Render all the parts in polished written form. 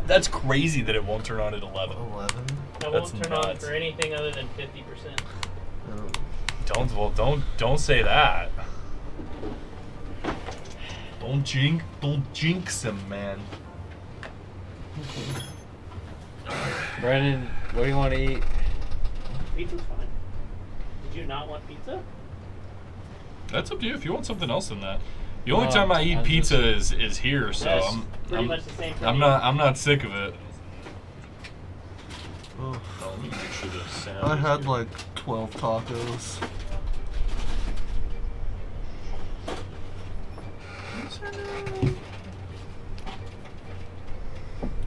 That's crazy that it won't turn on at 11. 11? That won't turn on for anything other than 50%. Don't say that. Don't jinx him, man. Brendan, what do you want to eat? Pizza's fine. Did you not want pizza? That's up to you. If you want something else than that. The only time I eat pizza is here, so That's pretty much the same for me. I'm not sick of it. Oh. Let me make sure the sound I is had good. like 12 tacos.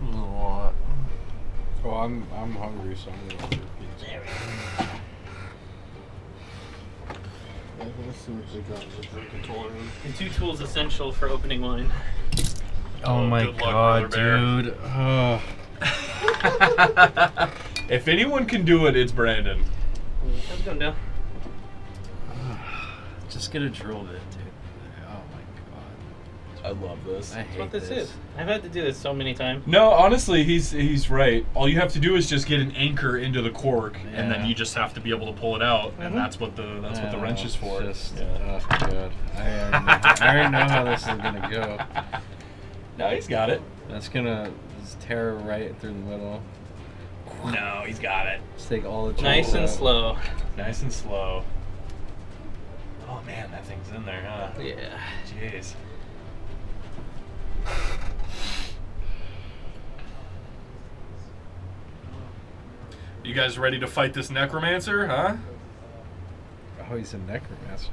A lot. Oh, I'm hungry, so I'm gonna order pizza. There we go. Let's see what they got in the drink controller. And 2 tools essential for opening wine. Oh my good luck, god, Brother dude. Oh. If anyone can do it, it's Brandon. How's it going down? Just get a drill bit, dude. Oh my I love this. god. I hate That's what this is. I've had to do this so many times. No, honestly, he's right. All you have to do is just get an anchor into the cork, and then Yeah. you just have to be able to pull it out, and that's what the wrench is for. Just, Yeah. oh god. I already know how this is gonna go. No, he's got it. That's gonna just tear right through the middle. No, he's got it. Just take all the Nice chips and out. slow. Nice and slow. Oh man, that thing's in there, huh? Yeah. Jeez. You guys ready to fight this necromancer, huh? Oh, he's a necromancer.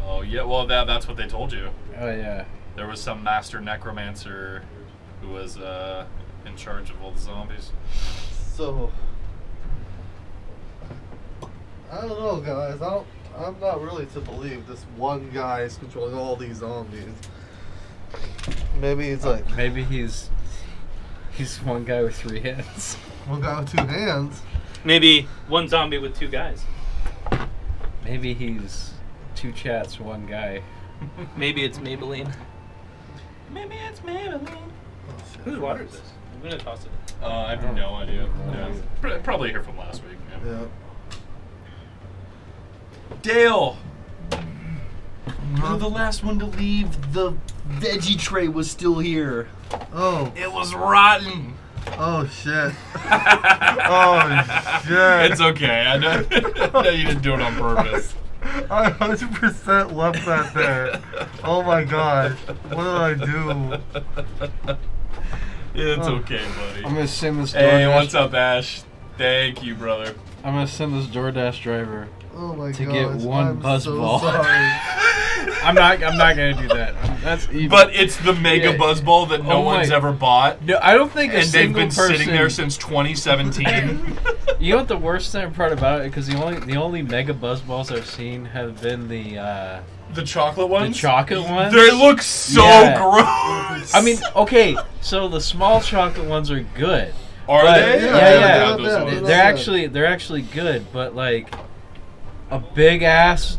Oh yeah, well that's what they told you. Oh yeah. There was some master necromancer who was in charge of all the zombies. So, I don't know, guys. I'm not really to believe this one guy is controlling all these zombies. Maybe it's like Maybe he's one guy with 3 hands. one guy with 2 hands. Maybe one zombie with 2 guys. Maybe he's 2 chats, 1 guy. Maybe it's Maybelline. Maybe it's Maybelline. Oh, shit. Whose water is this? I'm gonna toss it. I have no idea. Yeah. Probably here from last week. Yeah. Yeah. Dale! You're the last one to leave. The veggie tray was still here. Oh. It was rotten. Oh shit. Oh shit. It's okay. I know you didn't do it on purpose. I 100% left that there. Oh my god. What did I do? It's okay, buddy. I'm gonna send this DoorDash. Hey, what's up, Ash? Thank you, brother. I'm gonna send this DoorDash driver. Oh my god. To get one I'm buzz so ball. sorry. I'm not gonna do that. That's evil. But it's the mega Yeah. buzz ball that no Oh my- one's ever bought. No, I don't think a And they've single been person. sitting there since 2017. You know what the worst part about it? Because the only mega buzz balls I've seen have been the chocolate ones? chocolate ones. They look so Yeah. gross. I mean, okay, so the small chocolate ones are good. Are but- they? Yeah, I never yeah. got those Yeah, ones. They're actually good, but like a big ass,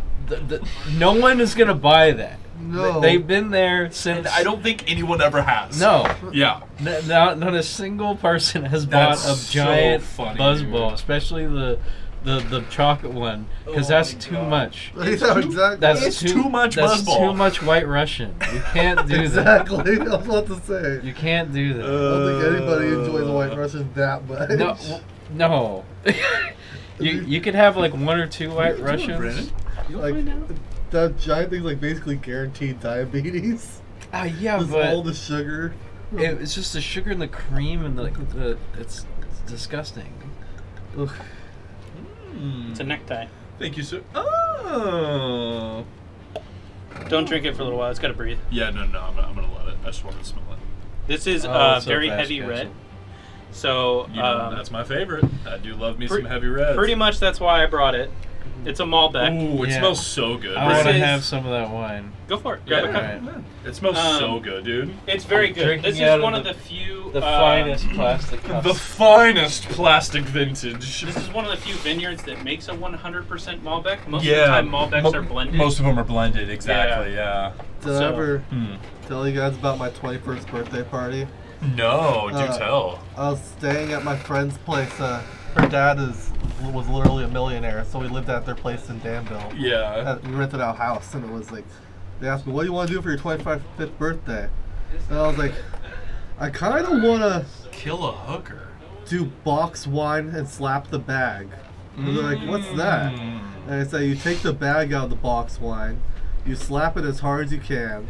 no one is gonna buy that. No. They've been there And since. I don't think anyone ever has. No, Yeah. not a single person has That's bought a so giant funny, buzz dude. ball, especially the chocolate one, because Oh that's my too God. much. Yeah, exactly. That's It's too much That's buzz ball. too much White Russian. You can't do Exactly. I was about to say. that. You can't do that. I don't think anybody enjoys White Russian that much. No. You could have like 1 or 2 White What are you doing, Russians. Brandon? You'll Like, find out. that giant thing's like basically guaranteed diabetes. Yeah, Just but all the sugar. it's just the sugar and the cream and it's disgusting. Ugh. It's a necktie. Thank you, sir. Oh. Don't drink it for a little while. It's got to breathe. Yeah, no, I'm gonna let it. I just wanted to smell it. This is Oh, so very fast, heavy gotcha. red. So You know, that's my favorite. I do love me some heavy reds. pretty much that's why I brought it. It's a Malbec. Ooh, it Yeah. smells so good. I want to This is- have some of that wine. Go for it. Grab a cup. Alright. It smells so good, dude. It's very good. Drinking This out is of one of the- the few. The finest plastic cups. The finest plastic vintage. This is one of the few vineyards that makes a 100% Malbec. Most of Yeah, the time, Malbecs are blended. Most of them are blended, exactly. Yeah. Did I So- ever Hmm. tell you guys about my 21st birthday party? No, do tell. I was staying at my friend's place. Her dad was literally a millionaire, so we lived at their place in Danville. Yeah. We rented out a house, and it was like, they asked me, what do you want to do for your 25th birthday? And I was like, I kind of want to Kill a hooker. do box wine and slap the bag. And they're like, what's that? And I say, you take the bag out of the box wine, you slap it as hard as you can,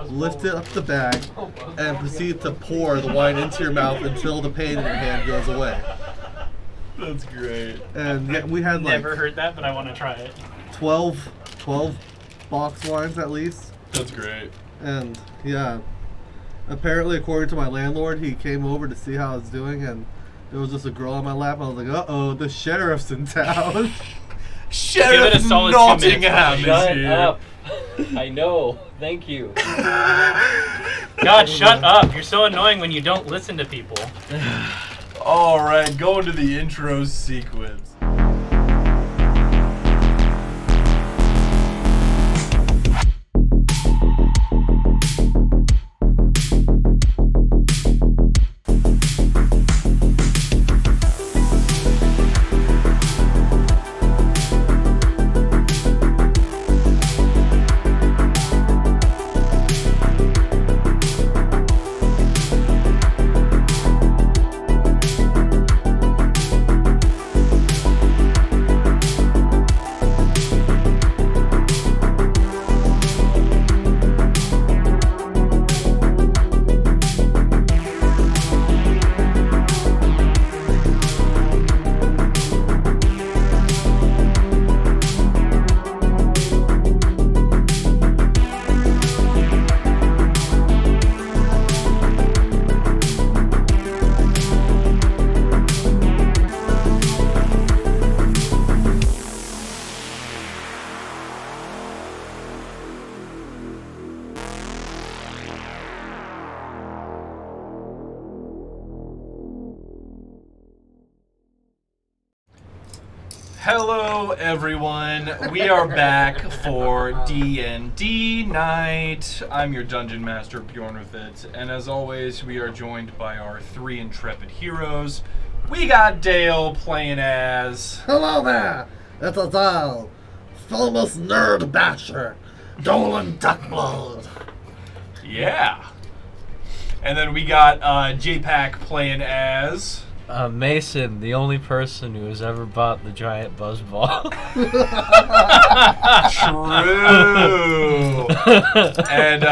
lift it up the bag, and proceed to pour the wine into your mouth until the pain in your hand goes away. That's great. And yeah, we had like Never heard that, but I want to try it. 12 box wines at least. That's great. And yeah, apparently according to my landlord, he came over to see how I was doing, and there was just a girl on my lap. I was like, uh-oh, the sheriff's in town. Give it a solid 2 minutes. Nottingham is Shut here. up. I know. Thank you. God, shut up. You're so annoying when you don't listen to people. All right, going to the intro sequence. Hello everyone, we are back for D&D night. I'm your Dungeon Master, Bjorn with it, and as always, we are joined by our 3 intrepid heroes. We got Dale playing as... Hello there, it's Azal, famous nerd basher, Dolan Duckblood. Yeah. And then we got J-Pack playing as... Mason, the only person who has ever bought the giant buzzball. True. And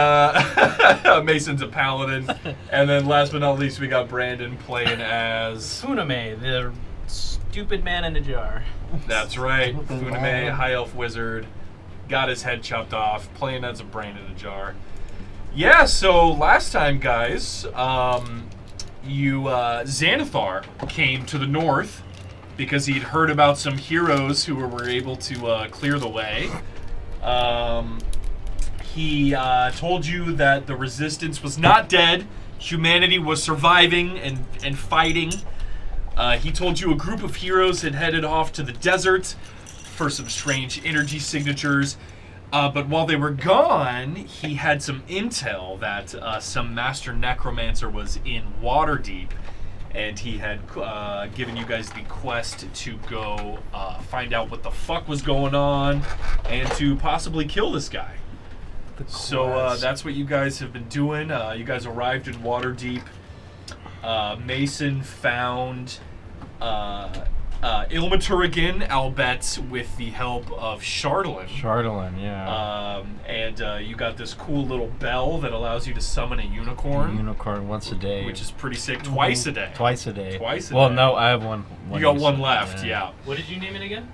Mason's a paladin. And then last but not least, we got Brandon playing as... Funame, the stupid man in a jar. That's right. Funame, high elf wizard. Got his head chopped off, playing as a brain in a jar. Yeah, so last time, guys, Xanathar came to the north because he'd heard about some heroes who were able to clear the way. He told you that the resistance was not dead. Humanity was surviving and fighting. He told you a group of heroes had headed off to the desert for some strange energy signatures. But while they were gone, he had some intel that some master necromancer was in Waterdeep, and he had given you guys the quest to go find out what the fuck was going on and to possibly kill this guy. So that's what you guys have been doing. You guys arrived in Waterdeep. Mason found Ilmaturigan, albeit with the help of Chardalyn. Chardalyn, yeah. And you got this cool little bell that allows you to summon a unicorn. Unicorn once a day. Which is pretty sick. Twice a day. Twice a day. Twice a well, day. no, I have one. You got one left, yeah. What did you name it again?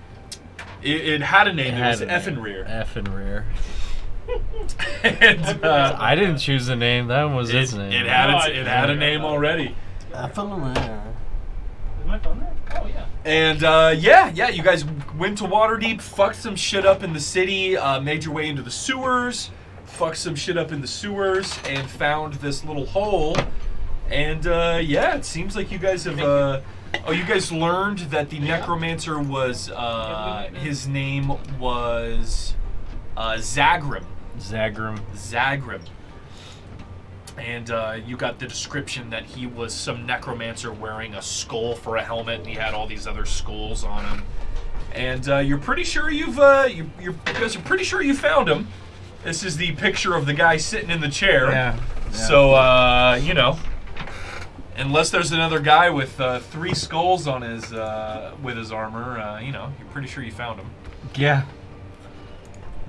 It had a name. It was had a name. Effenrear. Effenrear. And, I didn't choose the name. That was his name. It had a name already. Effenrear. Is my phone there? Oh, yeah. And yeah, you guys went to Waterdeep, fucked some shit up in the city, made your way into the sewers, fucked some shit up in the sewers, and found this little hole. And yeah, it seems like you guys have. You guys learned that the necromancer was. His name was Zagrim. Zagrim. And you got the description that he was some necromancer wearing a skull for a helmet, and he had all these other skulls on him. And you're pretty sure you guys are pretty sure you found him. This is the picture of the guy sitting in the chair. Yeah. So you know, unless there's another guy with 3 skulls on his with his armor, you know, you're pretty sure you found him. Yeah.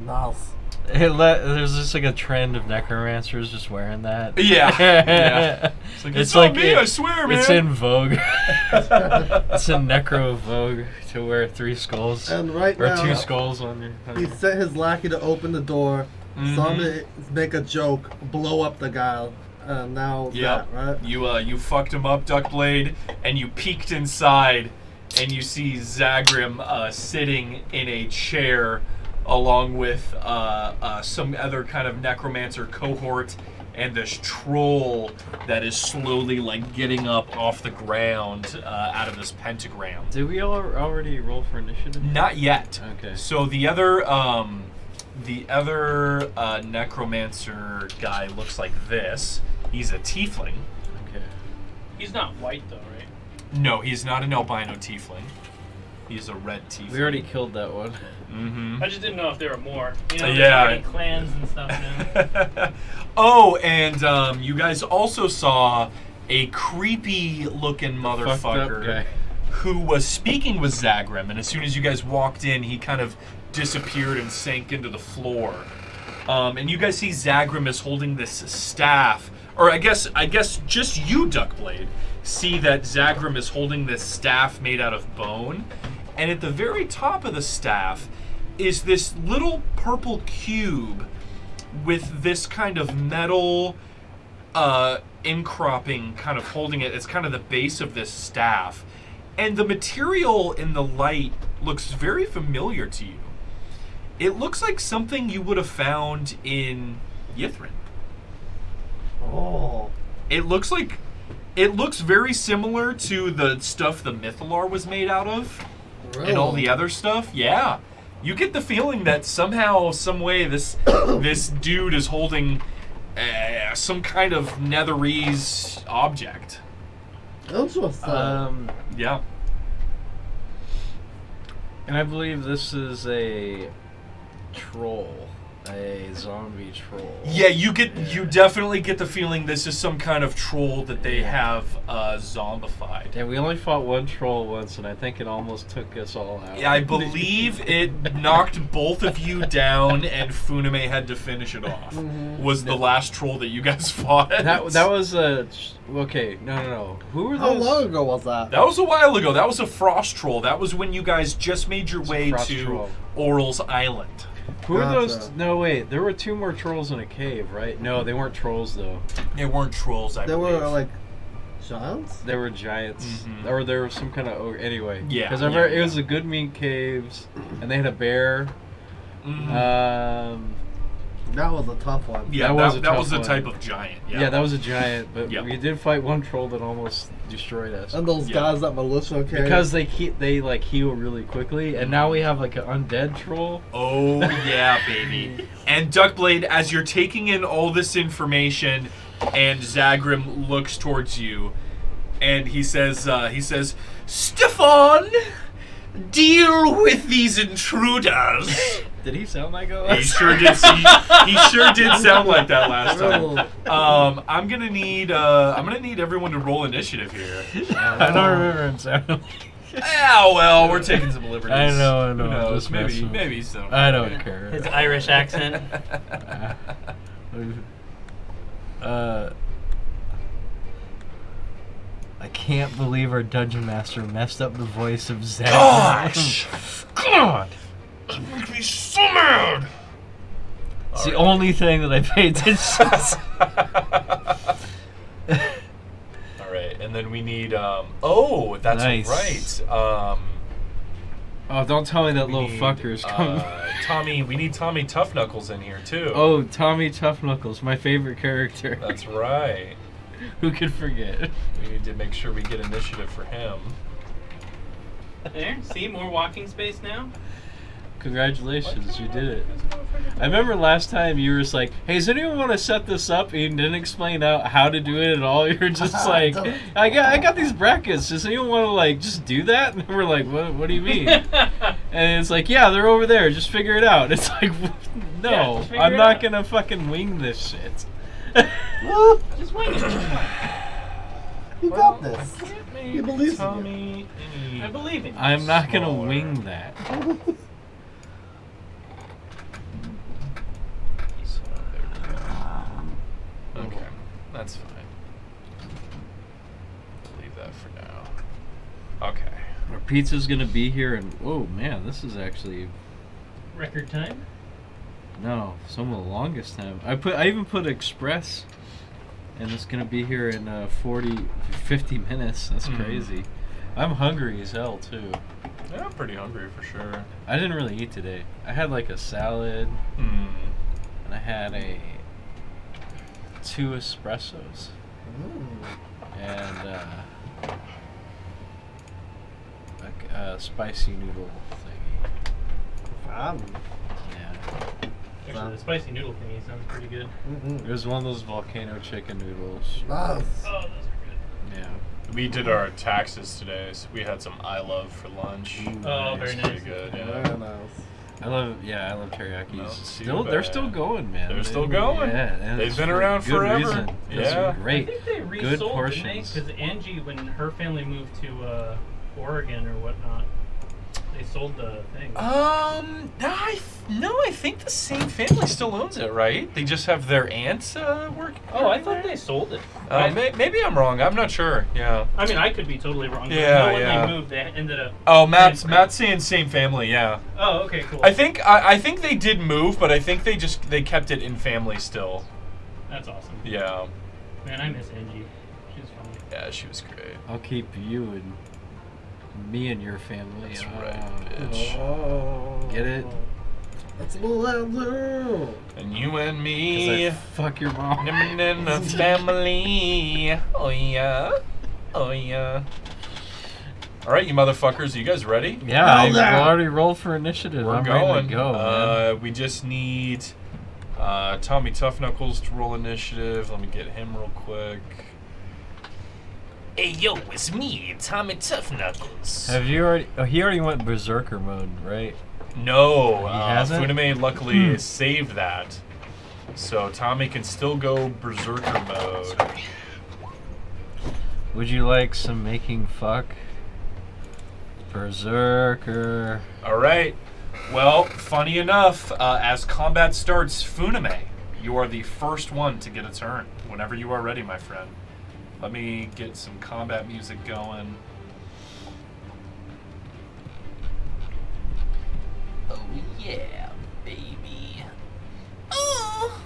Nice. There's just like a trend of necromancers just wearing that. Yeah. Yeah. It's like, me, I swear, man. It's in vogue. It's in necro vogue to wear 3 skulls. And right or now, 2 skulls on your. he sent his lackey to open the door, saw him Mm-hmm. make a joke, blow up the guy. Now Yep. that, right? You fucked him up, Duckblade, and you peeked inside, and you see Zagrim sitting in a chair, along with some other kind of necromancer cohort, and this troll that is slowly like getting up off the ground out of this pentagram. Did we already roll for initiative? Not yet. Okay. So the other necromancer guy looks like this. He's a tiefling. Okay. He's not white though, right? No, he's not an albino tiefling. He's a red tiefling. We already killed that one. Mm-hmm. I just didn't know if there were more. You know, Yeah. there's already clans and stuff now. Oh, and you guys also saw a creepy-looking Fucked up motherfucker guy. who was speaking with Zagrim, and as soon as you guys walked in, he kind of disappeared and sank into the floor. And you guys see Zagrim is holding this staff, or I guess just you, Duckblade, see that Zagrim is holding this staff made out of bone, and at the very top of the staff is this little purple cube with this kind of metal incropping kind of holding it. It's kind of the base of this staff. And the material in the light looks very familiar to you. It looks like something you would have found in Yithrin. Oh. It looks very similar to the stuff the Mythalar was made out of. Really? And all the other stuff. Yeah. You get the feeling that somehow, some way, this dude is holding some kind of netherese object. Interesting. Yeah. And I believe this is a troll. A zombie troll. Yeah, you definitely get the feeling this is some kind of troll that they have zombified. Yeah, we only fought one troll once, and I think it almost took us all out. Yeah, I believe it knocked both of you down, and Funame had to finish it off. Was the last troll that you guys fought? That was a okay. No. Who were How those? long ago was that? That was a while ago. That was a frost troll. That was when you guys just made your way frost to troll. Oral's Island. Who were those? Gotcha. No, wait. There were 2 more trolls in a cave, right? No, they weren't trolls though. They weren't trolls, I They believe. were like giants? They were giants, Mhm. or there was some kind of anyway. Yeah, because yeah, it was the Good Meat Caves, and they had a bear. Mhm. That was a tough one. Yeah, That was a that tough was a one. type of giant. Yeah, Yeah, that was a giant, but Yep. we did fight one troll that almost destroyed us. And those Yeah. guys that militia carried. Because they like heal really quickly, and now we have like an undead troll. Oh yeah, baby. And Duckblade, as you're taking in all this information, and Zagrim looks towards you, and he says, Stefan, deal with these intruders. Did he sound like a? He sure did. He sure did sound like that last time. Oh. I'm gonna need everyone to roll initiative here. I don't remember him sounding. Ah, well, we're taking some liberties. I know. Who knows? Just messing. Maybe so. I don't care. His Irish accent. I can't believe our dungeon master messed up the voice of Zach. Gosh! God! It makes me so mad! It's the only thing that I pay attention to. Alright, and then we need, oh, that's Nice. right. Oh, don't tell me that We little need, fucker's coming. Tommy, we need Tommy Tough Knuckles in here, too. Oh, Tommy Tough Knuckles, my favorite character. That's right. Who could forget? We need to make sure we get initiative for him. There, see, more walking space now. Congratulations, you did it. I remember last time you were just like, "Hey, does anyone want to set this up?" And you didn't explain out how to do it at all. You're just like, "I got these brackets. Does anyone want to like just do that?" And we're like, "What do you mean?" And it's like, "Yeah, they're over there. Just figure it out." It's like, no, just figure I'm it not out. gonna fucking wing this shit. Just wing it. Just wing You got this. He believes in you. it. I believe in you. I'm not gonna Smaller. wing that. So there we go. Okay, that's fine. Leave that for now. Okay. Our pizza's gonna be here, and oh man, this is actually Record time? no some of the longest time. I even put express, and it's gonna be here in 50 minutes. That's crazy. I'm hungry as hell too. Yeah, I'm pretty hungry for sure. I didn't really eat today. I had like a salad, Mm. and I had 2 espressos, and a spicy noodle thingy. Yeah. Actually, the spicy noodle thingy sounds pretty good. It was one of those volcano chicken noodles. Nice. Oh, those are good. Yeah. We did our taxes today, so we had some I Love for lunch. Oh, It was very pretty nice. good, Very yeah. nice. I love teriyakis. Not too Still, they're bad. still going, man. They're still going. Yeah, and They've it's been for around good forever. reason. Those Yeah. are great. I think they Good resold, portions. Because Angie, when her family moved to Oregon or whatnot, they sold the thing. I think the same family still owns it, right? They just have their aunt working. Oh, I thought they sold it. Maybe I'm wrong. I'm not sure. Yeah. I mean, I could be totally wrong. But Yeah, I know when yeah. they moved, they ended up. Oh, Matt's saying same family. Yeah. Oh, okay, cool. I think they did move, but I think they kept it in family still. That's awesome. Yeah. Man, I miss Angie. She was funny. Yeah, she was great. I'll keep you and me and your family. That's right, bitch. Oh. Get it? That's a little louder. And you and 'Cause me. I fuck your mom. In the family. Oh yeah. Oh yeah. All right, you motherfuckers, are you guys ready? Yeah, I already rolled for initiative. We're I'm going. ready to go, man. We just need Tommy Tough Knuckles to roll initiative. Let me get him real quick. Hey yo, it's me, Tommy Tough Knuckles. Have you already? Oh, he already went berserker mode, right? No, He hasn't? Funame luckily saved that, so Tommy can still go berserker mode. Would you like some making fuck? Berserker. All right. Well, funny enough, as combat starts, Funame, you are the first one to get a turn. Whenever you are ready, my friend. Let me get some combat music going. Oh yeah, baby. Oh.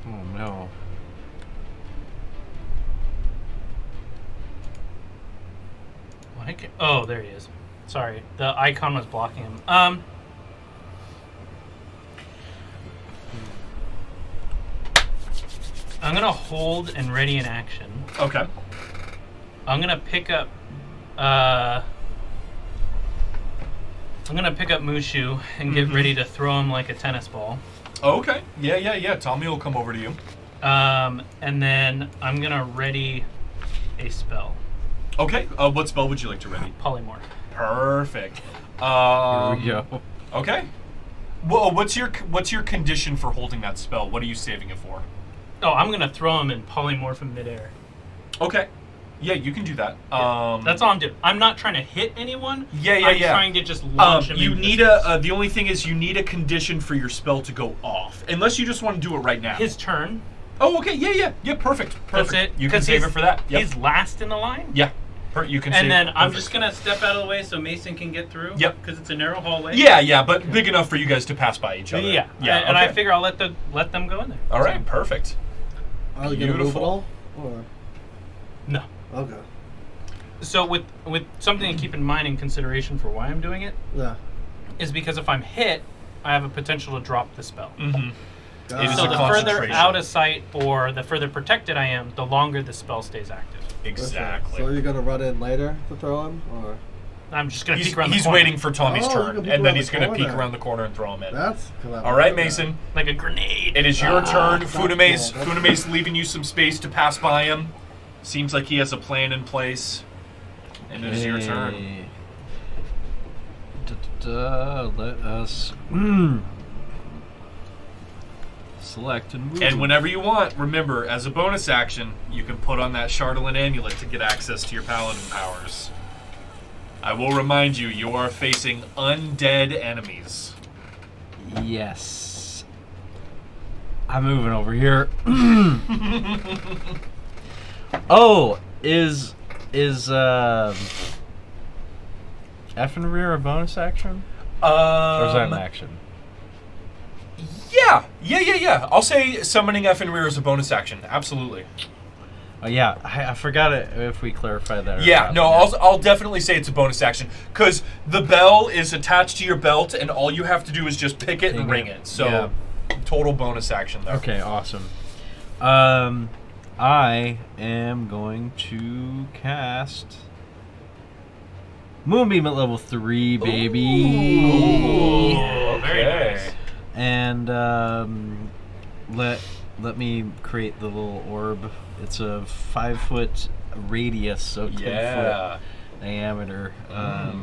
Oh no. Oh, there he is. Sorry, the icon was blocking him. I'm gonna hold and ready in action. Okay. I'm gonna pick up. I'm gonna pick up Mushu and get ready to throw him like a tennis ball. Okay. Yeah. Tommy will come over to you. And then I'm gonna ready a spell. Okay. What spell would you like to ready? Polymorph. Perfect. Here we go. Okay. Well, what's your condition for holding that spell? What are you saving it for? Oh, I'm gonna throw him and polymorph him midair. Okay. Yeah, you can do that. That's all I'm doing. I'm not trying to hit anyone. Yeah. I'm trying to just launch him. You into need space. the only thing is you need a condition for your spell to go off, unless you just want to do it right now. His turn. Oh, okay. Yeah. Perfect. That's it. You can 'Cause save he's- it for that. Yep. He's last in the line. Yeah. You can. And save then it. I'm Perfect. just gonna step out of the way so Mason can get through. Yep. Because it's a narrow hallway. Yeah, but big enough for you guys to pass by each other. Yeah. Yeah. And I okay. figure I'll let them go in there. All right. Perfect. Are you gonna move at all? Or? No. Okay. So with something to keep in mind in consideration for why I'm doing it Yeah. is because if I'm hit, I have a potential to drop the spell. Mm-hmm. It is So a the further concentration. out of sight or the further protected I am, the longer the spell stays active. Exactly. So you're gonna run in later to throw him, or? I'm just gonna peek around the He's corner. waiting for Tommy's Oh, you turn, can peek and then around he's the going to peek corner. around the corner and throw him in. That's clever. All right, Mason. Like a grenade. It is your turn. that's Funame's cool. Funame's leaving you some space to pass by him. Seems like he has a plan in place. And it is your turn. Hey. Let us select and move. And whenever you want, remember, as a bonus action, you can put on that Chardolin amulet to get access to your paladin powers. I will remind you, you are facing undead enemies. Yes. I'm moving over here. Oh, is F and rear a bonus action? Or is that an action? Yeah. I'll say summoning F and rear is a bonus action. Absolutely. Oh yeah, I forgot it if we clarified that. Or Yeah, not. no, I'll definitely say it's a bonus action because the bell is attached to your belt, and all you have to do is just pick it and Ping ring it. it. So, Yeah. total bonus action there. Okay, awesome. I am going to cast Moonbeam at level 3, baby. Ooh, very Okay. nice. And let me create the little orb. It's a 5-foot radius, so 10-foot Yeah. diameter.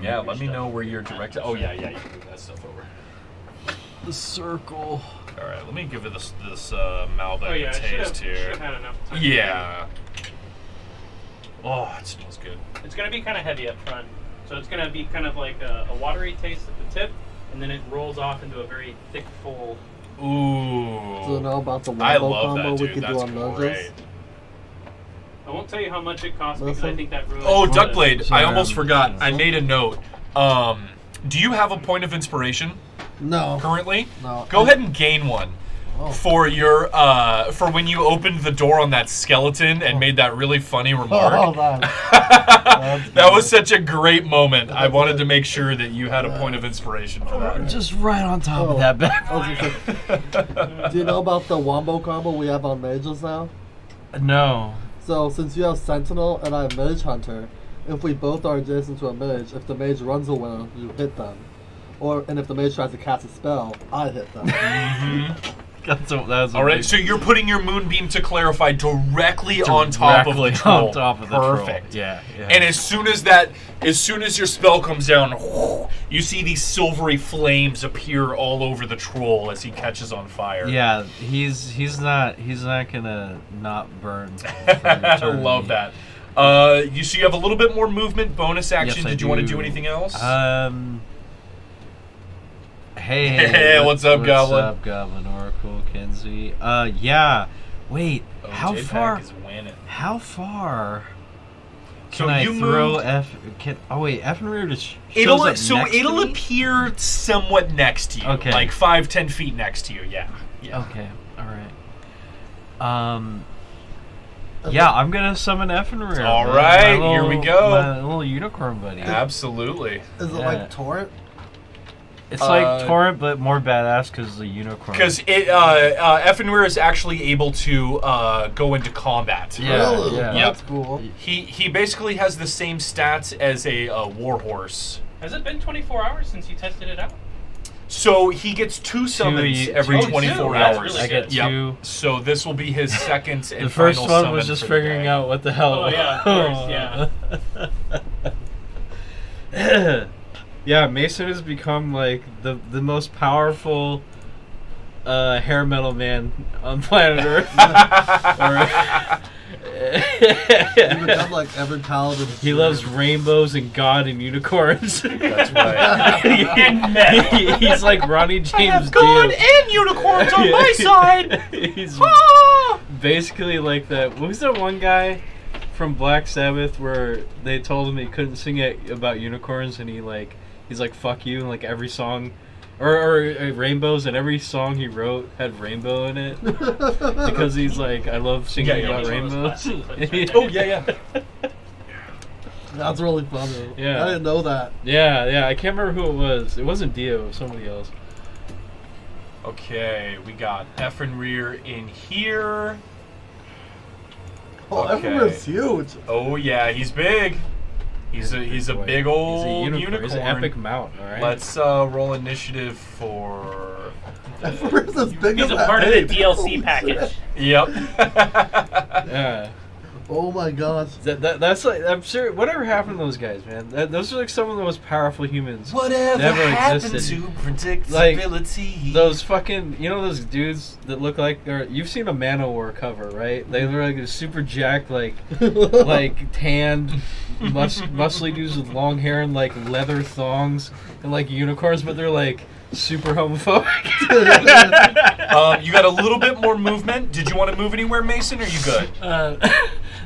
Yeah, let me know where you're directed. Oh, yeah, you can move that stuff over. The circle. All right, let me give it this Malbec Oh yeah, I taste should here. have had enough time. Yeah. Oh, it smells good. It's gonna be kind of heavy up front, so it's gonna be kind of like a watery taste at the tip, and then it rolls off into a very thick, full. Ooh. So know about the I wombo love combo that, we dude. could That's do on great. Noses? I won't tell you how much it costs because I Listen. think that ruins. Oh, the- Duckblade. I Sorry, almost I'm- forgot. I made a note. Do you have a point of inspiration No. currently? No. Go ahead and gain one Oh. for your for when you opened the door on that skeleton and made that really funny Oh, remark. That was such a great moment. I wanted to make sure that you had a point of inspiration for that. Just right on top Oh. of that bad I was gonna say, do you know about the wombo combo we have on mages now? No. So since you have Sentinel and I have Mage Hunter, if we both are adjacent to a mage, if the mage runs away, you hit them. And if the mage tries to cast a spell, I hit them. That was a All right, big- so you're putting your moonbeam, to clarify, directly on top of the directly troll. on top of the troll. Perfect. Yeah. And as soon as your spell comes down, you see these silvery flames appear all over the troll as he catches on fire. yeah, he's not gonna not burn. I love that. You have a little bit more movement, bonus action. Yes, I Did you want to do. do anything else? Hey. Hey, what's up, Goblin? What's up, Goblin Oracle, Kenzie? Yeah. Wait, Oh, how J-Pack far? is winning. How far? So Can I you throw moved- F? Oh wait, F and rear just shows It'll up next to it'll me? appear somewhat next to you, Okay. like 5-10 feet next to you. Yeah. Okay, all right. Yeah, I'm gonna summon F and rear. All man. right, My here we little- go. My little unicorn buddy. Absolutely. Is it Yeah. like Torrent? It's like Torrent, but more badass because the unicorn. Because Effenweir is actually able to go into combat. Yeah, Really? yeah. That's cool. He basically has the same stats as a warhorse. Has it been 24 hours since you tested it out? So he gets 2 summons every two. 24 Oh, that's hours. really I get Yep. 2. So this will be his second and The first final one summon was just for the figuring day. out what the hell. Oh, yeah, of course, yeah. Yeah, Mason has become like the most powerful hair metal man on planet Earth. You become like every paladin. He loves rainbows and God and unicorns. That's right. He's like Ronnie James I have God Dio. and unicorns on my side. He's Ah! basically like that. What was that one guy from Black Sabbath where they told him he couldn't sing it about unicorns, and he's like fuck you, and like every song, or rainbows, and every song he wrote had rainbow in it because he's like, I love singing Yeah, about yeah. rainbows. Oh yeah. That's really funny. Yeah. I didn't know that. Yeah, I can't remember who it was. It wasn't Dio, it was somebody else. Okay, we got Effenrear in here. Oh, Okay. everyone's huge. Oh yeah, he's big. He's a boy. big old He's a unicorn. He's an unicorn. epic mount. All right. Let's roll initiative for. Where's this big He's a of part of the ape? DLC Holy package. shit. Yep. Yeah. Oh my gosh. That's like, I'm sure. Whatever happened to those guys, man? Those are like some of the most powerful humans. Whatever Never happened existed. to predictability? Those fucking, those dudes that look like you've seen a Manowar cover, right? They look like super jacked, like tanned, muscly dudes with long hair and like leather thongs and like unicorns, but they're like super homophobic. You got a little bit more movement. Did you want to move anywhere, Mason? Or are you good?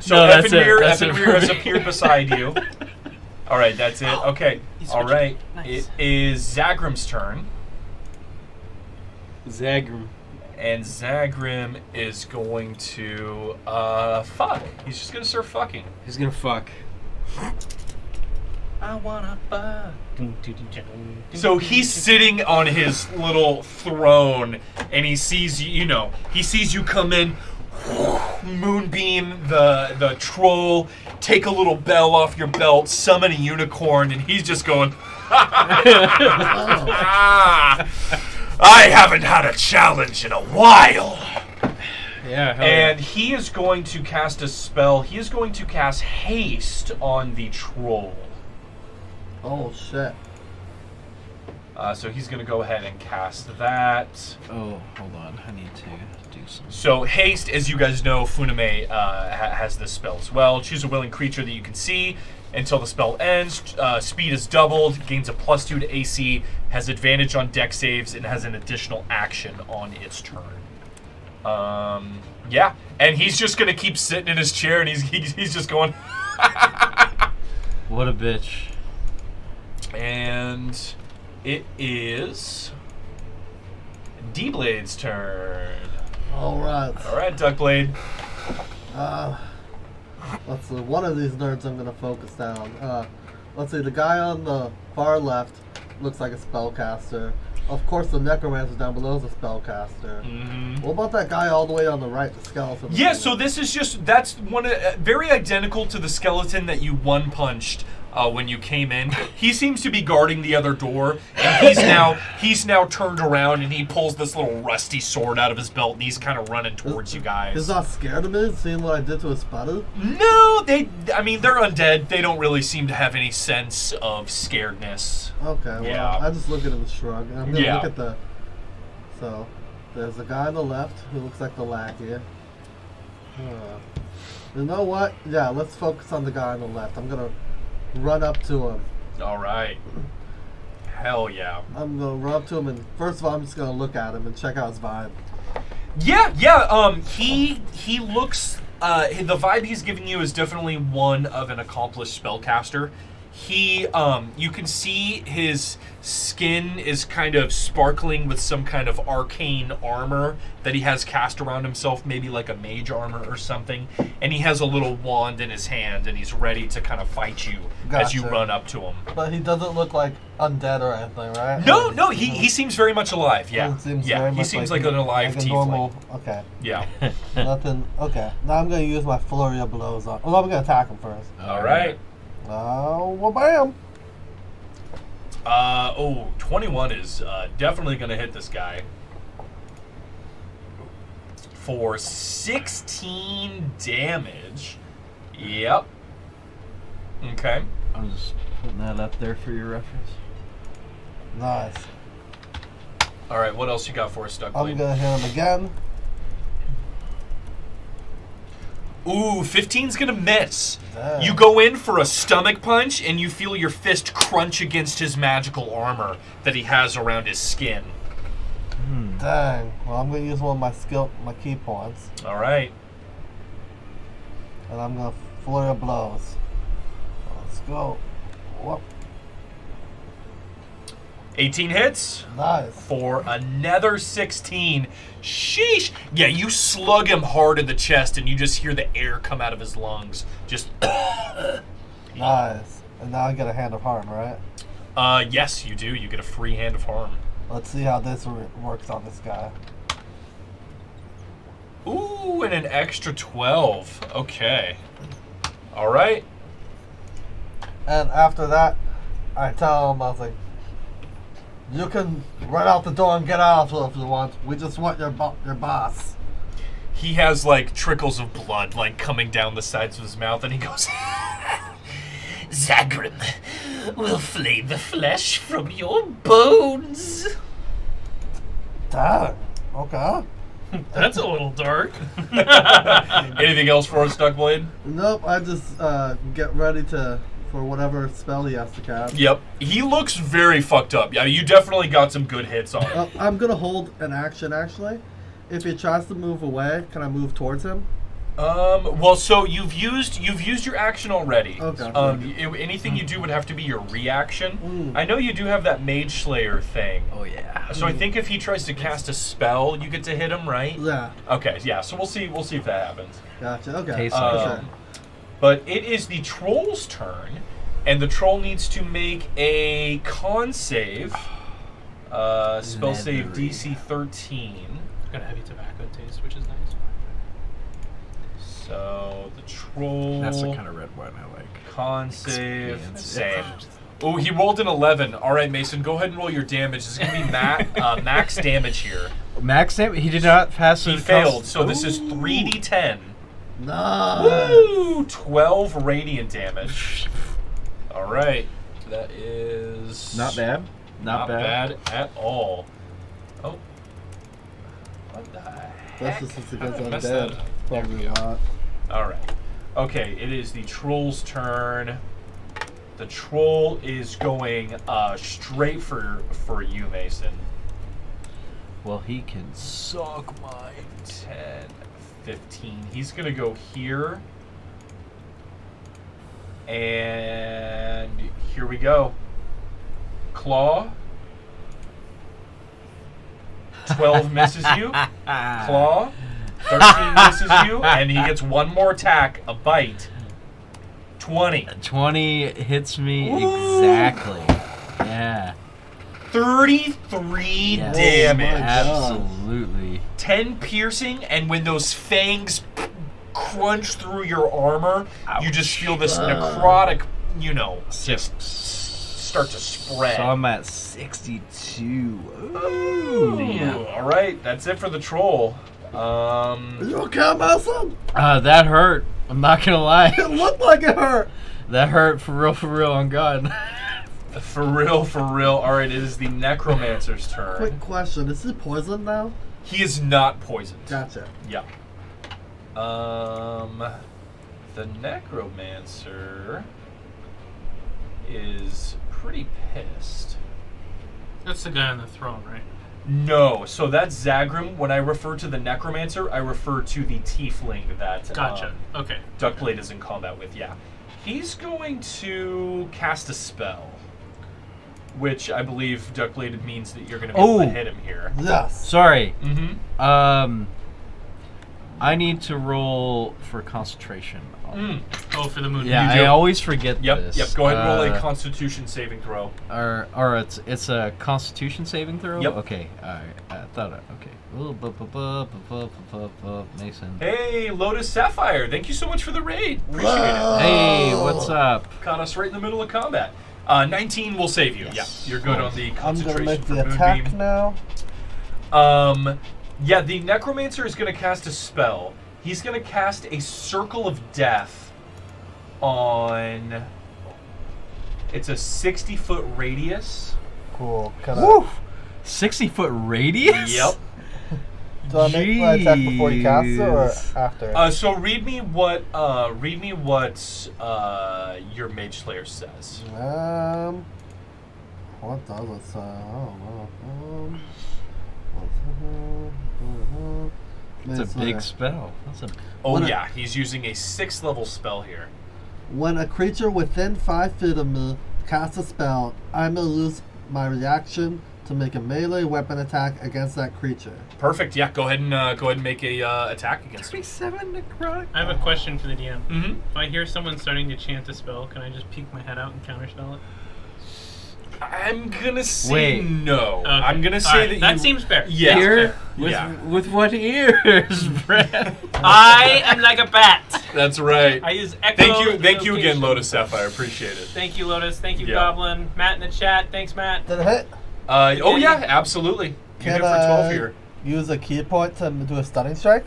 So no, that's it. Evanmir That's it for has me. appeared beside you. All right, that's it. Okay. He's All switching. right. Nice. It is Zagrim's turn. Zagrim. And Zagrim is going to fuck. He's just gonna start fucking. He's gonna fuck. I wanna fuck. So he's sitting on his little throne, and he sees you. He sees you come in, moonbeam the troll, take a little bell off your belt, summon a unicorn, and he's just going. I haven't had a challenge in a while. Yeah. Hell And he is going to cast a spell. He is going to cast haste on the troll. Oh shit. So he's going to go ahead and cast that. Oh, hold on. I need to do something. So haste, as you guys know, Funame has this spell as well. Choose a willing creature that you can see until the spell ends. Speed is doubled, gains a +2 to AC, has advantage on deck saves, and has an additional action on its turn. Yeah, and he's just going to keep sitting in his chair, and he's just going. What a bitch. And it is D-Blade's turn. Alright. All right, Duckblade. Let's see. One of these nerds I'm gonna focus down. Let's see. The guy on the far left looks like a spellcaster. Of course, the necromancer down below is a spellcaster. Mm-hmm. What about that guy all the way on the right, the skeleton? Yeah, so this is that's one very identical to the skeleton that you one punched when you came in. He seems to be guarding the other door, and he's now turned around and he pulls this little rusty sword out of his belt, and he's kind of running towards you guys. He's not scared of me, seeing what I did to his buddy? No, they're undead. They don't really seem to have any sense of scaredness. Okay, well, Yeah. I just look at him and shrug. And I'm gonna Yeah. look at the. So, there's a guy on the left who looks like the lackey. You know what? Yeah, let's focus on the guy on the left. I'm gonna run up to him. All right. Hell yeah. I'm gonna run up to him, and first of all, I'm just gonna look at him and check out his vibe. Yeah. He looks. The vibe he's giving you is definitely one of an accomplished spellcaster. You can see his skin is kind of sparkling with some kind of arcane armor that he has cast around himself, maybe like a mage armor or something. And he has a little wand in his hand, and he's ready to kind of fight you as you Gotcha. run up to him. But he doesn't look like undead or anything, right? No, he seems very much alive. Yeah, Seems yeah, very he much seems like an alive like a tiefling. normal. Okay. Yeah. Nothing. Okay. Now I'm gonna use my flurry of blows on. Well, I'm gonna attack him first. All right. Well, bam. 21 is definitely going to hit this guy for 16 damage. Yep. Okay. I'm just putting that up there for your reference. Nice. All right, what else you got for us, I'm Duckblade? gonna hit him again. Ooh, 15's going to miss. Damn. You go in for a stomach punch, and you feel your fist crunch against his magical armor that he has around his skin. Dang. Well, I'm gonna use one of my key points, All right. and I'm gonna flurry of blows. Let's go. Whoop. 18 hits. Nice. For another 16. Sheesh. Yeah, you slug him hard in the chest, and you just hear the air come out of his lungs. Just. Nice. And now I get a hand of harm, right? Yes, you do. You get a free hand of harm. Let's see how this works on this guy. Ooh, and an extra 12. Okay. All right. And after that, I tell him, I was like, you can run out the door and get out if you want. We just want your boss. He has like trickles of blood like coming down the sides of his mouth, and he goes, Zagrim will flay the flesh from your bones. Dang. Okay. That's a little dark. Anything else for us, Duckblade? Nope, I just get ready for whatever spell he has to cast. Yep. He looks very fucked up. Yeah, you definitely got some good hits on him. I'm gonna hold an action actually. If he tries to move away, can I move towards him? Well, so you've used your action already. Okay. Anything you do would have to be your reaction. I know you do have that Mage Slayer thing. Oh yeah. So I think if he tries to cast a spell, you get to hit him, right? Yeah. Okay, yeah. So we'll see if that happens. Gotcha. Okay. Case Okay. But it is the troll's turn, and the troll needs to make a con save. Spell save DC 13. Got a heavy tobacco taste, which is nice. So the troll. That's the kind of red wine I like. Con save. Experience. Same. Oh, he rolled an 11. All right, Mason, go ahead and roll your damage. This is going to be max damage here. Max damage? He did not pass He the failed, so this is 3d10. Nice. Woo! 12 radiant damage. All right. That is... Not bad. Not bad at all. Oh. What the heck? Especially since it goes I messed that undead. up. Probably There we go. not. All right. Okay, it is the troll's turn. The troll is going straight for you, Mason. Well, he can suck my 10, 15. He's going to go here. And here we go. Claw. 12 misses you. Claw. 13 misses you. And he gets one more attack, a bite. 20. 20 hits me Ooh. exactly. Yeah. 33 Yes. damage. Absolutely. 10 piercing, and when those fangs crunch through your armor, you just feel this necrotic, just start to spread. So I'm at 62. Ooh. Ooh, all right, that's it for the troll. You okay, Mason? That hurt. I'm not gonna lie. It looked like it hurt. That hurt for real, on God. For real. All right, it is the necromancer's turn. Quick question: is he poisoned now? He is not poisoned. Gotcha. Yeah. The necromancer is pretty pissed. That's the guy on the throne, right? No, so that's Zagrim. When I refer to the necromancer, I refer to the tiefling that Gotcha. Okay. Duckblade is in combat with. Yeah, he's going to cast a spell, which I believe Duckblade means that you're going to be able to hit him here. Yes. Sorry. Mm-hmm. I need to roll for concentration. Oh, for the moon. Yeah, You do. I always forget Yep. this. Yep. Go ahead and roll a Constitution saving throw. Or it's a Constitution saving throw. Yep. Okay. All right. I thought okay. Mason. Hey, Lotus Sapphire! Thank you so much for the raid. Appreciate Whoa. it. Hey, what's up? Caught us right in the middle of combat. 19 will save you. Yes. Yeah, you're good on the I'm concentration gonna make for the attack Moonbeam. now. Yeah, the necromancer is going to cast a spell. He's going to cast a circle of death on. It's a 60-foot radius. Cool. Woo! 60-foot radius. Yep. Do I make my attack before you cast it or Jeez. after? So read me what your Mage Slayer says. What does it say? I don't know. It's a big spell. That's a Oh When yeah, he's using a 6th level spell here. When a creature within 5 feet of me casts a spell, I may lose my reaction to make a melee weapon attack against that creature. Perfect. Yeah, go ahead and make a attack against him. 27 necrotic. I have a question for the DM. Mm-hmm. If I hear someone starting to chant a spell, can I just peek my head out and counterspell it? I'm gonna say Wait. no. Okay. I'm gonna All say right, that you. seems fair. Yeah. That's Ear? fair. With what ears, Brad? I am like a bat. That's right. I use echo. Thank you again, location. Lotus Sapphire. Appreciate it. Thank you, Lotus. Thank you, Yeah. Goblin. Matt in the chat. Thanks, Matt. Did it hit? Oh yeah, absolutely. You hit Can for 12 I here. use a key point to do a stunning strike?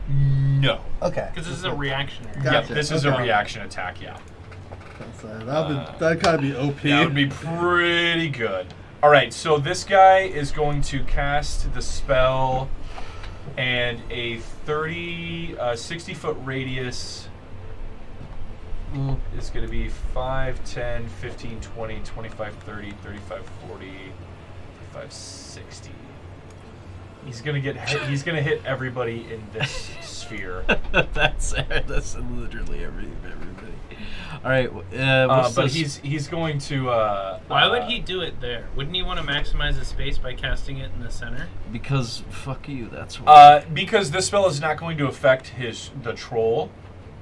No. Okay. Because this is a reactionary. Gotcha. Yeah, this is a Okay. reaction attack. Yeah. That'd kind of be OP. That would be pretty good. All right, so this guy is going to cast the spell, and a 60-foot radius is going to be 5, 10, 15, 20, 25, 30, 35, 40, 35, 60. He's gonna hit everybody in this sphere. that's literally everybody. All right, what's but this? he's going to. Why would he do it there? Wouldn't he want to maximize the space by casting it in the center? Because fuck you. That's why. Because this spell is not going to affect the troll,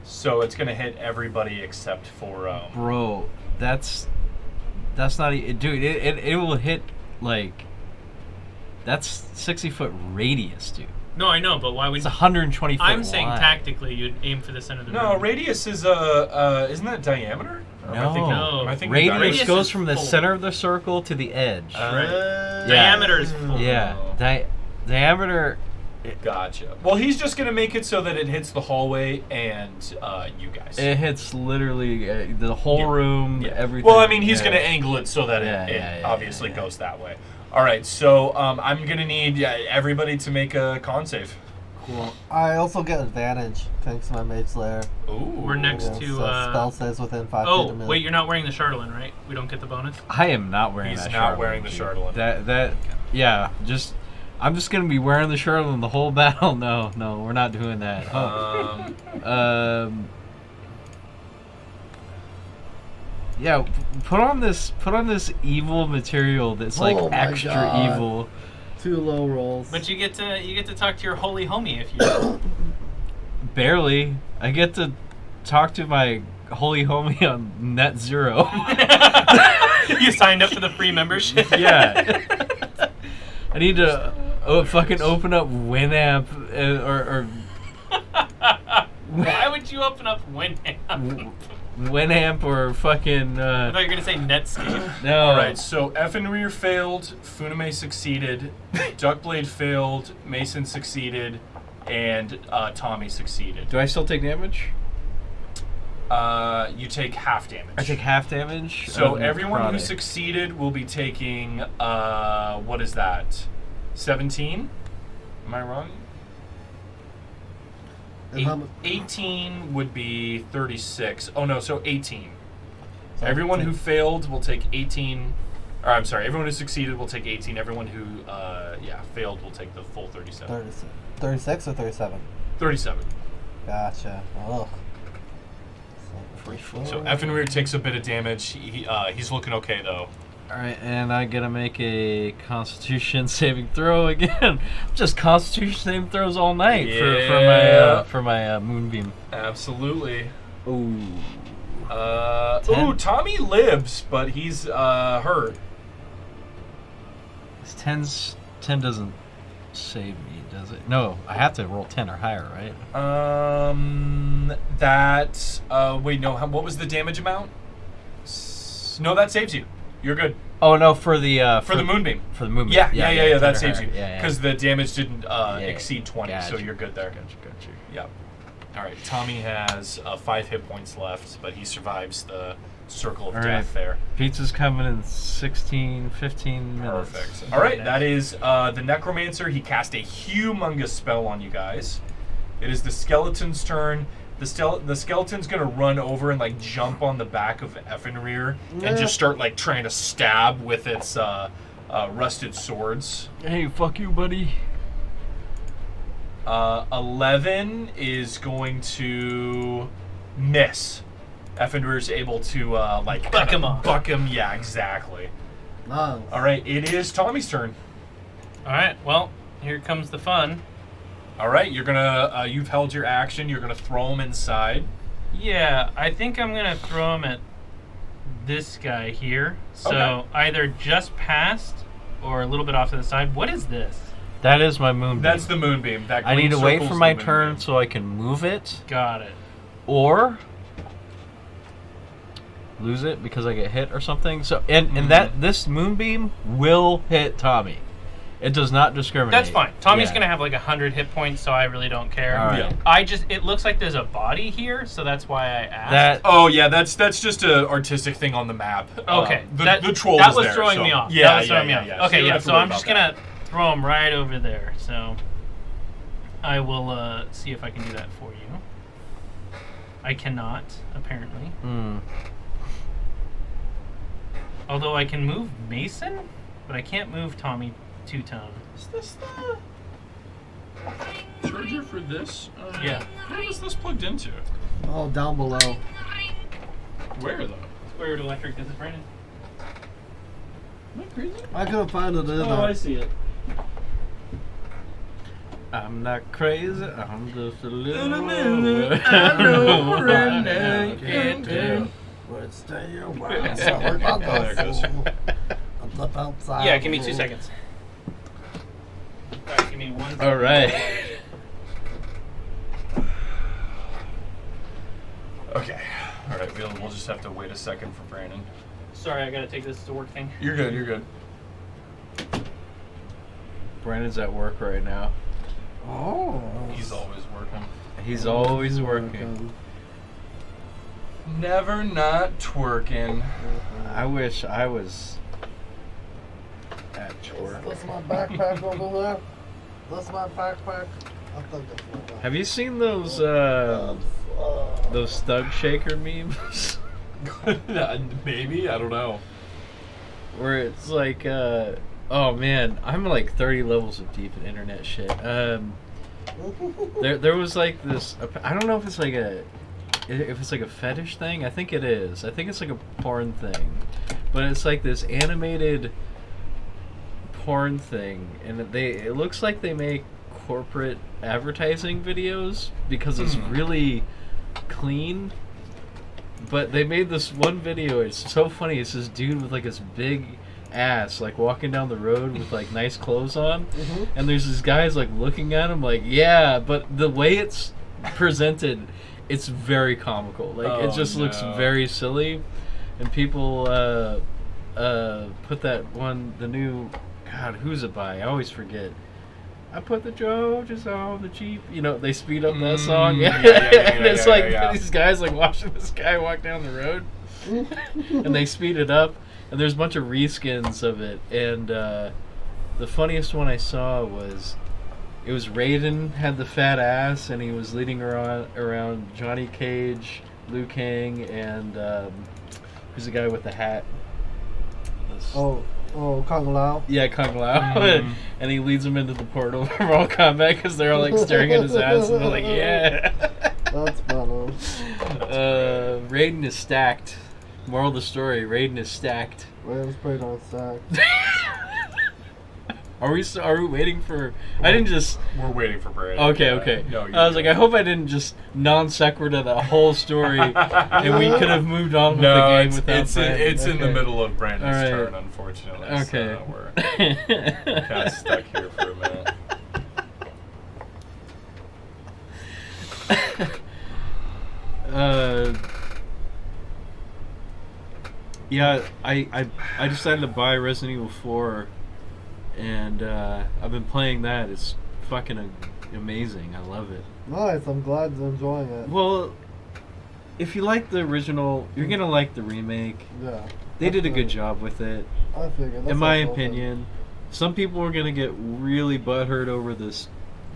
so it's going to hit everybody except for. Bro, that's not dude. It will hit like. That's 60-foot radius, dude. No, I know, but why would It's 120 foot I'm saying wide. tactically you'd aim for the center of the No, room. radius is isn't that diameter? Or am I thinking- No. am I thinking Radius Radius goes is from the full. center of the circle to the edge. Right. Yeah. Diameter is full. Yeah, diameter. Gotcha. Well, he's just going to make it so that it hits the hallway and you guys. It hits literally the whole Yeah. room. Yeah. Everything. Well, I mean, he's yeah. going to angle it so that it obviously goes that way. All right, so I'm going to need everybody to make a con save. Cool. I also get advantage thanks to my Mage Slayer. Ooh. We're next to. So spell saves within 5 feet Oh, of me. wait, you're not wearing the Chardolin, right? We don't get the bonus? I am not wearing He's that. not Chardonnay, wearing the dude. Chardolin. Yeah. I'm just gonna be wearing the Chardonnay the whole battle. No, we're not doing that. Yeah, put on this evil material that's like Oh my extra God. evil. 2 low rolls. But you get to talk to your holy homie if you. Barely. I get to talk to my holy homie on Net Zero. You signed up for the free membership. Yeah. I need to fucking open up Winamp or Why would you open up Winamp? Winamp or fucking. I thought you were gonna say Netscape. No. All right, so Effenrear failed, Funame succeeded, Duckblade failed, Mason succeeded, and Tommy succeeded. Do I still take damage? You take half damage. I take half damage. So of everyone who necrotic. succeeded will be taking, what is that? 17? Am I wrong? And how mu- 18 would be 36. Oh no, so 18. so Everyone who take- failed will take 18. Or I'm sorry, everyone who succeeded will take 18. Everyone who failed will take the full 37. 36 or 37? 37. Gotcha. Ugh. So Effenrear takes a bit of damage. He's looking okay though. Alright, and I gotta make a Constitution saving throw again. Just Constitution saving throws all night Yeah. for my Moonbeam. Absolutely. Ooh. 10. Tommy lives, but he's hurt. This 10 doesn't save me, does it? No, I have to roll 10 or higher, right? Wait, no. What was the damage amount? No, that saves you. You're good Oh no, for the for the moonbeam. For the Moonbeam. Yeah, 10 that or saves you. higher. Yeah. Because the damage didn't Yeah, exceed 20, so gotcha. you're good there. Gotcha. Yep. All right, Tommy has 5 hit points left, but he survives the circle of All death right. there. Pizza's coming in 16, 15 minutes. Perfect. All right, that is the Necromancer. He cast a humongous spell on you guys. It is the skeleton's turn. The skeleton's gonna run over and like jump on the back of Effenrear and just start like trying to stab with its rusted swords. Hey, fuck you, buddy. 11 is going to miss. Effenrear's able to Buck him off. Buck him, yeah, exactly. Nice. All right, it is Tommy's turn. All right. Well, here comes the fun. All right, you're gonna you've held your action. You're gonna throw him inside. Yeah, I think I'm gonna throw him at this guy here. So Okay. either just past or a little bit off to the side. What is this? That is my moonbeam. That's the moonbeam. That I need to green wait for circle's my the turn moonbeam. so I can move it, Got it. or lose it because I get hit or something. So and that this moonbeam will hit Tommy. It does not discriminate. That's fine. Tommy's Yeah. gonna have like 100 hit points, so I really don't care. All right. Yeah. It looks like there's a body here, so that's why I asked. That Oh yeah, that's just an artistic thing on the map. Okay. The troll that is was there, throwing so- me off. Yeah, That was yeah, throwing me yeah, off. yeah. So Okay, you don't yeah. have to So worry I'm just about gonna throw him right over there. So I will see if I can do that for you. I cannot, apparently. Although I can move Mason, but I can't move Tommy Two-Tone. Is this the charger for this? Yeah. Where is this plugged into? Oh, down below. Where though? Square root electric. This is Brandon. Am I crazy? I couldn't find it either. see it. I'm not crazy. I'm just a little. Stay Oh, there it goes. Yeah, give me 2 seconds. Alright, give me 1 second. All right. Okay. All right. We'll just have to wait a second for Brandon. Sorry, I gotta take this to work thing. You're good. You're good. Brandon's at work right now. Oh. He's always working. He's always working. Never not twerking. I wish I was at work. That's my backpack over there. That's my backpack. I think that's my backpack. Have you seen those Stug Shaker memes? Maybe, I don't know. Where it's like, oh man, I'm like 30 levels of deep in internet shit. There was like this. I don't know if it's like a fetish thing. I think it is. I think it's like a porn thing, but it's like this animated porn thing, and it looks like they make corporate advertising videos because it's really clean. But they made this one video. It's so funny. It's this dude with like this big ass, like walking down the road with like nice clothes on, and there's these guys like looking at him like, yeah. But the way it's presented, it's very comical. Like it just looks very silly, and people put that one, the new, God, who's it by? I always forget. I put the Georges on the Jeep. You know, they speed up that song. And it's like these guys like watching this guy walk down the road. And they speed it up. And there's a bunch of reskins of it. And the funniest one I saw was, it was Raiden had the fat ass, and he was leading around Johnny Cage, Liu Kang, and who's the guy with the hat? Oh, Kung Lao. Yeah, Kung Lao. And he leads them into the portal for Mortal Kombat because they're all like staring at his ass and they're like, yeah. That's funny. Raiden is stacked. Moral of the story, Raiden is stacked. Raiden's pretty on stack. Are we waiting for... I didn't just... We're waiting for Brandon. Okay. No, I was like, I hope I didn't just non sequitur the whole story and we could have moved on with the game without Brandon. It's in the Okay. middle of Brandon's All right. turn, unfortunately. Okay. So we're kind of stuck here for a minute. Yeah, I decided to buy Resident Evil 4, and I've been playing that. It's fucking amazing. I love it. Nice, I'm glad you're enjoying it. Well, if you like the original, you're gonna like the remake. Yeah. They did a good job with it, I figured. in my opinion. Some people are gonna get really butthurt over this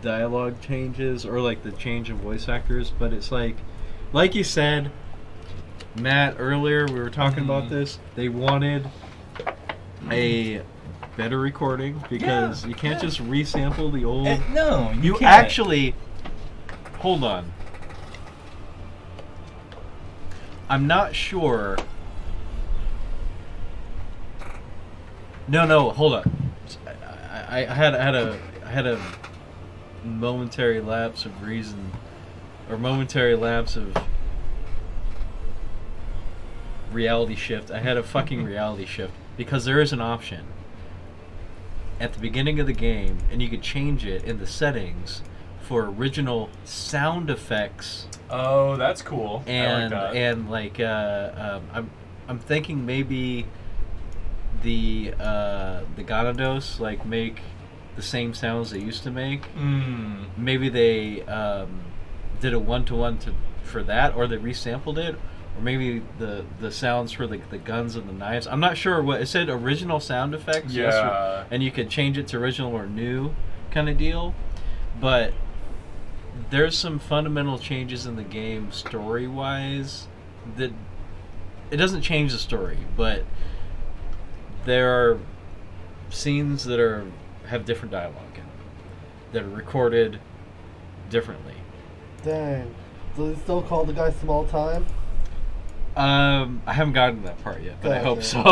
dialogue changes or like the change in voice actors, but it's like you said, Matt, earlier we were talking about this. They wanted a better recording because you can't just resample the old. No, You can't. actually, hold on. I'm not sure. No, hold on. I had a momentary lapse of reason, or momentary lapse of reality shift. I had a fucking reality shift because there is an option at the beginning of the game, and you could change it in the settings for original sound effects. Oh, that's cool. And I like that. and like I'm thinking maybe the Ganados like make the same sounds they used to make. Maybe they did a 1-to-1 for that, or they resampled it, or maybe the sounds for the guns and the knives. I'm not sure what it said. Original sound effects. Yeah. Yes, and you could change it to original or new kind of deal, but there's some fundamental changes in the game story-wise that it doesn't change the story, but there are scenes that have different dialogue in them, that are recorded differently. Dang. So they still call the guy Small Time? I haven't gotten to that part yet, but I hope so.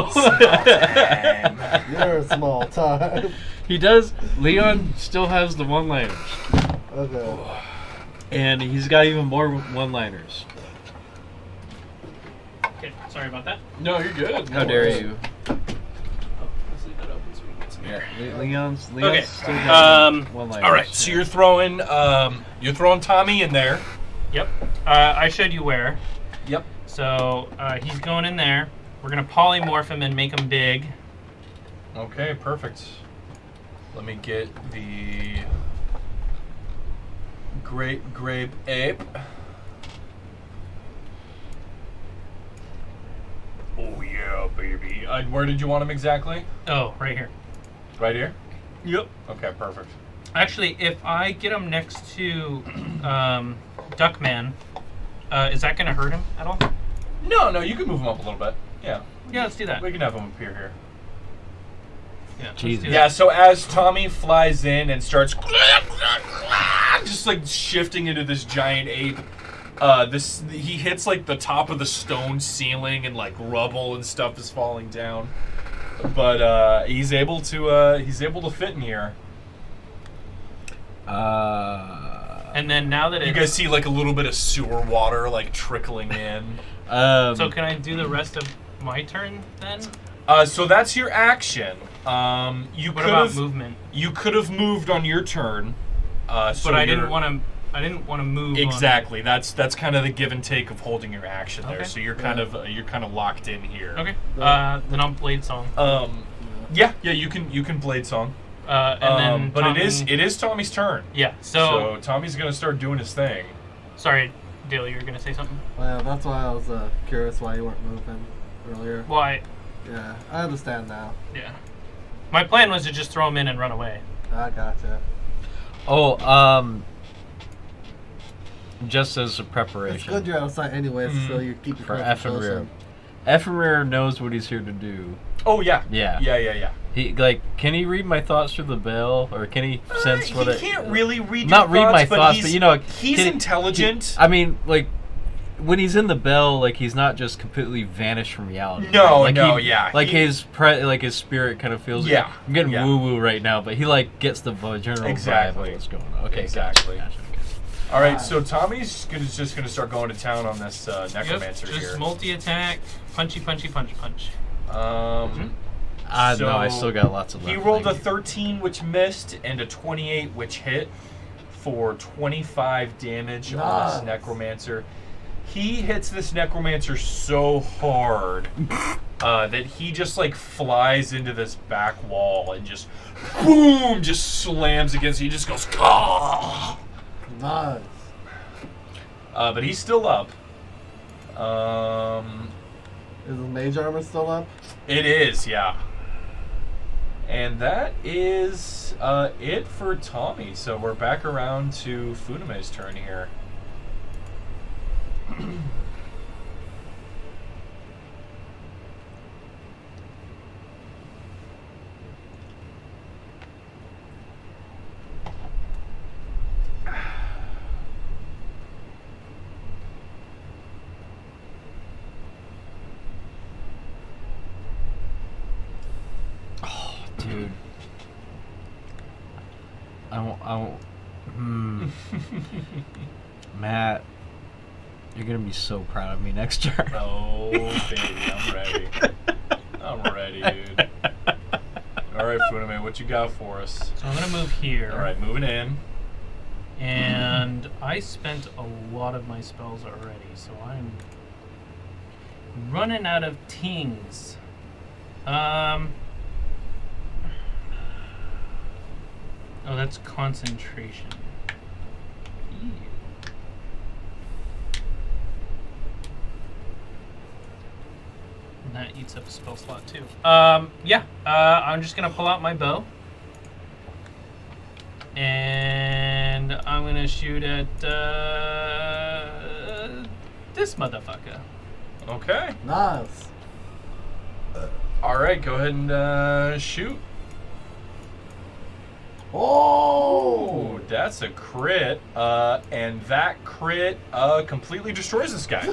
You're a small time. He does. Leon still has the one-liners. Okay. And he's got even more one-liners. Okay, sorry about that. No, you're good. How dare you? Let's leave that open so we can get some air. Yeah, Leon's Okay. still got one-liners. All right, so you're throwing Tommy in there. Yep. I showed you where. Yep. So he's going in there. We're going to polymorph him and make him big. Okay, perfect. Let me get the grape ape. Oh yeah, baby. Where did you want him exactly? Oh, right here. Right here? Yep. Okay, perfect. Actually, if I get him next to Duckman, is that going to hurt him at all? No, you can move him up a little bit. Yeah. Yeah, let's do that. We can have him appear here. Yeah, let's Jesus. do Yeah, that. so as Tommy flies in and starts just like shifting into this giant ape, he hits like the top of the stone ceiling and like rubble and stuff is falling down. But he's able to fit in here. And then now that You it's... guys see like a little bit of sewer water like trickling in. So can I do the rest of my turn then? So that's your action. What about movement? You could have moved on your turn. But I didn't want to move. Exactly. That's kind of the give and take of holding your action there. Okay. So you're kind of locked in here. Okay. Then I'll blade song. Yeah. You can blade song. And then but Tommy, it is Tommy's turn. Yeah. So Tommy's gonna start doing his thing. Sorry, Dale, you were gonna say something. Well, yeah, that's why I was curious why you weren't moving earlier. Why? Yeah, I understand now. Yeah. My plan was to just throw him in and run away. I gotcha. Just as a preparation. It's good you're outside anyways, so you keep your For comfort Ephemer. closer. Ephemer knows what he's here to do. Oh yeah. Yeah. Yeah. He can he read my thoughts through the bell, or can he sense what He can't really read not your read my thoughts, thoughts, but you know, he's can he- intelligent. I mean, like when he's in the bell, like he's not just completely vanished from reality. No, like, no, he- yeah, Like he- his spirit kind of feels. Yeah, I'm getting yeah. woo woo right now, but he like gets the general Exactly. vibe of what's going on. Okay, Exactly. Gotcha. All right, so Tommy's just gonna start going to town on this necromancer Just here. multi-attack, punchy, punch. No, I still got lots of. He left, rolled a thank you. 13, which missed, and a 28, which hit, for 25 damage on this necromancer. He hits this necromancer so hard that he just like flies into this back wall and just boom, just slams against it. He just goes, "Gah!" Nice. But he's still up. Is his mage armor still up? It is, yeah. And that is it for Tommy. So we're back around to Funame's turn here. Dude. I won't. Matt. You're gonna be so proud of me next turn. Oh, baby, I'm ready. I'm ready, dude. All right, Funame, what you got for us? So I'm gonna move here. All right, moving in. And I spent a lot of my spells already, so I'm running out of tings. Oh, that's concentration. Ew. And that eats up a spell slot too. Yeah. I'm just gonna pull out my bow. And I'm gonna shoot at this motherfucker. Okay. Nice. All right, go ahead and shoot. Oh! Oh, that's a crit. And that crit completely destroys this guy.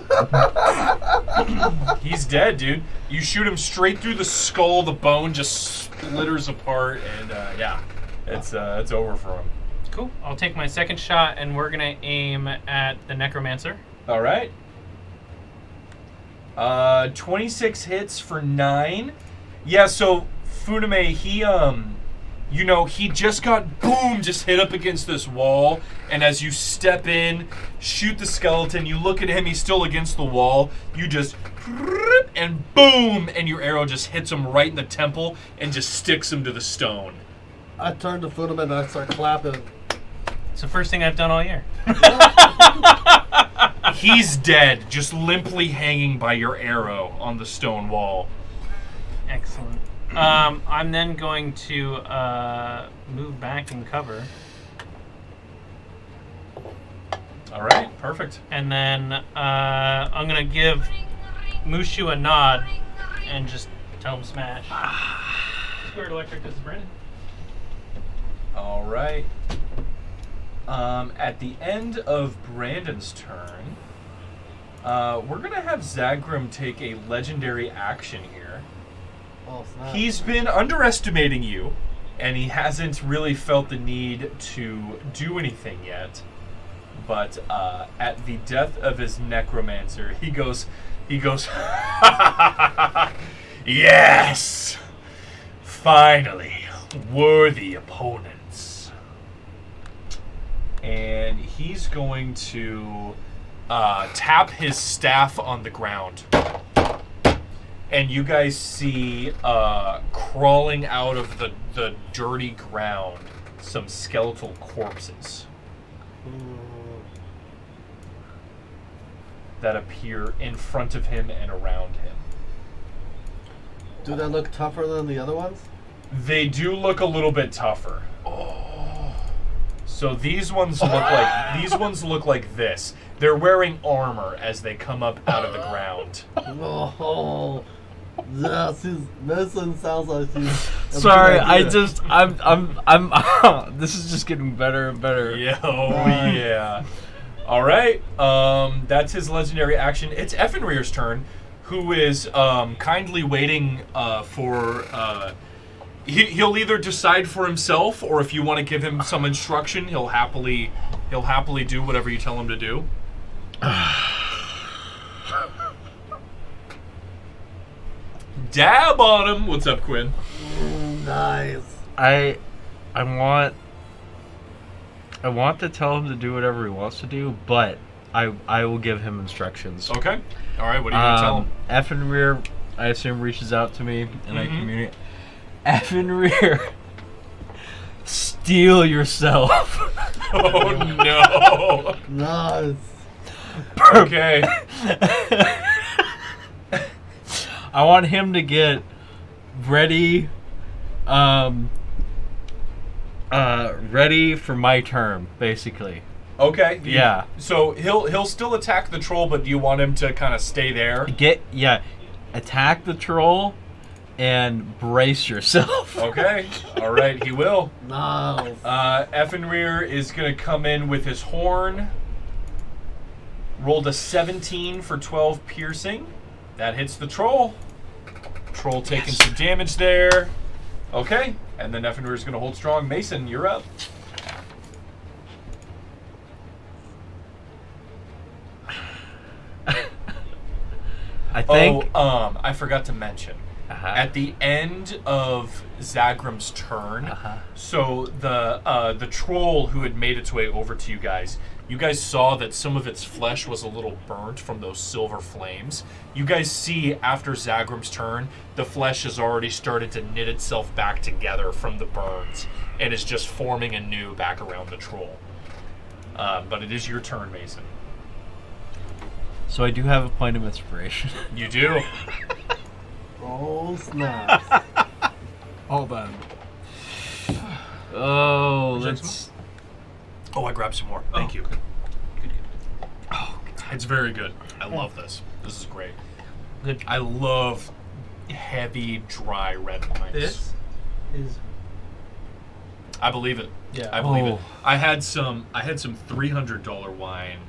He's dead, dude. You shoot him straight through the skull, the bone just splitters apart, and yeah, it's over for him. Cool. I'll take my second shot, and we're gonna aim at the necromancer. All right. 26 hits for 9. Yeah, so Funame, he you know, he just got just hit up against this wall, and as you step in, shoot the skeleton, you look at him, he's still against the wall, you just and boom, and your arrow just hits him right in the temple and just sticks him to the stone. I turn to Funame and I start clapping. It's the first thing I've done all year. He's dead, just limply hanging by your arrow on the stone wall. Excellent. I'm then going to move back and cover. All right, perfect. And then I'm going to give Mushu a nod and just tell him smash. Squared electric, this is Brandon. All right. At the end of Brandon's turn, we're going to have Zagrim take a legendary action here. Oh, snap. He's been underestimating you, and he hasn't really felt the need to do anything yet. But at the death of his necromancer, he goes, yes! Finally, worthy opponents. And he's going to tap his staff on the ground. And you guys see crawling out of the dirty ground some skeletal corpses that appear in front of him and around him. Do they look tougher than the other ones? They do look a little bit tougher. Oh. So these ones look like this. They're wearing armor as they come up out of the ground. Oh, yeah, medicine sounds like she's. Sorry, I'm this is just getting better and better. Yeah, oh yeah. All right, that's his legendary action. It's Effenrear's turn, who is kindly waiting for. He'll either decide for himself, or if you want to give him some instruction, he'll happily do whatever you tell him to do. Dab on him. What's up, Quinn? Nice. I want to tell him to do whatever he wants to do, but I will give him instructions. Okay. All right. What are you gonna tell him? Effenrear, I assume, reaches out to me and I communicate. Effenrear, steal yourself. Oh no. Nice. Okay. I want him to get ready, ready for my turn, basically. Okay. Yeah. So he'll still attack the troll, but do you want him to kind of stay there? Attack the troll and brace yourself. Okay. All right. He will. Nice. Effenrear is gonna come in with his horn. Rolled a 17 for 12 piercing. That hits the troll. Troll taking some damage there. Okay. And then Effenrear is going to hold strong. Mason, you're up. I think. I forgot to mention. Uh-huh. At the end of Zagram's turn, so the troll who had made its way over to you guys saw that some of its flesh was a little burnt from those silver flames. You guys see after Zagram's turn, the flesh has already started to knit itself back together from the burns and is just forming anew back around the troll. But it is your turn, Mason. So I do have a point of inspiration. You do. Oh, snap. Hold on. Oh, let's... Oh, I grabbed some more. Thank you. Good. Oh, it's very good. I love this. This is great. Good. I love heavy, dry red wines. This is. I believe it. Yeah. I believe it. I had some $300 wine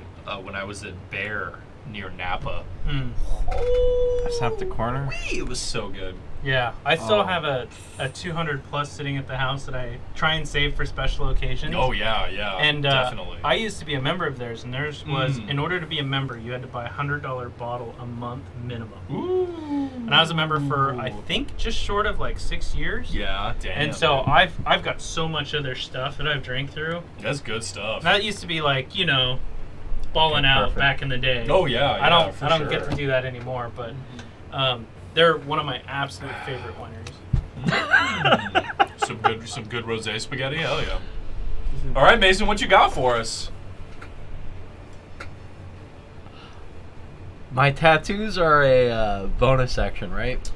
when I was at Bear near Napa. I snapped the corner. It was so good. Yeah, I still have a 200 plus sitting at the house that I try and save for special occasions. Oh yeah, And definitely. I used to be a member of theirs, and theirs was in order to be a member, you had to buy a $100 bottle a month minimum. Ooh. And I was a member for I think just short of like 6 years. Yeah, damn. And so I've got so much of their stuff that I've drank through. That's good stuff. And that used to be like balling out Perfect. back in the day. Oh yeah, I don't for get sure. to do that anymore, but they're one of my absolute favorite wineries. Some good rosé spaghetti. Hell yeah! All right, Mason, what you got for us? My tattoos are a bonus action, right?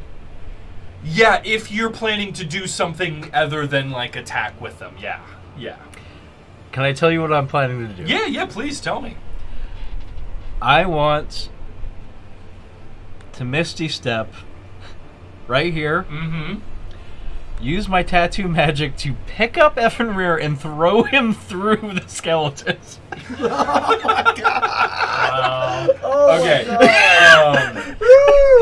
Yeah, if you're planning to do something other than like attack with them, yeah. Can I tell you what I'm planning to do? Yeah, please tell me. I want to Misty Step right here. Mm-hmm. Use my tattoo magic to pick up Effenrear and throw him through the skeletons. Oh my god! Wow. Oh Okay.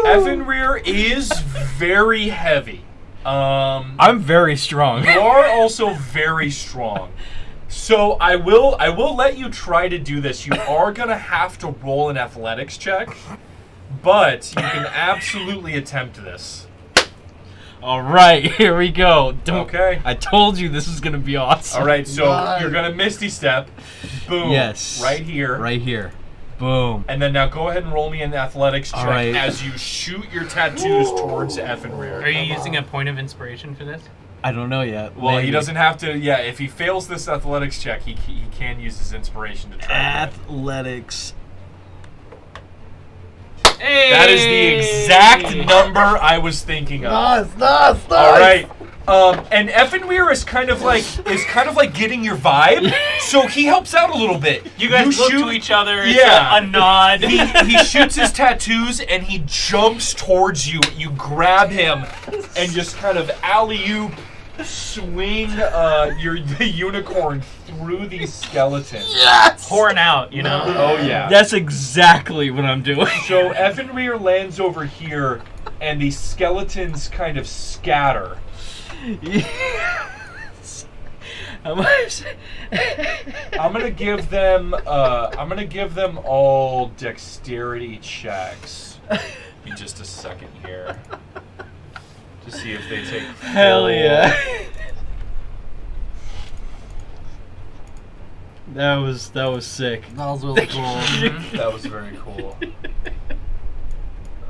Effenrear is very heavy. I'm very strong. You are also very strong. So I will let you try to do this. You are gonna have to roll an athletics check, but you can absolutely attempt this. All right, here we go. Okay. I told you this is gonna be awesome. All right, so Nice. you're gonna Misty Step. Boom. Yes. Right here. Right here. Boom. And then now go ahead and roll me an athletics check All right. as you shoot your tattoos towards Effenrear. Are you using a point of inspiration for this? I don't know yet. Well, Maybe. he doesn't have to. Yeah, if he fails this athletics check, he can use his inspiration to try. Athletics. Hey! That is the exact number I was thinking of. Nice. All right. And Effenweir is kind of like getting your vibe, so he helps out a little bit. You guys look shoot to each other. It's Yeah. a nod. He shoots his tattoos and he jumps towards you. You grab him and just kind of alley-oop swing the unicorn through these skeletons. pouring out, Oh yeah. That's exactly what I'm doing. So Effenrear lands over here, and the skeletons kind of scatter. Yes. How much? I'm gonna give them all dexterity checks. Give me just a second here to see if they take. Hell yeah. That was sick. That was really cool. That was very cool.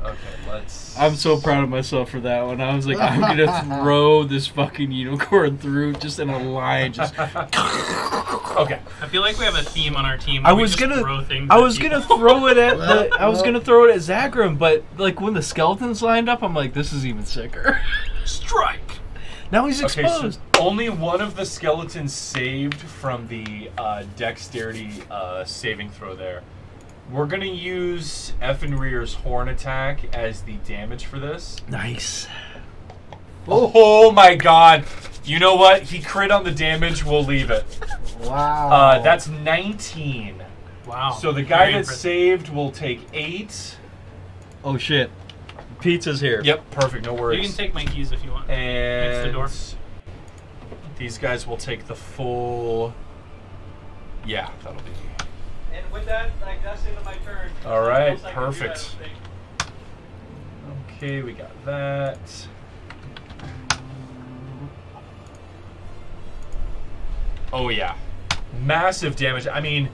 Okay, let's. I'm so proud of myself for that one. I was like, I'm gonna throw this fucking unicorn through just in a line. Just. Okay. I feel like we have a theme on our team. I where we was just gonna throw things I at was people. gonna throw it at the. I was gonna throw it at Zagram, but like when the skeletons lined up, I'm like, this is even sicker. strike. Now he's Okay, exposed. so only one of the skeletons saved from the dexterity saving throw there. We're gonna use Effenrear's horn attack as the damage for this. Nice. Oh my god! You know what? He crit on the damage. We'll leave it. Wow. That's 19. Wow. So the guy Very that impressive. saved will take 8. Oh shit. Pizza's here. Yep, perfect. No worries. You can take my keys if you want. And the door. these guys will take the full. Yeah, that'll be. And with that, that's the end of my turn. All right, perfect. Okay, we got that. Oh yeah, massive damage. I mean,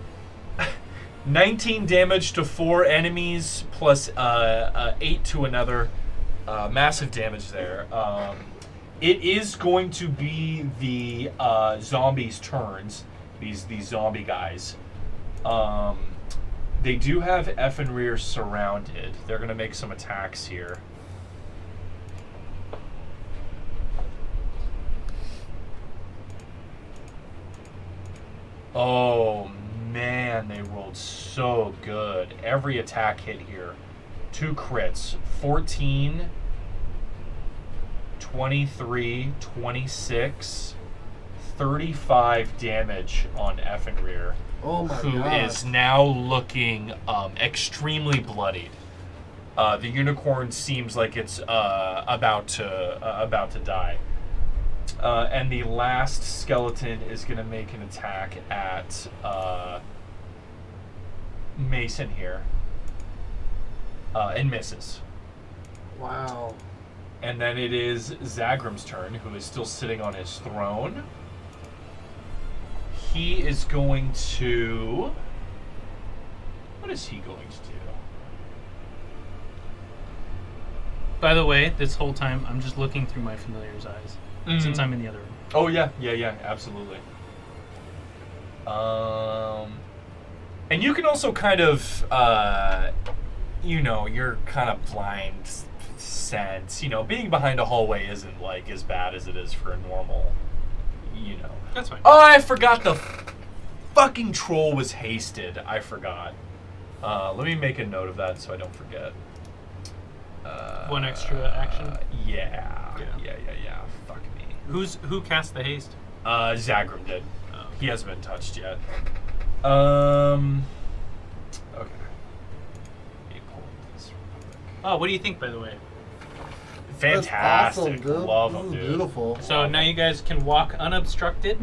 19 damage to 4 enemies plus 8 to another. Massive damage there. It is going to be the zombies' turns. These zombie guys. They do have F and rear surrounded. They're going to make some attacks here. Oh man, they rolled so good. Every attack hit here. 2 crits. 14, 23, 26, 35 damage on F and rear. Oh my who God. is now looking extremely bloodied. The unicorn seems like it's about to die. And the last skeleton is going to make an attack at Mason here. And misses. Wow. And then it is Zagram's turn, who is still sitting on his throne. He is going to... What is he going to do? By the way, this whole time I'm just looking through my familiar's eyes since I'm in the other room. Oh yeah, absolutely. And you can also kind of, you're kind of blind sense. Being behind a hallway isn't like as bad as it is for a normal, That's fine. Oh, I forgot the fucking troll was hasted. I forgot. Let me make a note of that so I don't forget. One extra action. Yeah. Fuck me. Who cast the haste? Zagram did. Oh. He hasn't been touched yet. Okay. Let me pull this real quick. Oh, what do you think, by the way? That's Fantastic. awesome, dude. Love This them, is dude. beautiful. So now you guys can walk unobstructed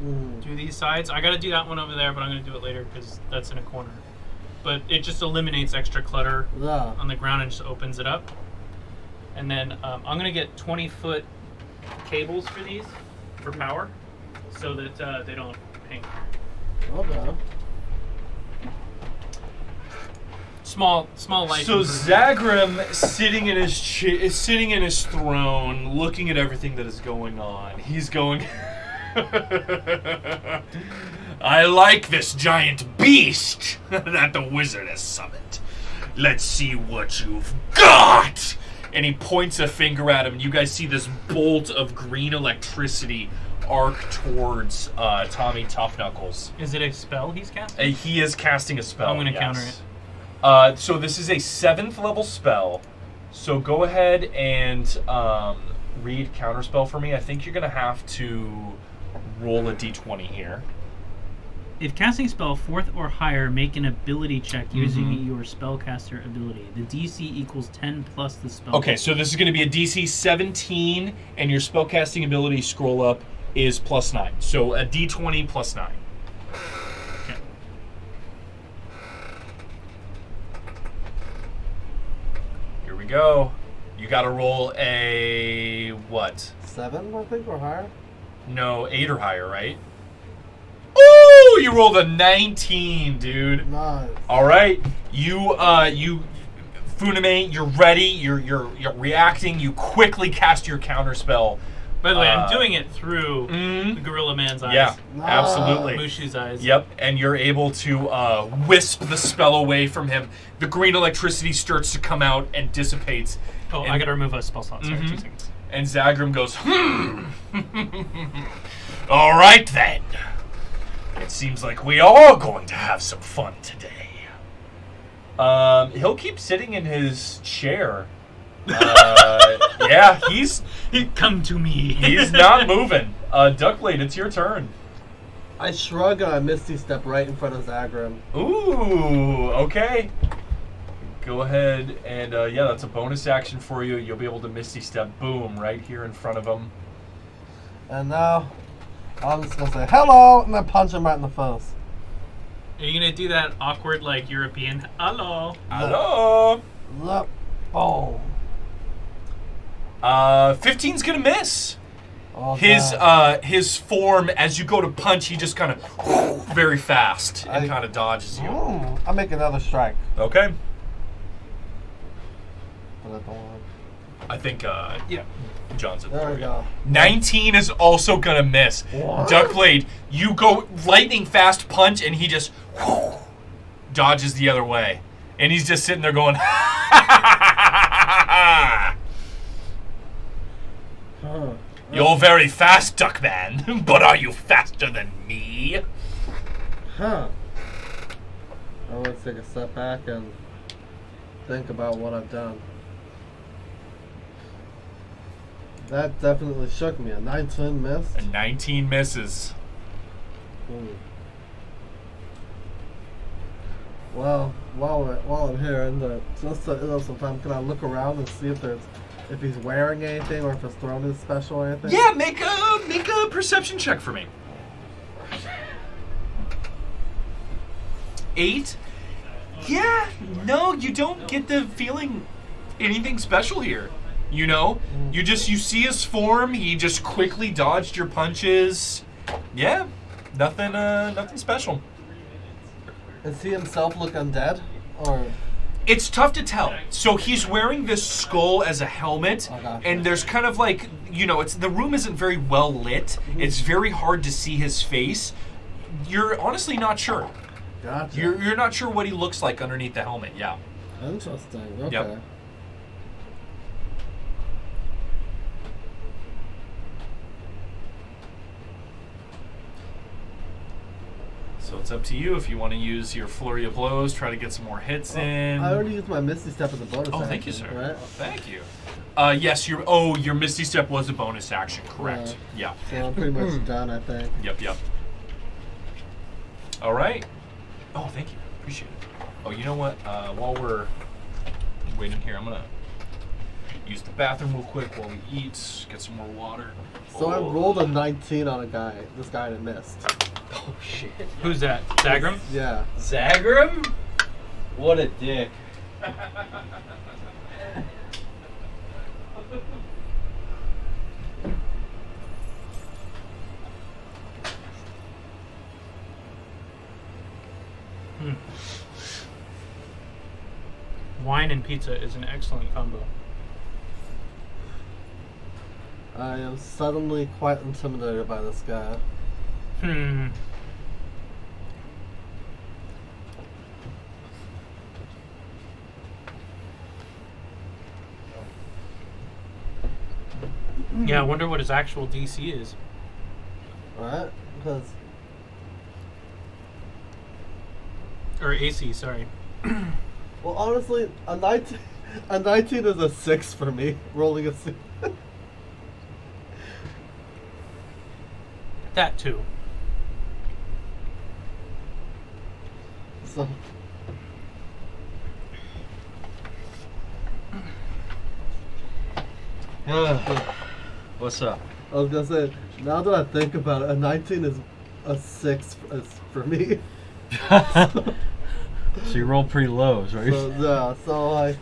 Mm. to these sides. I got to do that one over there, but I'm going to do it later because that's in a corner. But it just eliminates extra clutter Yeah. on the ground and just opens it up. And then I'm going to get 20-foot cables for these for power so that they don't ping. Okay. Small light. So improvement. Zagram sitting in his throne, looking at everything that is going on. He's going. I like this giant beast that the wizard has summoned. Let's see what you've got. And he points a finger at him, and you guys see this bolt of green electricity arc towards Tommy Tough-Knuckles. Is it a spell he's casting? He is casting a spell. I'm going to yes. counter it. So this is a 7th level spell. So go ahead and read counterspell for me. I think you're going to have to roll a d20 here. If casting spell 4th or higher, make an ability check using your spellcaster ability. The DC equals 10 plus the spell. Okay, so this is going to be a DC 17, and your spellcasting ability scroll up is plus 9. So a d20 plus 9. Okay. Here we go. You got to roll a what? 7, I think, or higher? No, 8 or higher, right? Ooh, you rolled a 19, dude. Nice. All right, you Funame, you're ready. You're reacting. You quickly cast your counterspell. By the way, I'm doing it through the Gorilla Man's eyes. Yeah, Nice. absolutely. Mushu's eyes. Yep, and you're able to wisp the spell away from him. The green electricity starts to come out and dissipates. Oh, And- I gotta remove a spell slot. Sorry, 2 seconds. And Zagram goes, All right then. It seems like we are going to have some fun today. He'll keep sitting in his chair. Yeah, Come to me. he's not moving. Duckblade, it's your turn. I shrug and I Misty Step right in front of Zagram. Ooh, okay. Go ahead and yeah, that's a bonus action for you. You'll be able to Misty Step, boom, right here in front of him. And now, I'm just gonna say hello and then punch him right in the face. Are you gonna do that awkward, like European hello? Hello. Yep. Boom. 15's gonna miss. Oh, His form, as you go to punch, he just kind of very fast and kind of dodges you. I'll make another strike. Okay. But I don't want- I think, yeah, John's at There we go. 19 is also gonna miss. What? Duckblade, you go lightning fast punch, and he just dodges the other way, and he's just sitting there going, "You're very fast, Duckman, but are you faster than me?" Huh. I want to take a step back and think about what I've done. That definitely shook me. A 19 missed. And 19 misses. Well, while I'm here, and just some time, can I look around and see if he's wearing anything or if his throne is special or anything? Yeah, make a perception check for me. 8? Yeah, no, you don't get the feeling anything special here. You know, you see his form. He just quickly dodged your punches. Yeah, nothing special. Does he himself look undead, or? It's tough to tell. So he's wearing this skull as a helmet, and there's kind of like, you know, the room isn't very well lit. It's very hard to see his face. You're honestly not sure. Gotcha. You're not sure what he looks like underneath the helmet. Yeah. Interesting. Okay. Yep. So it's up to you if you want to use your flurry of blows, try to get some more hits in. I already used my Misty Step as a bonus action. Oh, thank you, sir. Right? Thank you. Yes, your Misty Step was a bonus action, correct? Yeah. So I'm pretty much done, I think. Yep. All right. Oh, thank you. Appreciate it. Oh, you know what? While we're waiting here, I'm gonna use the bathroom real quick while we eat, get some more water. So I rolled a 19 on this guy that missed. Oh shit. Who's that? Zagram? Yeah. Zagram? What a dick. Wine and pizza is an excellent combo. I am suddenly quite intimidated by this guy. Yeah, I wonder what his actual DC is. Right? Because Or AC, sorry. well, honestly, a 19 is a 6 for me. Rolling a 6. That too. So What's up? I was gonna say, now that I think about it, a 19 is a 6 for me. So you rolled pretty low, right? So yeah, so I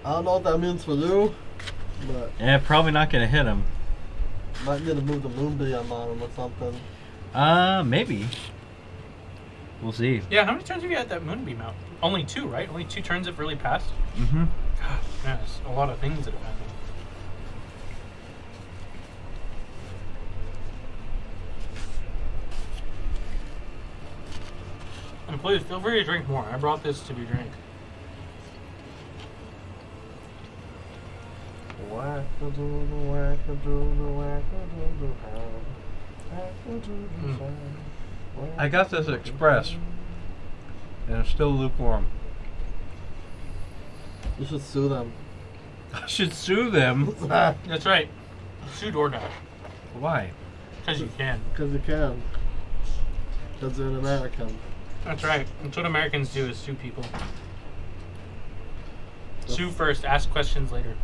don't know what that means for you, but Yeah, probably not gonna hit him. might need to move the moonbeam on him or something. Maybe. We'll see. Yeah, how many turns have you had that moonbeam out? Only 2, right? Only 2 turns have really passed? Mm-hmm. God, yeah, there's a lot of things that have happened. And please, feel free to drink more. I brought this to be drank. I got this express, and it's still lukewarm. You should sue them. I should sue them. That's right. Sue DoorDash. Why? Because you can. Because you can. Because they're an American. That's right. That's what Americans do, is sue people. Sue first, ask questions later.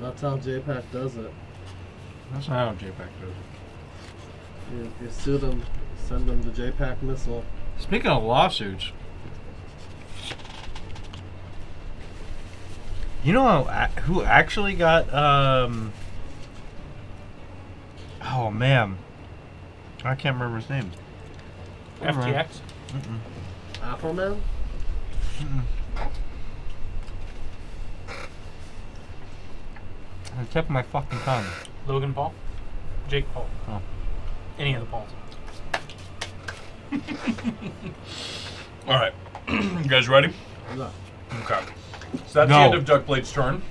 That's how JPAC does it. That's not how JPAC does it. You sue them, send them the JPAC missile. Speaking of lawsuits, You know who actually got oh man, I can't remember his name. FTX. Afroman? I kept my fucking tongue. Logan Paul. Jake Paul. Oh. Any of the Pauls. All right. You guys ready? Yeah. Okay. So that's the end of Duckblade's turn.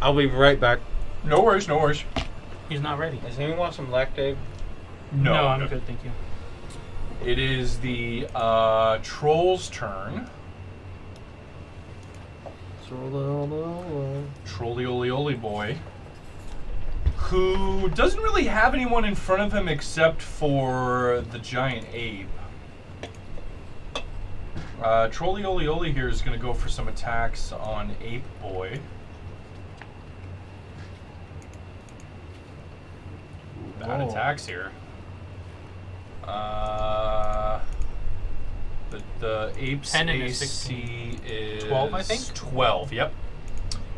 I'll be right back. No worries, no worries. He's not ready. Does anyone want some lactate? No, I'm good, thank you. It is the Troll's turn. Trolly Oli Oli boy. Who doesn't really have anyone in front of him except for the giant ape. Trolly Oli Oli here is going to go for some attacks on Ape Boy. Ooh, bad attacks here. The ape's 10 and a AC 16. is 12, I think? 12, yep.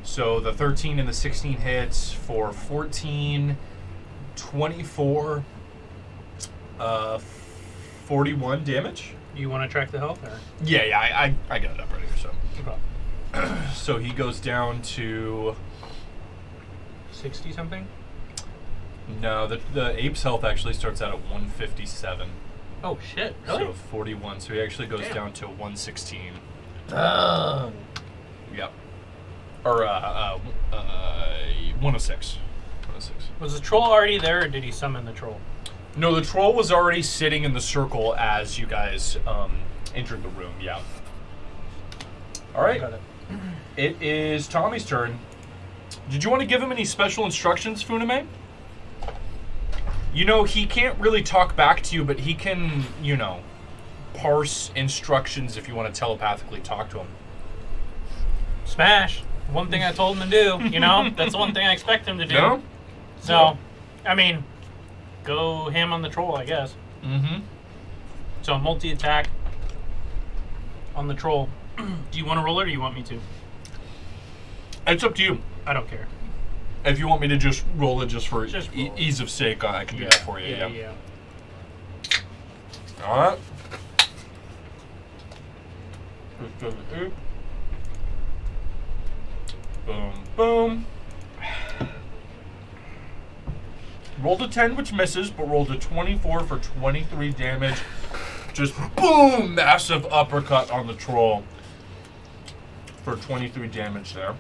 So the 13 and the 16 hits for 14, 24, 41 damage. You want to track the health, or? Yeah, I got it up right here, so. Okay. So he goes down to... 60 something? No, the ape's health actually starts out at 157. Oh shit! Really? So 41. So he actually goes down to 116. Yep. Or 106. 106. Was the troll already there, or did he summon the troll? No, the troll was already sitting in the circle as you guys entered the room. Yeah. All right. Got it. It is Tommy's turn. Did you want to give him any special instructions, Funame? You know, he can't really talk back to you, but he can, you know, parse instructions if you want to telepathically talk to him. Smash. One thing I told him to do, you know? That's the one thing I expect him to do. No? So, I mean, go ham on the troll, I guess. Mm-hmm. So, multi-attack on the troll. Do you want to roll it, or do you want me to? It's up to you. I don't care. If you want me to just roll it just for Just roll it. ease of sake, I can do that for you. Yeah. All right. Boom, boom. Rolled a 10, which misses, but rolled a 24 for 23 damage. Just boom! Massive uppercut on the troll for 23 damage there.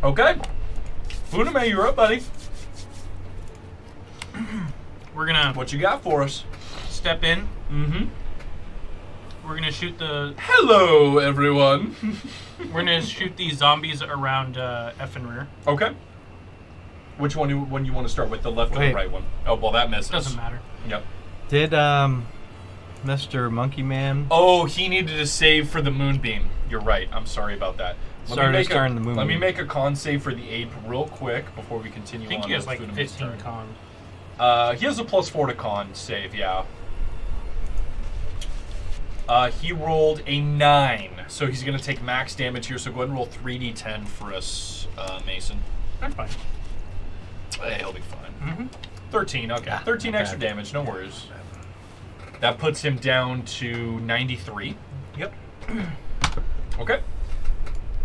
Okay. Funame, you're up, buddy. We're gonna What you got for us? step in. Mm-hmm. We're gonna shoot the. Hello, everyone. We're gonna shoot these zombies around F and rear. Okay. Which one you want to start with, the left or the Wait. right one? Oh, well, that misses. Doesn't matter. Yep. Did Mr. Monkey Man Oh, he needed to save for the moonbeam. You're right. I'm sorry about that. starting the Let me moonbeam? make a con save for the ape real quick before we continue on. I think he has with like Funame's 15 turn. con. He has a +4 to con save, yeah. He rolled a 9, so he's going to take max damage here, so go ahead and roll 3d10 for us, Mason. That's fine. Hey, he'll be fine. Mm-hmm. 13, okay. 13 extra damage, no worries. That puts him down to 93. Yep. Okay.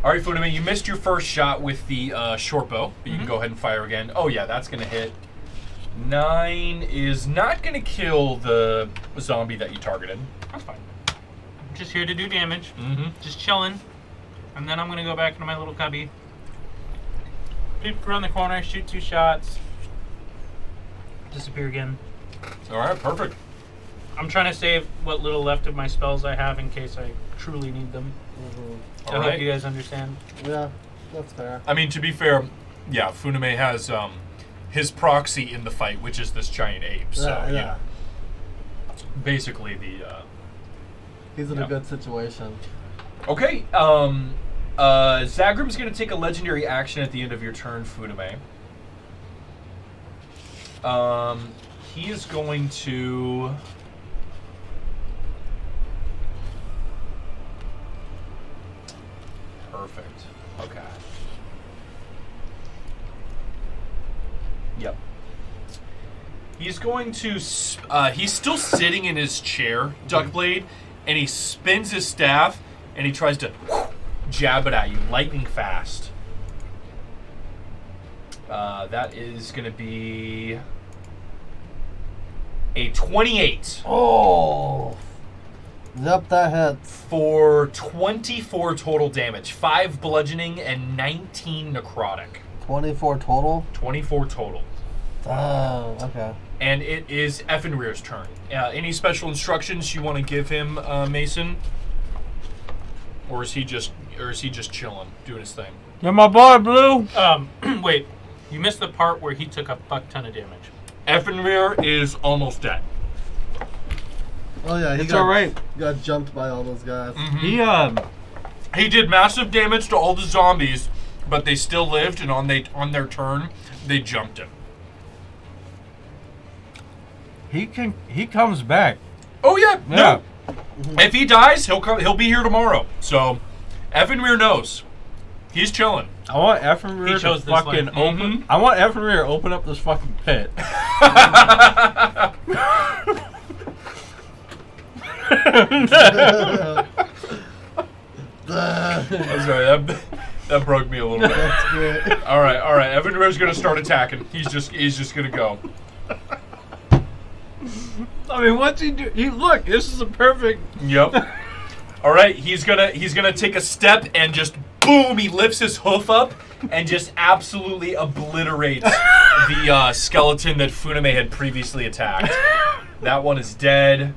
All right, Funame, you missed your first shot with the short bow, but you can go ahead and fire again. Oh, yeah, that's going to hit. 9 is not going to kill the zombie that you targeted. That's fine. I'm just here to do damage. Mm-hmm. Just chilling. And then I'm gonna go back into my little cubby. Peep around the corner, shoot 2 shots. Disappear again. All right, perfect. I'm trying to save what little left of my spells I have in case I truly need them. I All hope right. you guys understand. Yeah, that's fair. I mean, to be fair, yeah, Funame has his proxy in the fight, which is this giant ape. So, yeah. basically the... He's in Yeah. a good situation. Okay, Zagrim's going to take a legendary action at the end of your turn, Funame. He is going to... He's going to. He's still sitting in his chair, Duckblade, and he spins his staff and he tries to jab it at you, lightning fast. That is going to be a 28. Oh. Yep, that hits. For 24 total damage, 5 bludgeoning and 19 necrotic. 24 total? 24 total. Oh, okay. And it is Effenrear's turn. Any special instructions you want to give him, Mason? Or is he just chilling, doing his thing? You're my boy, Blue. Wait. You missed the part where he took a fuck ton of damage. Effenrear is almost dead. Oh yeah, he got jumped by all those guys. Mm-hmm. He did massive damage to all the zombies, but they still lived, and on their turn, they jumped him. He comes back. Oh yeah. Yeah. No. If he dies, he'll be here tomorrow. So, Effenrear knows. He's chilling. I want Effenrear He to chose this fucking life. open. I want Effenrear to open up this fucking pit. I'm sorry, that broke me a little bit. That's great. All right. Effenrear's gonna start attacking. He's just gonna go. I mean, what's he do? Look, this is a perfect. Yep. All right, he's gonna take a step and just boom. He lifts his hoof up and just absolutely obliterates the skeleton that Funame had previously attacked. That one is dead.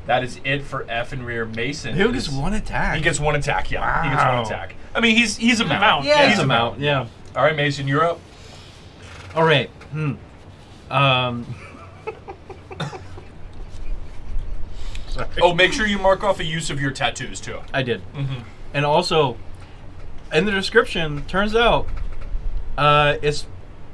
That is it for Effenrear. Mason. He gets one attack. He gets one attack. Yeah, Wow. he gets one attack. I mean, he's a mount. Yeah, he's he's a mount. Yeah. All right, Mason, you're up. All right. Sorry. Oh, make sure you mark off a use of your tattoos too. I did. Mm-hmm. And also, in the description, turns out it's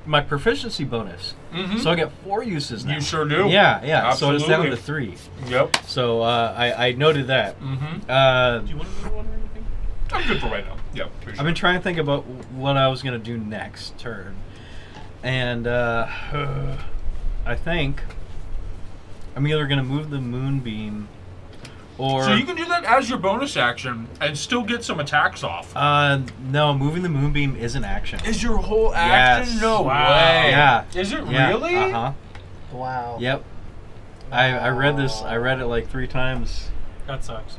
my proficiency bonus. Mm-hmm. So I get 4 uses now. You sure do. Yeah. Absolutely. So it's down to 3. Yep. So I noted that. Mm-hmm. Do you want to move on or anything? I'm good for right now. Yep. For sure. I've been trying to think about what I was going to do next turn. And I think I'm either going to move the moonbeam or... So you can do that as your bonus action and still get some attacks off. No, moving the moonbeam is an action. Is your whole action? Yes. No Wow. way. Yeah. Is it Yeah. really? Uh-huh. Wow. Yep. I read this. I read it like 3 times. That sucks.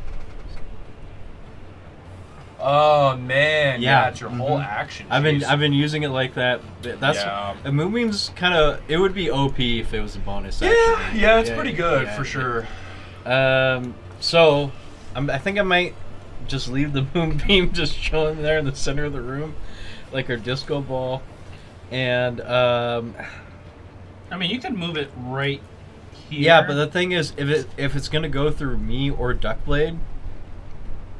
Oh man. Yeah. It's your whole Mhm. action. I've Jeez. been using it like that. That's Yeah. a moonbeam's kind of. It would be OP if it was a bonus. Yeah. Actually. Yeah. It's pretty good yeah. for sure. So I think I might just leave the moonbeam just chilling there in the center of the room, like our disco ball, and I mean, you can move it right here. yeah. But the thing is, if it's gonna go through me or Duckblade,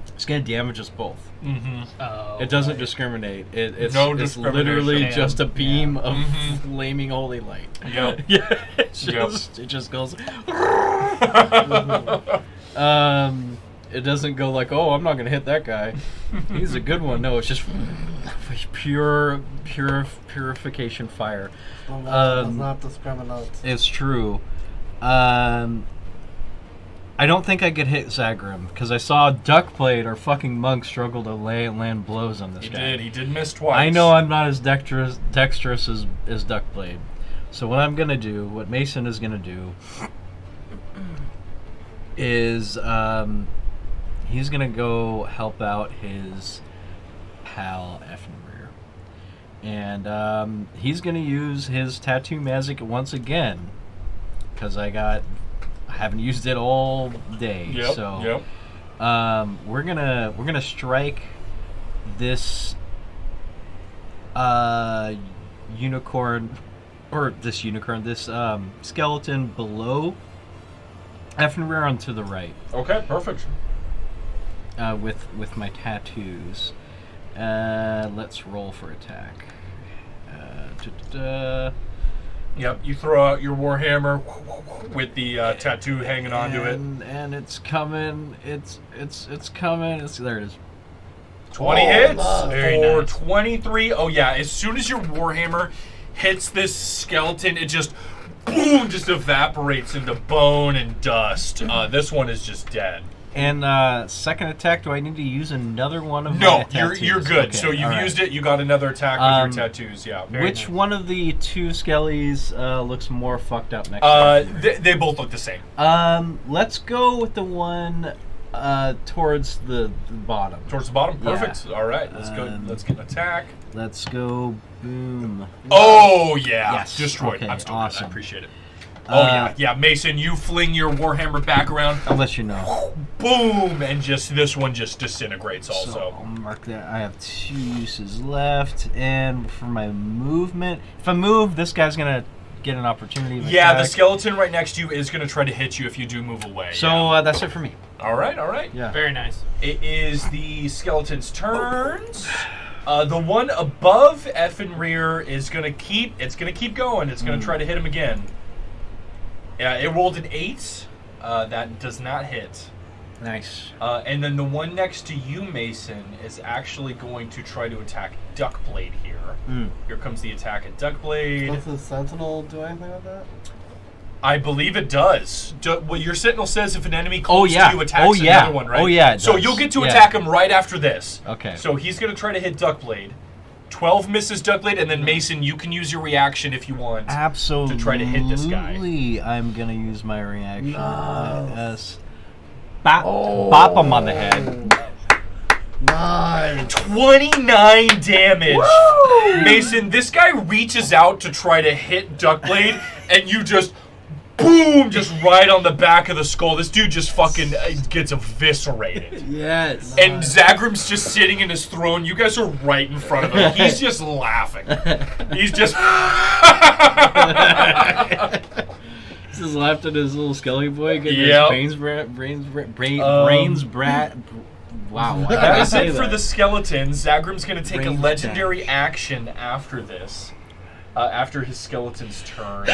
it's gonna damage us both. Mm-hmm. Oh, It doesn't right. discriminate. It's No it's discrimination. literally Damn. just a beam of Mhm. flaming holy light. Yep. Yeah, it just goes. It doesn't go like, oh, I'm not gonna hit that guy. He's a good one. No, it's just purification fire. The law does not discriminate. It's true. I don't think I could hit Zagrim because I saw Duckblade, our fucking monk, struggle to land blows on this He guy. did. He did miss twice. I know I'm not as dexterous as Duckblade. So what I'm gonna do, what Mason is gonna do, is he's gonna go help out his pal Effenrear, and he's gonna use his tattoo magic once again because I haven't used it all day. Yep. So Yep. we're gonna strike this unicorn, this skeleton below Effenrear on to the right Okay. Perfect. with my tattoos. Let's roll for attack. Yep. You throw out your warhammer with the tattoo hanging onto it. And it's coming. It's coming. There it is. 20 Oh, hits nice. Very for nice. 23. Oh yeah, as soon as your warhammer hits this skeleton, it just boom, just evaporates into bone and dust. This one is just dead. And second attack, do I need to use another one of my No, tattoos? you're good. Okay, So you've all right. used it. You got another attack with your tattoos. Yeah. Very Which nice. one of the two skellies looks more fucked up next time? They both look the same. Let's go with the one towards the bottom. Towards the bottom. Yeah. Perfect. All right. Let's go. Let's get an attack. Let's go. Boom. Oh yeah. Yes. Destroyed. Okay, I'm still awesome. good. I appreciate it. Oh yeah. Mason, you fling your warhammer back around. I'll let you know. Boom, and just this one just disintegrates. So Also. I'll mark that. I have 2 uses left, and for my movement, if I move, this guy's gonna get an opportunity. Of Yeah, the attack. skeleton right next to you is going to try to hit you if you do move away. So yeah. that's it for me. All right, all right. Yeah. Very nice. It is the skeleton's turns. The one above F and rear is going to keep. It's going to keep going. It's going to try to hit him again. Yeah, it rolled an 8. That does not hit. Nice. And then the one next to you, Mason, is actually going to try to attack Duckblade here. Here comes the attack at Duckblade. Does the Sentinel do anything with that? I believe it does. Well, your Sentinel says if an enemy close yeah. to you attacks another one, right? Oh, yeah, it So does. you'll get to Yeah. attack him right after this. Okay. So he's going to try to hit Duckblade. 12 misses Duckblade, and then Mason, you can use your reaction if you want. Absolutely. to try to hit this guy. I'm gonna use my reaction. No. Yes. Bop him on the head. Nice. 29 damage. Woo! Mason, this guy reaches out to try to hit Duckblade, and you just, boom, just right on the back of the skull. This dude just fucking gets eviscerated. Yes. And Zagrim's just sitting in his throne. You guys are right in front of him. He's just laughing. He's just... This is left at his little skelly boy getting Yep. his brains brat. Wow. I That gotta is say it for that. the skeleton. Zagrim's going to take a Brains legendary action after this. After his skeleton's turn.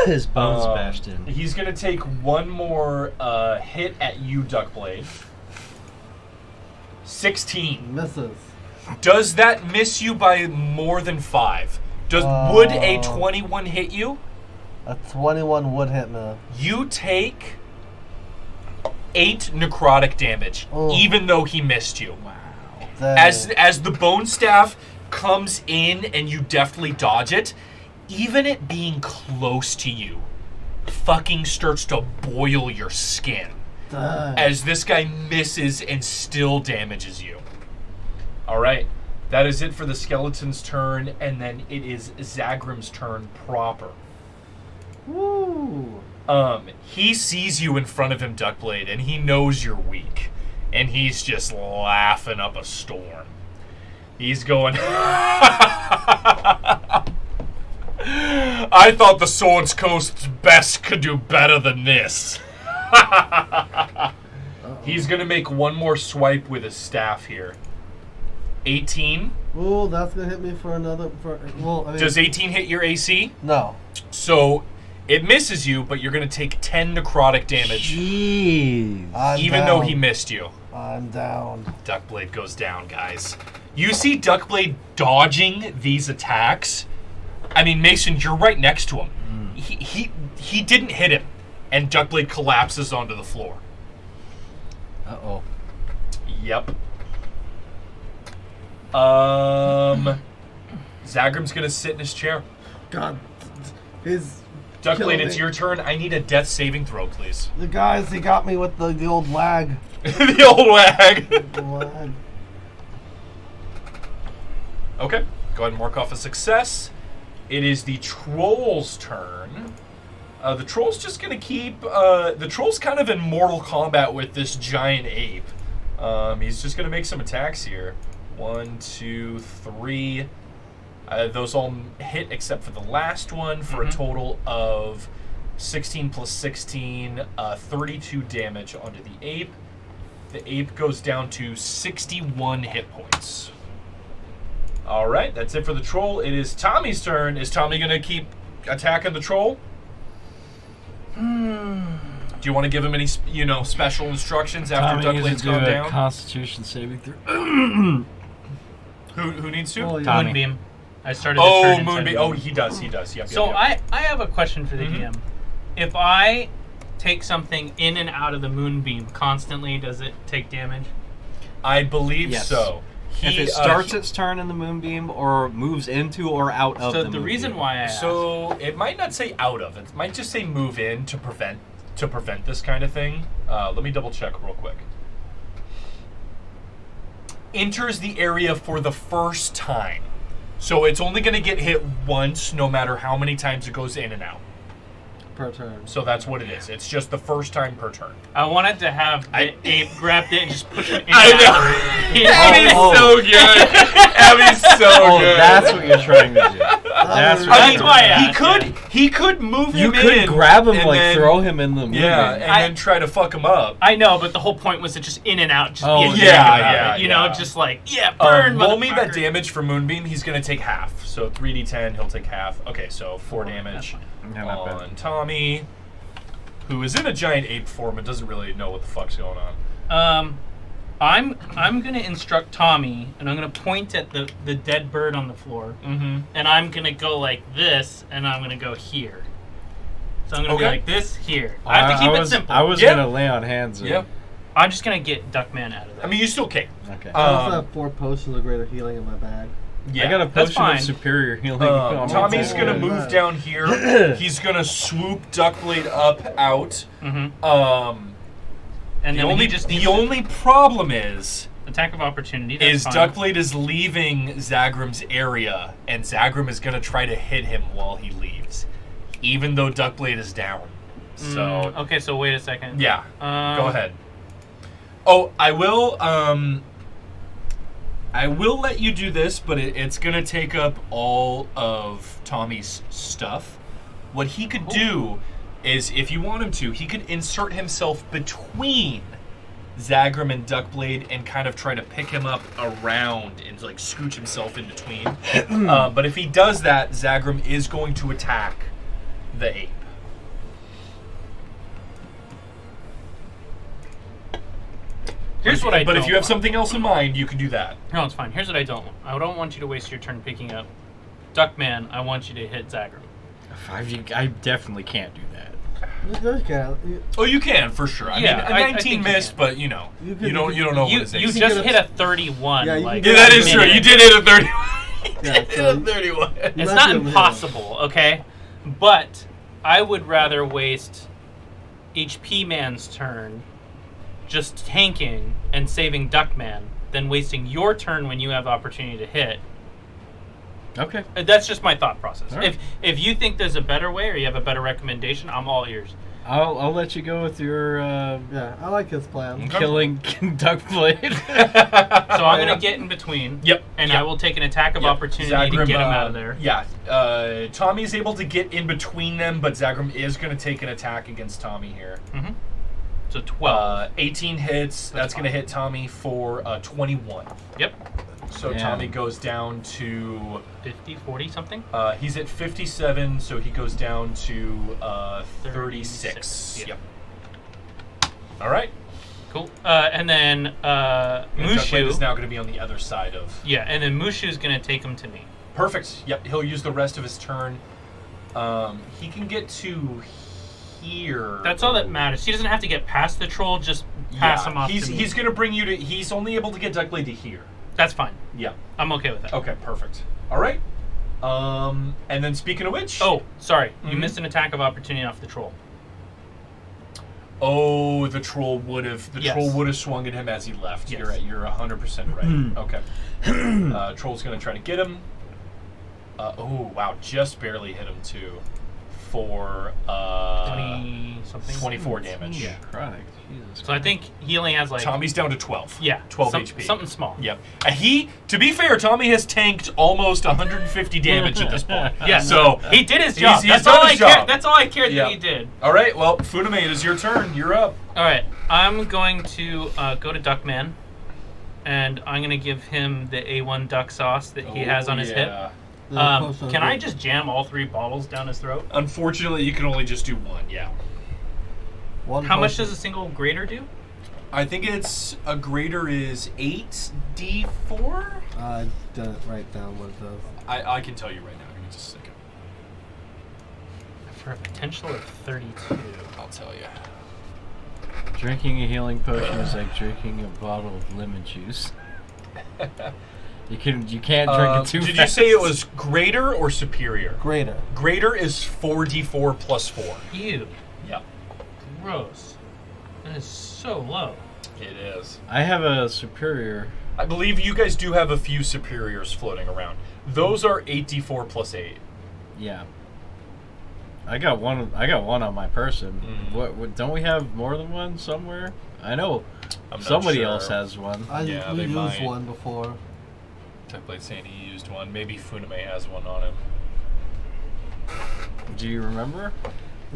His bones bashed in. He's going to take one more hit at you, Duckblade. 16. Misses. Does that miss you by more than 5? Would a 21 hit you? A 21 would hit me. You take 8 necrotic damage, Oh. even though he missed you. Dang. As the bone staff comes in and you deftly dodge it, even it being close to you fucking starts to boil your skin Dang. as this guy misses and still damages you. Alright, that is it for the skeleton's turn, and then it is Zagrim's turn proper. Woo. He sees you in front of him, Duckblade, and he knows you're weak. And he's just laughing up a storm. He's going, I thought the Swords Coast's best could do better than this. He's going to make one more swipe with his staff here. 18. Ooh, that's gonna hit me for another. Well, I mean, Does 18 hit your AC? no. So it misses you, but you're going to take 10 necrotic damage. Jeez. Even though he missed you. I'm down. Duckblade goes down, guys. You see Duckblade dodging these attacks. I mean, Mason, you're right next to him. He didn't hit him, and Duckblade collapses onto the floor. Uh-oh. Yep. Zagrim's gonna sit in his chair. God, his Duckblade, killing it's me. your turn. I need a death saving throw, please. The guys, he got me with the old lag. The old wag. The lag. Okay, go ahead and mark off a success. It is the troll's turn. The troll's just gonna keep. The troll's kind of in mortal combat with this giant ape. He's just gonna make some attacks here. 1, 2, 3. Those all hit except for the last one for a total of 16 plus 16, 32 damage onto the ape. The ape goes down to 61 hit points. All right, that's it for the troll. It is Tommy's turn. Is Tommy going to keep attacking the troll? Do you want to give him any, special instructions after Tommy needs Duckblade's to do gone a down? Constitution saving through. Who needs to? Oh, yeah. Tommy. Moonbeam. I started. The turn inside Moonbeam. the Oh, moonbeam. he does. He does. Yep. So yep. I have a question for the DM. If I take something in and out of the moonbeam constantly, does it take damage? I believe Yes. so. If it starts its turn in the moonbeam or moves into or out of So the the reason moonbeam. why I asked, So it might not say out of. It might just say move in to prevent this kind of thing. Let me double check real quick. Enters the area for the first time. So it's only going to get hit once, no matter how many times it goes in and out. Per turn. So that's what it is. It's just the first time per turn. I wanted to have the ape grabbed it and just push it in. I and out. Abby's so good. Abby's so good. That's what you're trying to do. That's what That's you're why I trying to asked. he could move You him in. could grab him, and like then- throw him in the moonbeam. Yeah, and then try to fuck him up. I know, but the whole point was to just in and out, just Oh, be a yeah, dick about yeah, it. You know, yeah. just like, burn, Roll me that motherfucker. damage for Moonbeam. He's going to take half. So 3d10, he'll take half. Okay, so 4 damage Yeah, not bad. on Tommy, who is in a giant ape form and doesn't really know what the fuck's going on. I'm gonna instruct Tommy, and I'm gonna point at the dead bird on the floor, Mm-hmm. and I'm gonna go like this, and I'm gonna go here. So I'm gonna be Okay. like this here. I have to keep it simple. I was Yeah. gonna lay on hands. Yep. I'm just gonna get Duckman out of there. I mean, you still can. Okay. I also have 4 potions of greater healing in my bag. Yeah. I got a that's potion fine. of superior healing. on my Tommy's desk. going to Oh, move nice. down here. He's going to swoop Duckblade up, out. Mm-hmm. The And then only, he just needs the only problem is attack of opportunity. That's fine. Duckblade is leaving Zagram's area, and Zagram is going to try to hit him while he leaves, even though Duckblade is down. So, Okay, so wait a second. yeah, go Um, ahead. Oh, I will let you do this, but it's going to take up all of Tommy's stuff. What he could do is, if you want him to, he could insert himself between Zagram and Duckblade and kind of try to pick him up around and like scooch himself in between. But if he does that, Zagram is going to attack the ape. Here's what I But don't if you have want. something else in mind, you can do that. No, it's fine. Here's what I don't want. I don't want you to waste your turn picking up Duckman. I want you to hit Zagram. I definitely can't do that. You can. Oh, you can for sure. I Yeah, mean, a I 19 think you missed, can. but you don't know You what his ace is. just get a- hit a 31. Yeah, you like, can Yeah, that get is a- true. You did hit a 30. Yeah, hit so a 31. You It's might not be able to hit him. impossible, okay? But I would rather waste HP Man's turn just tanking and saving Duckman than wasting your turn when you have opportunity to hit. Okay. That's just my thought process. All right. If you think there's a better way or you have a better recommendation, I'm all ears. I'll let you go with your Yeah, I like his plan. Okay. killing Duckblade. So I'm gonna get in between. Yep. And yep. I will take an attack of Yep. opportunity to Zagram, get him out of there. Yeah. Tommy's able to get in between them, but Zagram is going to take an attack against Tommy here. Mm-hmm. So 12. 18 hits. That's going to fine. hit Tommy for 21. Yep. So Damn. Tommy goes down to 50, 40 something? he's at 57, so he goes down to 36. 36, yeah. Yep. All right. Cool. And then And Duckblade is Mushu. now going to be on the other side of. Yeah, and then Mushu's going to take him to me. Perfect. Yep. He'll use the rest of his turn. He can get to here. That's all that matters. He doesn't have to get past the troll, just pass him off He's to me. he's going to bring you to. He's only able to get Duckblade to here. That's fine. Yeah. I'm okay with that. Okay. Perfect. All right. And then speaking of which. Oh, sorry. You Mhm. missed an attack of opportunity off the troll. Oh, the troll would have. The Yes. troll would have swung at him as he left. Yes. You're 100% right. Okay. Troll's gonna try to get him. Oh wow, just barely hit him too. For 20 something? 24 damage. Yeah. Chronic. Jesus. So I think he only has like... Tommy's down to 12. Yeah. 12 some- HP. Something small. Yep. To be fair, Tommy has tanked almost 150 damage at this point. Yeah. So He did his job. he's That's done all his I cared. job. That's all I cared Yeah. that he did. all right. Well, Funame, it is your turn. You're up. All right. I'm going to go to Duckman, and I'm going to give him the A1 duck sauce that he has on his hip. Yeah. Can I just jam all 3 bottles down his throat? Unfortunately, you can only just do one. Yeah. One How much potion. does a single grater do? I think it's a greater is 8d4. I didn't write down what it does. I can tell you right now. Give me just a second. For a potential of 32. I'll tell you. Drinking a healing potion is like drinking a bottle of lemon juice. You can't drink it too fast. Did you say it was greater or superior? Greater. Greater is 4d4 plus 4. Ew. Yep. Gross. That is so low. It is. I have a superior. I believe you guys do have a few superiors floating around. Those are 8d4 plus 8. Yeah. I got one on my person. Mm. What? Don't we have more than one somewhere? I know I'm not somebody sure. else has one. Yeah, we they used might. one before. Template saying he used one. Maybe Funame has one on him. Do you remember?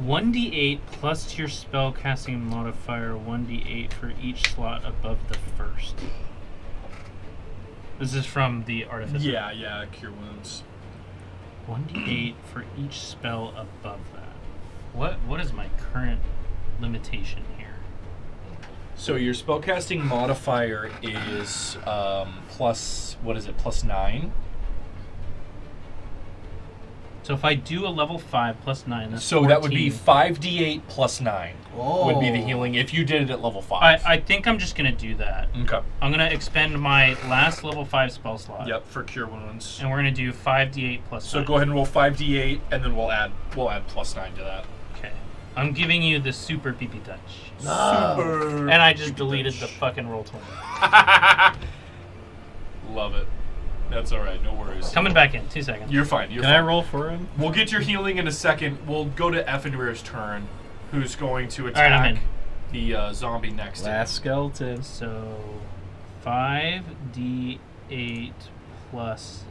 1d8 plus your spellcasting modifier 1d8 for each slot above the first. This is from the Artificer. Yeah, Cure Wounds. 1d8 for each spell above that. What is my current limitation here? So your spellcasting modifier is plus, what is it, plus 9? So if I do a level 5 plus 9, that's So that would be 14. 5d8 plus 9 Oh. would be the healing if you did it at level 5. I think I'm just going to do that. Okay. I'm going to expend my last level 5 spell slot. Yep, for Cure Wounds. And we're going to do 5d8 plus So 9. go ahead and roll 5d8, and then we'll add plus 9 to that. Okay. I'm giving you the super PP touch. Super. And I just deleted the fucking roll 20. Love it. That's all right. No worries. Coming back in. 2 seconds. You're fine. You're Can fine. I roll for him? We'll get your healing in a second. We'll go to Effenweir's turn, who's going to right, I'm attack the zombie next to him. Last skeleton. So 5d8 plus.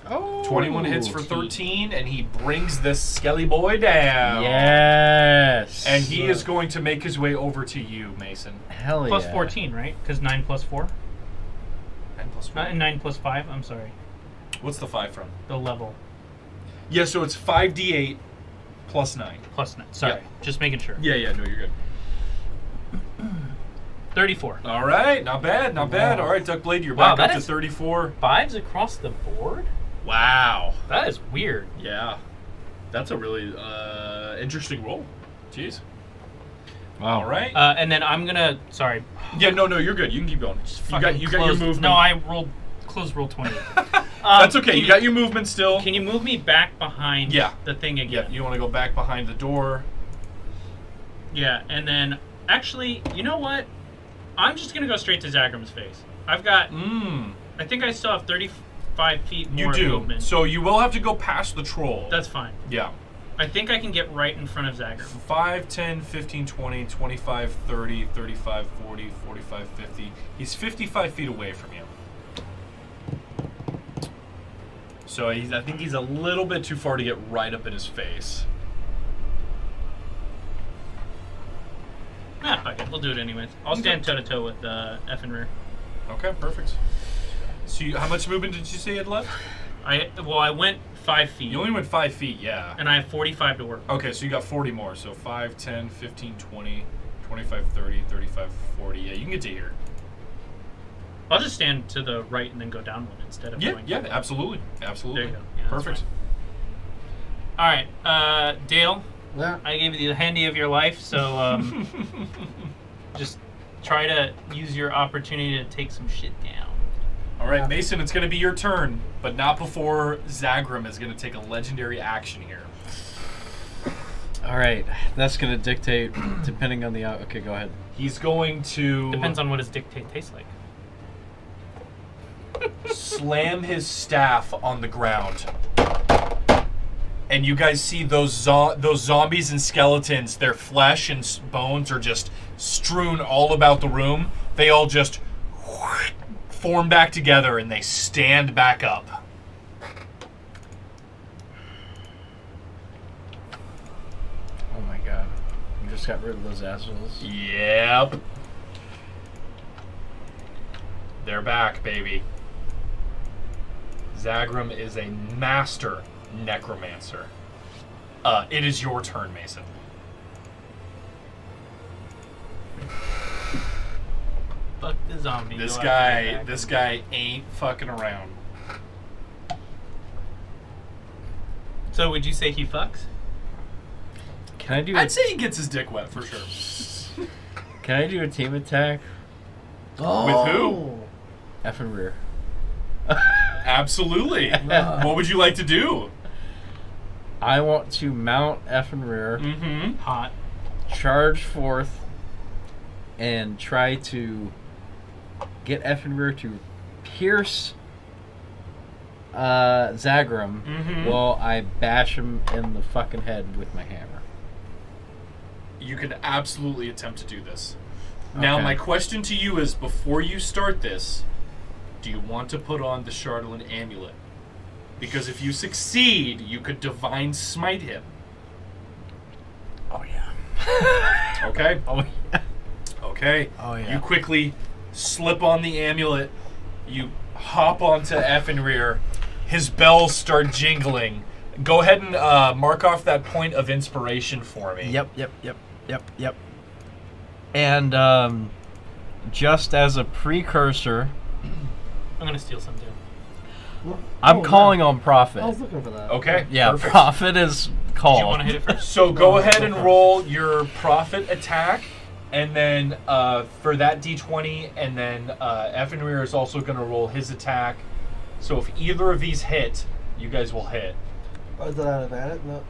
Oh. 21 hits for 13, and he brings this skelly boy down. Yes. And he is going to make his way over to you, Mason. Hell Plus yeah. 14, right? Because 9 plus 4? 9 plus 4. 9 plus 5, I'm sorry. What's the 5 from? The level. Yeah, so it's 5d8 plus 9. Plus 9. Sorry. Yeah. Just making sure. Yeah, no, you're good. 34. All right, not bad, not bad. All right, Duckblade, you're Wow, back up that to is- 34. 5s across the board? Wow. That is weird. Yeah. That's a really interesting roll. Jeez. Wow. All right. And then I'm going to. Sorry. Yeah, no, you're good. You can keep going. You got your Closed- movement. No, I rolled. Closed roll 20. That's okay. Can You got your movement still. Can you move me back behind Yeah. the thing Yeah, again? you want to go back behind the door. Yeah, and then actually, you know what? I'm just gonna go straight to Zagram's face. I've got. I think I still have 35 feet more You do. movement. So you will have to go past the troll. That's fine. Yeah. I think I can get right in front of Zagram. 5, 10, 15, 20, 25, 30, 35, 40, 45, 50. He's 55 feet away from you. So I think he's a little bit too far to get right up in his face. Ah, fuck it. We'll do it anyways. I'll stand toe to toe with Effenweir. Okay, perfect. So how much movement did you say you had left? I went 5 feet. You only went 5 feet, yeah. And I have 45 to work with. Okay, so you got 40 more. So 5, 10, 15, 20, 25, 30, 35, 40. Yeah, you can get to here. I'll just stand to the right and then go down one instead of going. Yeah, absolutely. Absolutely. There you go. Yeah, that's Perfect. fine. Alright, Dale, Yeah. I gave you the handy of your life, so just try to use your opportunity to take some shit down. All right, Mason, it's going to be your turn, but not before Zagram is going to take a legendary action here. All right. That's gonna dictate depending on the. Okay, go ahead. He's going to Depends on what his dictate tastes like. slam his staff on the ground. And you guys see those zombies and skeletons, their flesh and bones are just strewn all about the room. They all just form back together and they stand back up. Oh my god. You just got rid of those assholes. Yep. They're back, baby. Zagram is a master necromancer. It is your turn, Mason. fuck the zombie. This Go after the this dragon. guy ain't fucking around. So would you say he fucks? Can I do? I'd say he gets his dick wet for sure. Can I do a team attack? Oh. With who? F and rear. Absolutely. What would you like to do? I want to mount F and rear, Mm-hmm. Hot. charge forth, and try to get F and rear to pierce Zagrim Mhm. while I bash him in the fucking head with my hammer. You can absolutely attempt to do this. Now, Okay. my question to you is, before you start this, do you want to put on the Chardolin amulet? Because if you succeed, you could Divine Smite him. Oh yeah. Okay? Oh yeah. Okay. Oh, yeah. You quickly slip on the amulet. You hop onto F and rear. His bells start jingling. Go ahead and mark off that point of inspiration for me. Yep. And just as a precursor, I'm gonna steal some too. I'm Oh, calling yeah. on Prophet. I was looking for that. Okay. Yeah, Perfect. Prophet is called. Do you want to hit it first? So go No, ahead go and first. roll your Prophet attack, and then for that D20, and then Effenrear is also going to roll his attack. So if either of these hit, you guys will hit. Oh, is that out of advantage? No.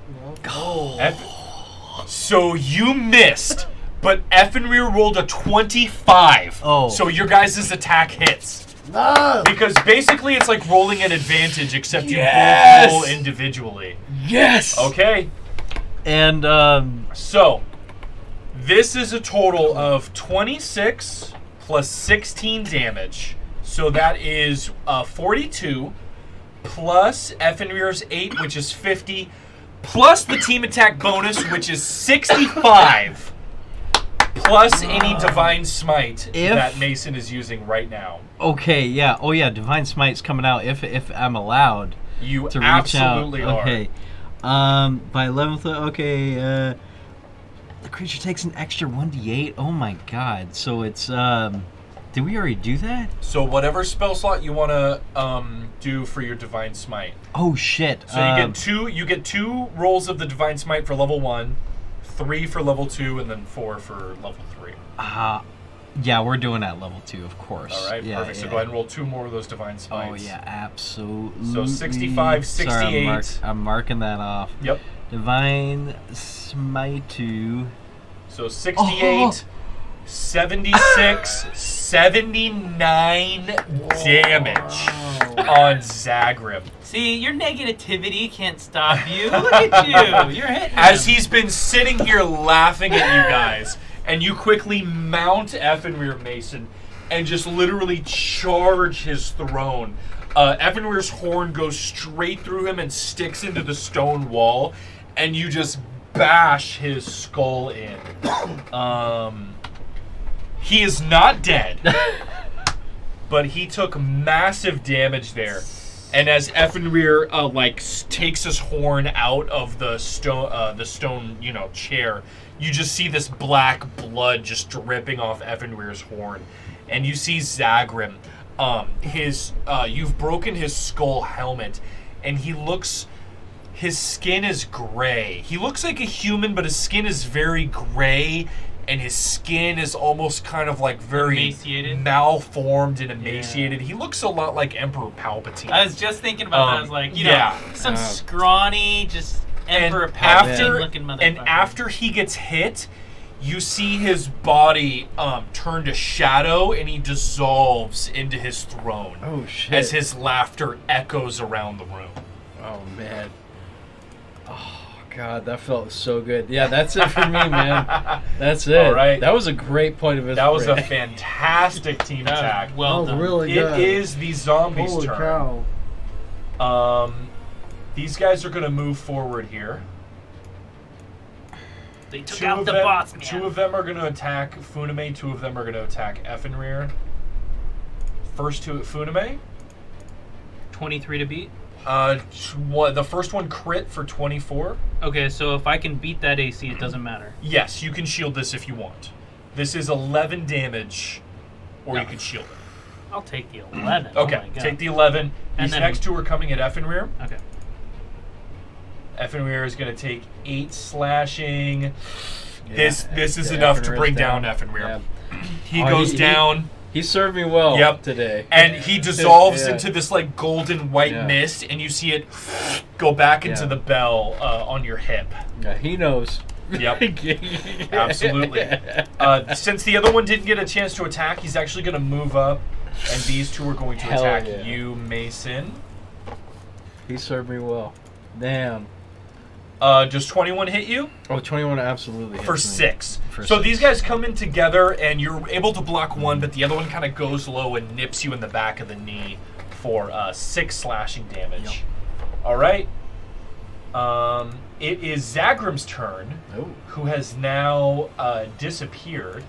Oh. So you missed, but Effenrear rolled a 25. Oh. So your guys' attack hits. No! Because basically it's like rolling an advantage, except you Yes! both roll individually. Yes. Okay? And So, this is a total of 26 plus 16 damage. So that is 42 plus Effenrear's 8, which is 50, plus the team attack bonus, which is 65, plus any Divine Smite If- that Mason is using right now. okay, yeah. Oh yeah, Divine Smite's coming out if I'm allowed You to reach absolutely out. are. Okay. By 11th. Okay. The creature takes an extra 1d8. Oh my god. So it's Did we already do that? So whatever spell slot you want to do for your Divine Smite. Oh shit. So you get two rolls of the Divine Smite for level 1, 3 for level 2, and then 4 for level 3. Yeah, we're doing that level 2, of course. All right, Yeah, perfect. So yeah. go ahead and roll 2 more of those Divine Smites. Oh yeah, absolutely. So 65, Sorry, 68. I'm marking that off. Yep. Divine Smite 2. So 68, 76, 79 damage on Zagrim. See, your negativity can't stop you. Look at you. You're hitting As him. he's been sitting here laughing at you guys, and you quickly mount Effenrear Mason and just literally charge his throne. Effenrear's horn goes straight through him and sticks into the stone wall, and you just bash his skull in. He is not dead, but he took massive damage there. And as Effenrear takes his horn out of the stone chair, you just see this black blood just dripping off Effenrear's horn, and you see Zagrim. You've broken his skull helmet, and his skin is gray. He looks like a human, but his skin is very gray, and his skin is almost kind of like very Emaciated? malformed and emaciated. He looks a lot like Emperor Palpatine. I was just thinking about that. I was like, some Uh, scrawny, just Emperor and Palpatine looking motherfucker. and after he gets hit, you see his body turn to shadow, and he dissolves into his throne Oh shit. as his laughter echoes around the room. Oh man. Oh god, that felt so good. Yeah, that's it for me, man. That's it. All right. That was a great point of That was a inspiration. fantastic team That was attack. well That was done. really It good. is the zombies' Holy turn. cow. These guys are going to move forward here. They took Two out of the them, boss man. 2 of them are going to attack Funame. 2 of them are going to attack Effenrear. First two at Funame. 23 to beat. The first one crit for 24. Okay, so if I can beat that AC, it doesn't matter. Yes, you can shield this if you want. This is 11 damage or No. you can shield him. I'll take the 11. Okay, Oh my God. take the 11. And These then- next two are coming at Effenrear. Okay. Effenrear is going to take 8 slashing. Yeah, This is yeah, enough to Effenrear's bring down Effenrear. Yeah. He Oh, goes he- down. He served me well Yep. today. And he dissolves Yeah. into this like golden white Yeah. mist, and you see it go back into Yeah. the bell on your hip. Yeah, he knows. Yep. Absolutely. Since the other one didn't get a chance to attack, he's actually going to move up, and these two are going to Hell attack yeah. you, Mason. He served me well. Damn. Does 21 hit you? Oh, 21 absolutely hits For me. 6. For So 6. these guys come in together, and you're able to block one, but the other one kind of goes low and nips you in the back of the knee for 6 slashing damage. All right. It is Zagram's turn, Oh. who has now disappeared.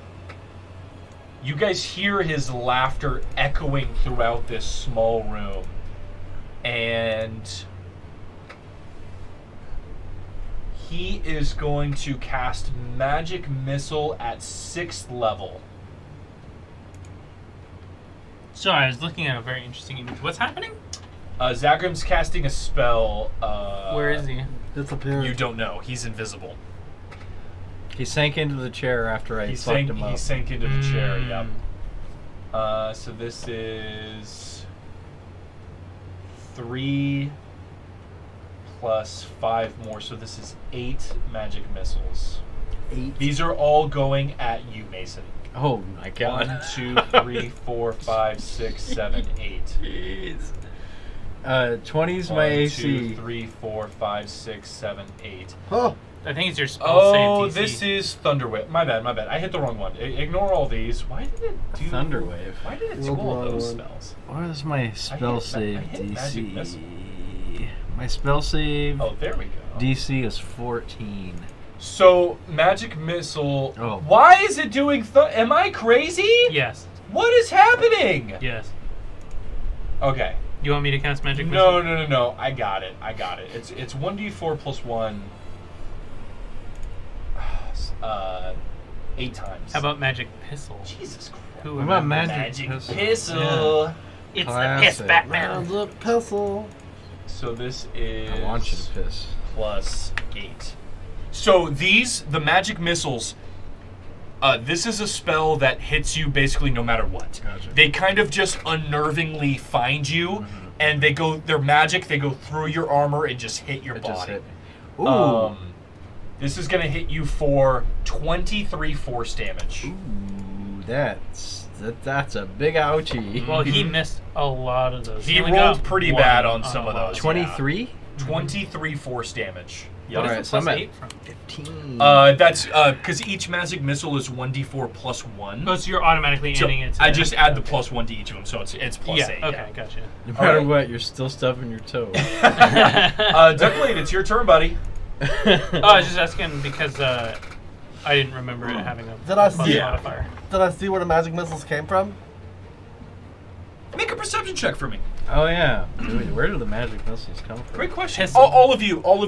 You guys hear his laughter echoing throughout this small room, and he is going to cast Magic Missile at 6th level. Sorry, I was looking at a very interesting image. What's happening? Zagram's casting a spell. Where is he? Disappeared. You don't know. He's invisible. He sank into the chair after I He fucked sank, him up. he sank into the chair, Mm. yep. So this is 3 plus 5 more, so this is 8 magic missiles. 8. These are all going at you, Mason. Oh my god. 1, 2, 3, 4, 5, 6, 7, 8. Jeez. 20's my 1, AC. 2, 3, 4, 5, 6, 7, 8. Oh, I think it's your spell Oh, save DC. this is Thunder Whip. My bad. I hit the wrong one. Ignore all these. Why did it do... Thunder Wave. Why did it do Rolled all the wrong those one. spells? What is my spell hit save Magic Missile. DC? My spell save Oh, there we go. DC is 14. So, Magic Missile... Oh. Why is it doing... Am I crazy? Yes. What is happening? Yes. Okay. You want me to cast magic missile? No. I got it. It's 1d4 plus 1. 8 times. How about magic pistol? Jesus Christ. Who What about remembers? magic Magic pistol? Pistol. It's the Classic. piss Batman. round of pistol. So this is... I want you to piss. plus 8. So the magic missiles, this is a spell that hits you basically no matter what. Gotcha. They kind of just unnervingly find you, and they're magic, they go through your armor and just hit your It body. just hit me. Ooh. This is going to hit you for 23 force damage. Ooh, that's a big ouchie. Well, he missed a lot of those. He only rolled got pretty one bad on a some of lot. those. 23? 23 force damage. Yep. What is Alright, the so I'm plus at 8 from? 15. That's because each magic missile is 1d4 plus 1. Oh, so you're automatically So adding it to I that. just add the Okay. plus 1 to each of them, so it's plus Yeah, 8. okay, gotcha. No matter alright. what, you're still stubbing your toe. Duckblade, it's your turn, buddy. Oh, I was just asking because I didn't remember it having a Did I plus see- modifier. Did I see where the magic missiles came from? Make a perception check for me. Oh yeah. Wait, where do the magic missiles come from? Great question. Pistol. All of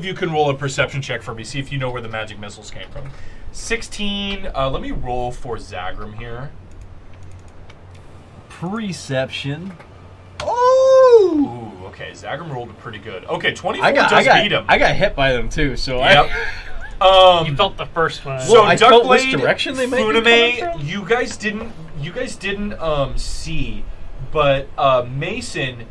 you can roll a perception check for me. See if you know where the magic missiles came from. 16. Let me roll for Zagram here. Perception. Oh. Ooh, okay. Zagram rolled pretty good. Okay, 24 does beat him. I got hit by them too, so Yep. You felt the first one. So I felt which Duckblade, direction they might be coming Funame, from? you guys didn't see, but Mason,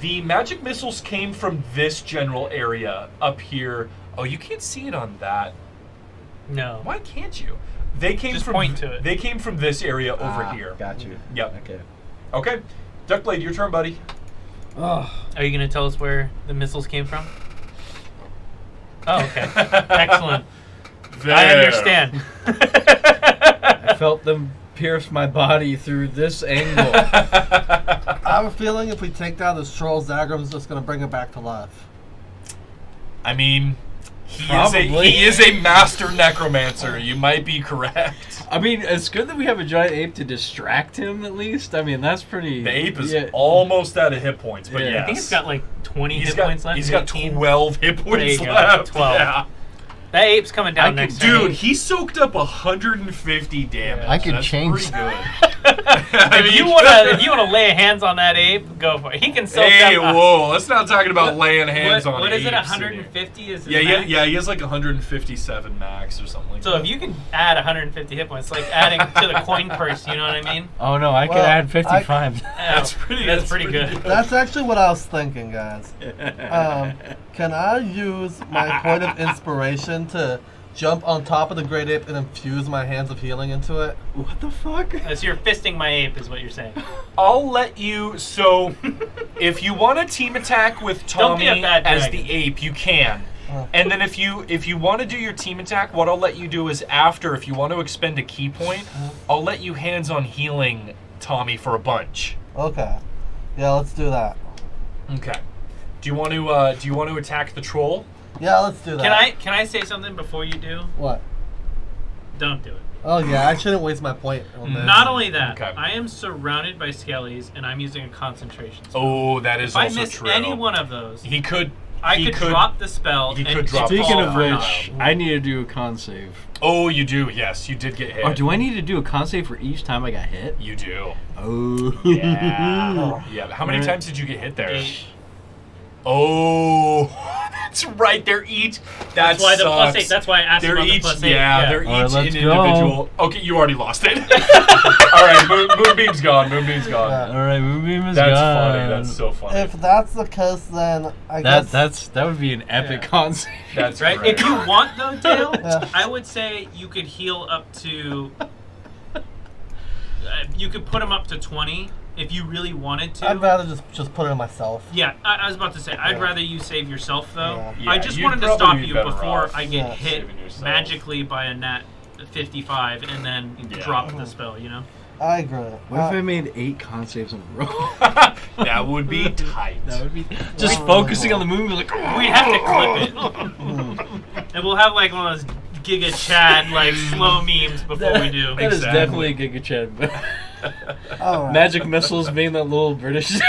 the magic missiles came from this general area up here. Oh, you can't see it on that. no. Why can't you? They came Just from point to it. They came from this area over here. Got you. Yep. Okay. Okay, Duckblade, your turn, buddy. Oh, Are you going to tell us where the missiles came from? Oh, okay. Excellent. I understand. I felt them pierce my body through this angle. I have a feeling if we take down this troll, Zagram's just gonna bring it back to life. I mean, he Probably. is a master necromancer. You might be correct. I mean, it's good that we have a giant ape to distract him, at least. I mean, that's pretty... The ape is yeah. almost out of hit points, but Yeah. yes. I think it's got like 20 He's hit got, points left. He's got 18. 12 hit points you go, left. 12. Yeah. That ape's coming down next turn. Dude, he soaked up 150 damage. I could That's change pretty good. if you wanna lay hands on that ape, go for it. He can soak Hey, up. whoa! Let's not talking about laying hands on. What is it? apes 150 is his Yeah, max? yeah. He has like 157 max or something like So that. if you can add 150 hit points, like adding to the coin purse, you know what I mean? Oh no, I could Well, add 55. That's pretty good. That's actually what I was thinking, guys. Can I use my point of inspiration to jump on top of the great ape and infuse my hands of healing into it? What the fuck? So you're fisting my ape, is what you're saying. I'll let you. So, if you want to team attack with Don't be Tommy a bad as dragon. the ape, you can. And then if you want to do your team attack, what I'll let you do is after, if you want to expend a key point, I'll let you hands on healing Tommy for a bunch. Okay. Yeah, let's do that. Okay. Do you want to attack the troll? Yeah, let's do that. Can I say something before you do? What? Don't do it. Oh yeah, I shouldn't waste my point on this. Not only that, Okay. I am surrounded by skellies, and I'm using a concentration spell. Oh, that is If I also miss true. any one of those, He could. I could drop the spell. he and could drop it's Speaking all of for naught. which, I need to do a con save. Oh, you do. Yes, you did get hit. Or do I need to do a con save for each time I got hit? You do. Oh. Yeah. Yeah. How many Alright. times did you get hit there? 8. Oh, that's right. They're each. That's why the plus 8. That's why I asked They're about the each. plus 8. Yeah, they're Alright, each let's an go. individual. Okay, you already lost it. All right, Moonbeam's gone. Moonbeam's gone. Yeah. All right, Moonbeam is That's gone. funny. That's so funny. If that's the case, then I guess That would be an epic Yeah. con save. That's Right? great. If you want, though, Dale, Yeah. I would say you could heal up to... you could put him up to 20 if you really wanted to. I'd rather just put it on myself. Yeah, I was about to say, I'd Yeah. rather you save yourself, though. Yeah. Yeah, I just you'd wanted to probably stop be you better before off I get Yeah. hit saving yourself. magically by a nat 55 and then Yeah. drop the spell, you know? I agree. What if I made 8 con saves in a row? That would be tight. That would be just focusing on the moon. Like, We'd have to clip it. And we'll have like one of those Giga Chad like slow memes before we do. That is Exactly. definitely a Giga Chad. All right. Magic missiles being that little British.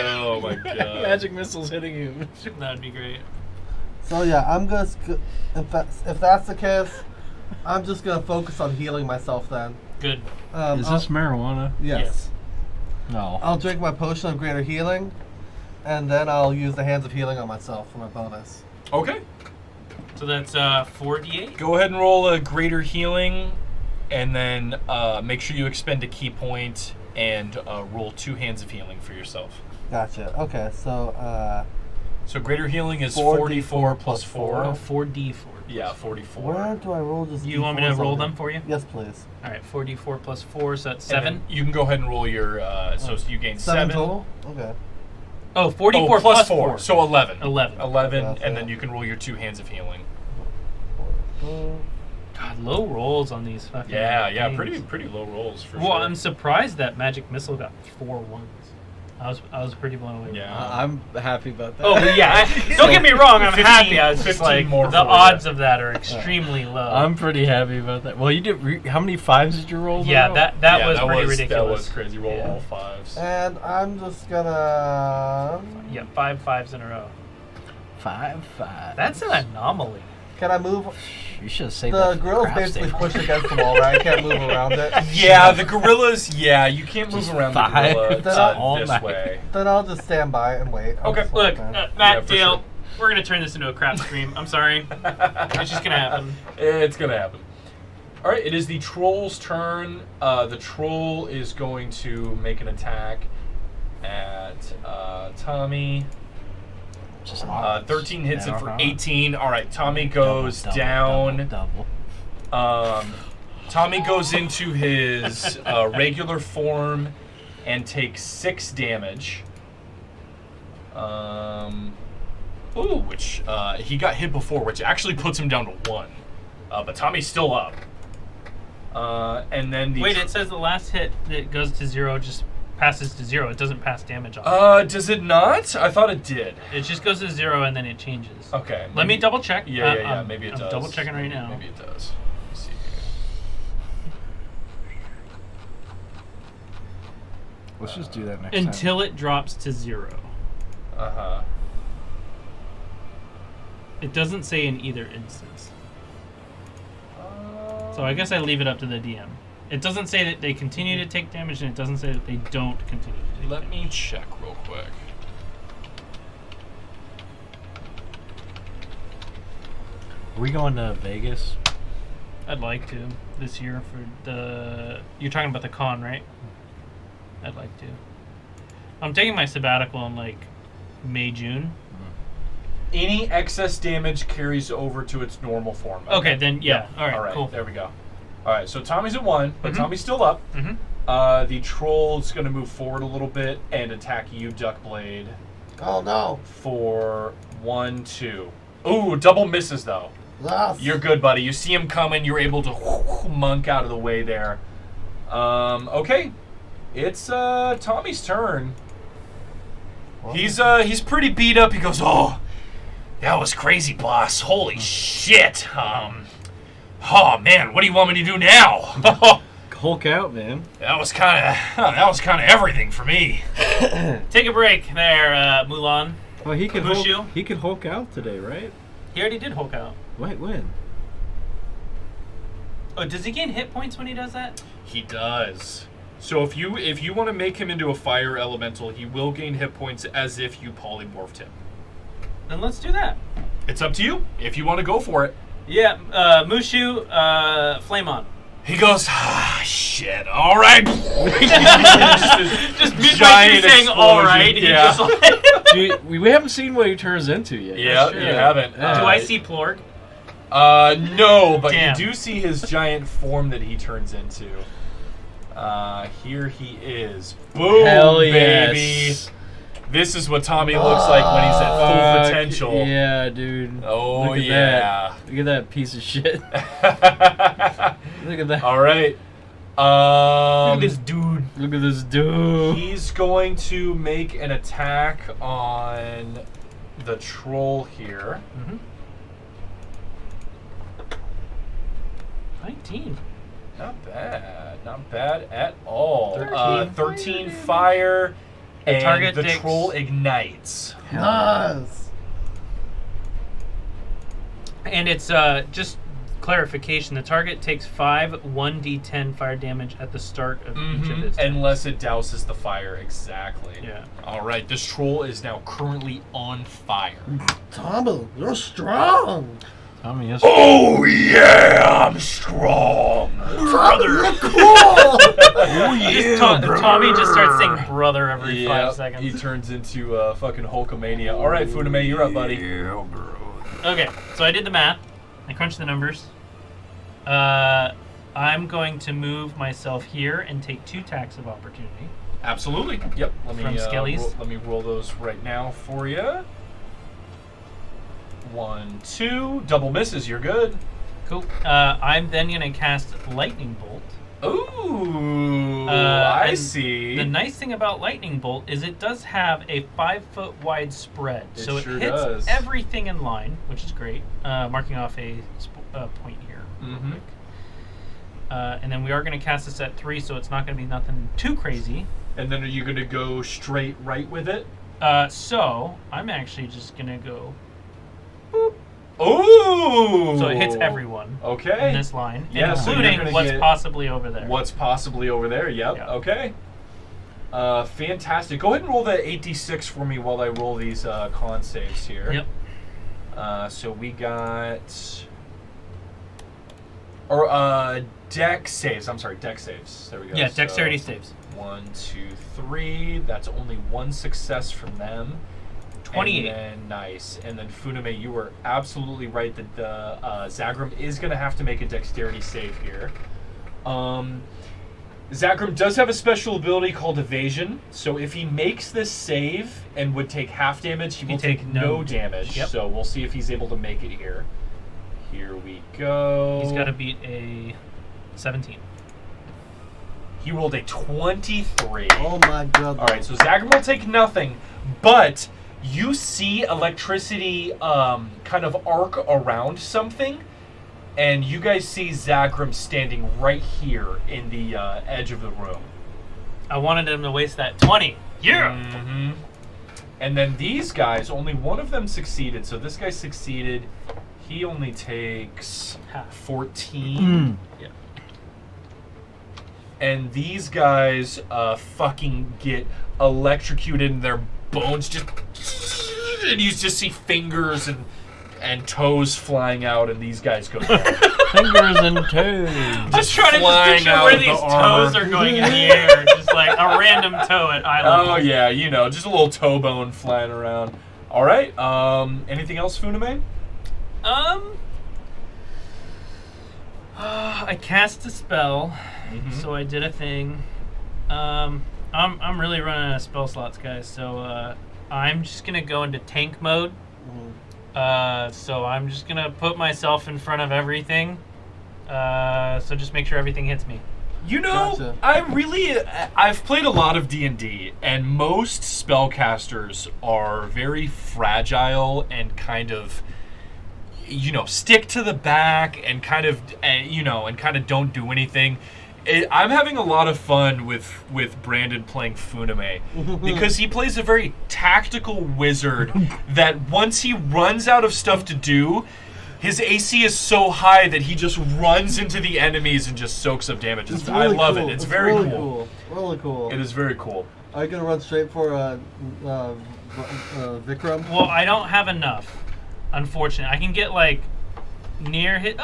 Oh my god. Magic missiles hitting you. That'd be great. So yeah, I'm just if that's the case, I'm just gonna focus on healing myself then. Good. Is I'll- this marijuana? Yes. No. I'll drink my potion of greater healing, and then I'll use the hands of healing on myself for my bonus. Okay. So that's 4d8. Go ahead and roll a greater healing, and then make sure you expend a key point and roll 2 hands of healing for yourself. Gotcha. Okay, so So greater healing is 4d4 44 plus 4. Oh, 4d4. Yeah, 44. where do I roll this? You want me to D4s roll on them here? for you? Yes, please. All right, 4d4 plus 4, so that's And 7. then you can go ahead and roll your. So you gain 7 total. Okay. Oh, 44 Oh, plus plus 4. 4. So 11. 11. 11, Gotcha. and then you can roll your 2 hands of healing. God, low rolls on these fucking Yeah, things. pretty low rolls for Well, sure. I'm surprised that Magic Missile got 4 ones. I was pretty blown away. Yeah. I'm happy about that. Oh yeah, don't get me wrong. I'm 15 happy. I was just 15 like more the for you. odds of that are extremely low. I'm pretty happy about that. Well, you did. How many 5s did you roll? Yeah, though? that Yeah, was pretty ridiculous. That was crazy. Roll Yeah. all 5s. And I'm just gonna. Yeah, 5 5s in a row. 5. That's an anomaly. Can I move? You should have saved The that. grill's crap basically save. pushed against the wall, right? I can't move around it. Yeah, the gorillas. Yeah, you can't move Just around the 5. gorilla Then I'll- this night. way. Then I'll just stand by and wait. I'll Okay, just Look, wait, man. Matt, Yeah, for Dale, sure. we're gonna turn this into a crap stream. I'm sorry. It's just gonna happen. It's gonna happen. All right, it is the troll's turn. The troll is going to make an attack at Tommy. Just 13 hits him Yeah, for uh-huh. 18. All right, Tommy goes Double, down. double. Tommy goes into his regular form and takes 6 damage. Which he got hit before, which actually puts him down to 1. But Tommy's still up. And then the Wait, it says the last hit that goes to 0 just passes to 0. It doesn't pass damage on. does it not? I thought it did. It just goes to 0 and then it changes. Okay. Let me double check. Yeah. Maybe it I'm does. double checking right now. Maybe it does. Let's see Let's just do that next Until it drops to 0. here. Uh huh. It doesn't say in either instance. So I guess I leave it up to the DM. It doesn't say that they continue to take damage, and it doesn't say that they don't continue to take Let damage. me check real quick. Are we going to Vegas? I'd like to this year for the. You're talking about the con, right? I'd like to. I'm taking my sabbatical in like May, June. Any excess damage carries over to its normal form. Okay, then yeah. Yep. All right, cool. There we go. All right, so Tommy's at 1, but Mhm. Tommy's still up. Mm-hmm. The troll's going to move forward a little bit and attack you, Duckblade, Oh no. for 1, 2. Ooh, double misses though. Yes. You're good, buddy. You see him coming. You're able to monk out of the way there. Okay, it's Tommy's turn. He's pretty beat up. He goes, "Oh, that was crazy, boss. Holy shit. Oh man, what do you want me to do now?" Hulk out, man. That was kind of everything for me. Take a break there, Mulan. Well, he could Mushu? Hulk, he could Hulk out today, right? He already did Hulk out. Wait, when? Oh, does he gain hit points when he does that? He does. So if you want to make him into a fire elemental, he will gain hit points as if you polymorphed him. Then let's do that. It's up to you if you want to go for it. Yeah, Mushu, Flame On. He goes, shit, all right. Just midway through saying all right, he Yeah. just like... Dude, we haven't seen what he turns into yet. Yeah, you haven't. Do I see Plorg? No, but Damn. you do see his giant form that he turns into. Here he is. Boom, Hell baby. yes. This is what Tommy looks like when he's at full potential. Yeah, dude. Oh, Look at yeah. that. Look at that piece of shit. Look at that. All right. Look at this dude. Look at this dude. He's going to make an attack on the troll here. Mm-hmm. 19. Not bad. Not bad at all. 13. 13 fire, and target the takes- troll ignites. Yes. And it's just clarification. The target takes 5 1d10 fire damage at the start of each of its turns. Unless it douses the fire, exactly. Yeah. All right, this troll is now currently on fire. Tommy, you're strong. Tommy, yes. Oh yeah, I'm strong, brother. You're cool. Just Tommy just starts saying brother every 5 seconds. He turns into fucking Hulkamania. All right, Funame, you're up, buddy. Okay, so I did the math. I crunched the numbers. I'm going to move myself here and take 2 attacks of opportunity. Absolutely. Yep. Let me From Skellies. let me roll those right now for you. 1, 2, double misses. You're good. Cool. I'm then going to cast Lightning Bolt. Ooh, I and see. The nice thing about Lightning Bolt is it does have a 5-foot wide spread. It so sure it hits does. everything in line, which is great. Marking off a point here. real Mhm. quick. And then we are going to cast this at 3, so it's not going to be nothing too crazy. And then are you going to go straight right with it? So I'm actually just going to go. Ooh! So it hits everyone Okay. in this line, Yeah, so you're including gonna what's get possibly over there. What's possibly over there? Yep. Yeah. Okay. Fantastic. Go ahead and roll the 8d6 for me while I roll these con saves here. Yep. So we got... deck saves. I'm sorry, deck saves. There we go. Yeah, So, dexterity saves. 1, 2, 3. That's only 1 success from them. 28. And then, nice. And then Funame, you were absolutely right that the Zagrum is going to have to make a dexterity save here. Zagrum does have a special ability called Evasion, so if he makes this save and would take half damage, he will take no damage. Yep. So we'll see if he's able to make it here. Here we go. He's got to beat a 17. He rolled a 23. Oh my god. All right, so Zagrum will take nothing, but you see electricity kind of arc around something, and you guys see Zagrum standing right here in the edge of the room. I wanted him to waste that 20. Yeah! Mm-hmm. And then these guys, only one of them succeeded, so this guy succeeded. he only takes Half. 14. Yeah. And these guys fucking get electrocuted and their bones just... And you just see fingers and toes flying out, and these guys go down. Fingers and toes. I'm just trying to flying picture out where of the these armor. toes are going in the air. Just like a random toe at eye level. Oh, yeah, you know, just a little toe bone flying around. All right, anything else, Funame? I cast a spell, so I did a thing. I'm really running out of spell slots, guys. So I'm just gonna go into tank mode. So I'm just gonna put myself in front of everything. So just make sure everything hits me. You know, Gotcha. I've played a lot of D&D, and most spellcasters are very fragile and kind of, you know, stick to the back and kind of, and kind of don't do anything. I'm having a lot of fun with Brandon playing Funame because he plays a very tactical wizard that once he runs out of stuff to do, his AC is so high that he just runs into the enemies and just soaks up damage. It's I really love cool. it. It's very really cool. Really cool. It is very cool. Are you gonna run straight for Vikram? Well, I don't have enough, unfortunately. I can get like near hit.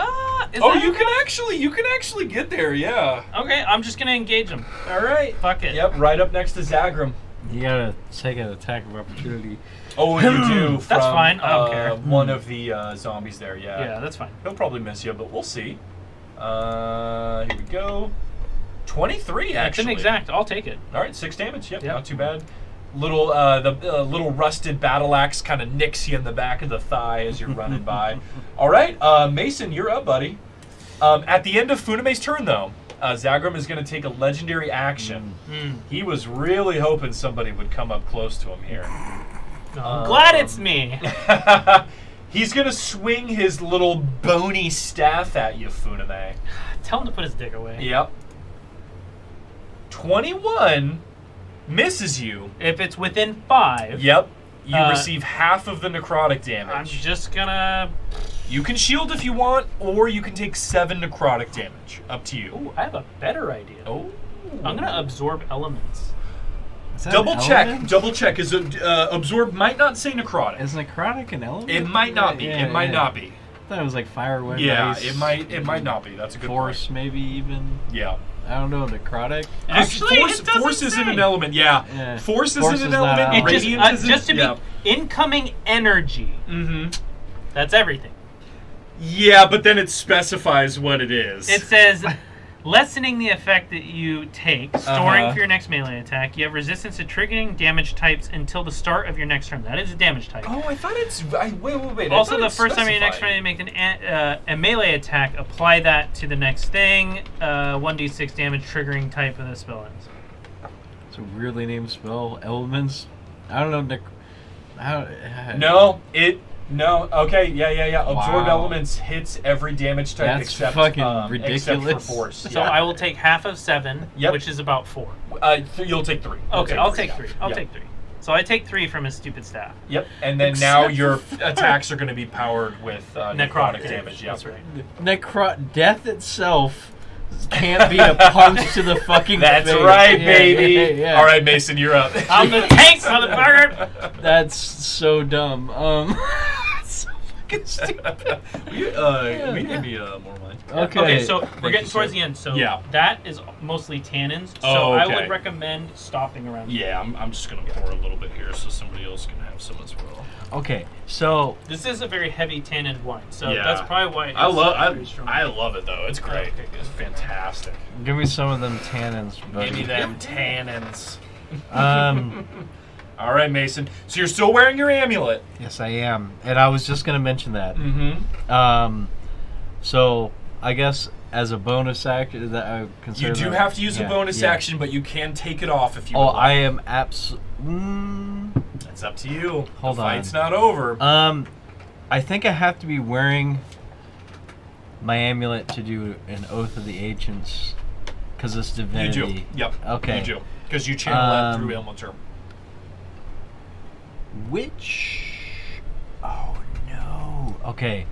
You can actually get there. Yeah. Okay, I'm just gonna engage him. All right. Fuck it. Yep. Right up next to Zagram. You gotta take an attack of opportunity. Oh, you do. From, That's fine. I don't care. One of the zombies there. Yeah. Yeah, that's fine. He'll probably miss you, but we'll see. Here we go. 23 It's actually. an exact. I'll take it. All right, 6 damage. Yep, Yep. not too bad. Little the little rusted battle axe kind of nicks you in the back of the thigh as you're running by. All right, Mason, you're up, buddy. At the end of Funame's turn, though, Zagram is going to take a legendary action. He was really hoping somebody would come up close to him here. I'm glad it's me. He's going to swing his little bony staff at you, Funame. Tell him to put his dick away. Yep. 21 misses you. If it's within 5. Yep. You Uh, receive half of the necrotic damage. I'm just gonna. You can shield if you want, or you can take 7 necrotic damage. Up to you. Ooh, I have a better idea. Oh. I'm gonna absorb elements. Is that Double an check. element? Double check. Is absorb might not say necrotic. Is necrotic an element? It might not be. Yeah, It might yeah. not be. I thought it was like fire, wind, Yeah, ice, it might not be. That's a good force, maybe even. point. Yeah. I don't know, necrotic. Actually, force, it doesn't force isn't say. an element. Yeah. Yeah. Force Force isn't an is not element. an It just, Radiant isn't. just to yeah. be incoming energy. Mm-hmm. That's everything. Yeah, but then it specifies what it is. It says lessening the effect that you take, storing Uh-huh. for your next melee attack. You have resistance to triggering damage types until the start of your next turn. That is a damage type. Oh, I thought it's. Wait. I Also, thought the it first time your next specified. turn you make a melee attack, apply that to the next thing. 1d6 damage triggering type of the spell ends. It's a weirdly named spell. Elements. I don't know. No. Okay. Yeah. Absorb Wow. elements hits every damage type That's except fucking except for ridiculous. force. So Yeah. I will take half of 7, Yep. which is about 4. You'll take 3. Okay, I'll take 3. I'll Yep. take 3. So I take 3 from his stupid staff. Yep. And then now your attacks are going to be powered with necrotic damage. Yeah. That's right. Death itself can't be a punch to the fucking That's face. right, Yeah, baby. yeah. All right, Mason, you're up. I'm the tank, motherfucker! That's so dumb. It's so fucking stupid. We need more wine. Okay, so we're Thank getting you, towards sir. the end. So Yeah. that is mostly tannins. So Oh, I okay. would recommend stopping around. Yeah, I'm just going to pour a little bit here so somebody else can have some as well. Okay, so This is a very heavy tannin wine, so Yeah. that's probably why it's I very strong. love it though. It's great. Okay, good. It's fantastic. give me some of them tannins, buddy. Give me them tannins. Um, All right, Mason. So you're still wearing your amulet. yes, I am, and I was just gonna mention that. Mm-hmm. So I guess as a bonus action that I consider. You do that- have to use a yeah, bonus yeah. action, but you can take it off if you Oh, would like. I am It's up to you. Hold the on. fight's not over. I think I have to be wearing my amulet to do an Oath of the Ancients, because it's you divinity. do. Yep. Okay. You do. Because you channel that through Ilmater. Which? Oh no. Okay.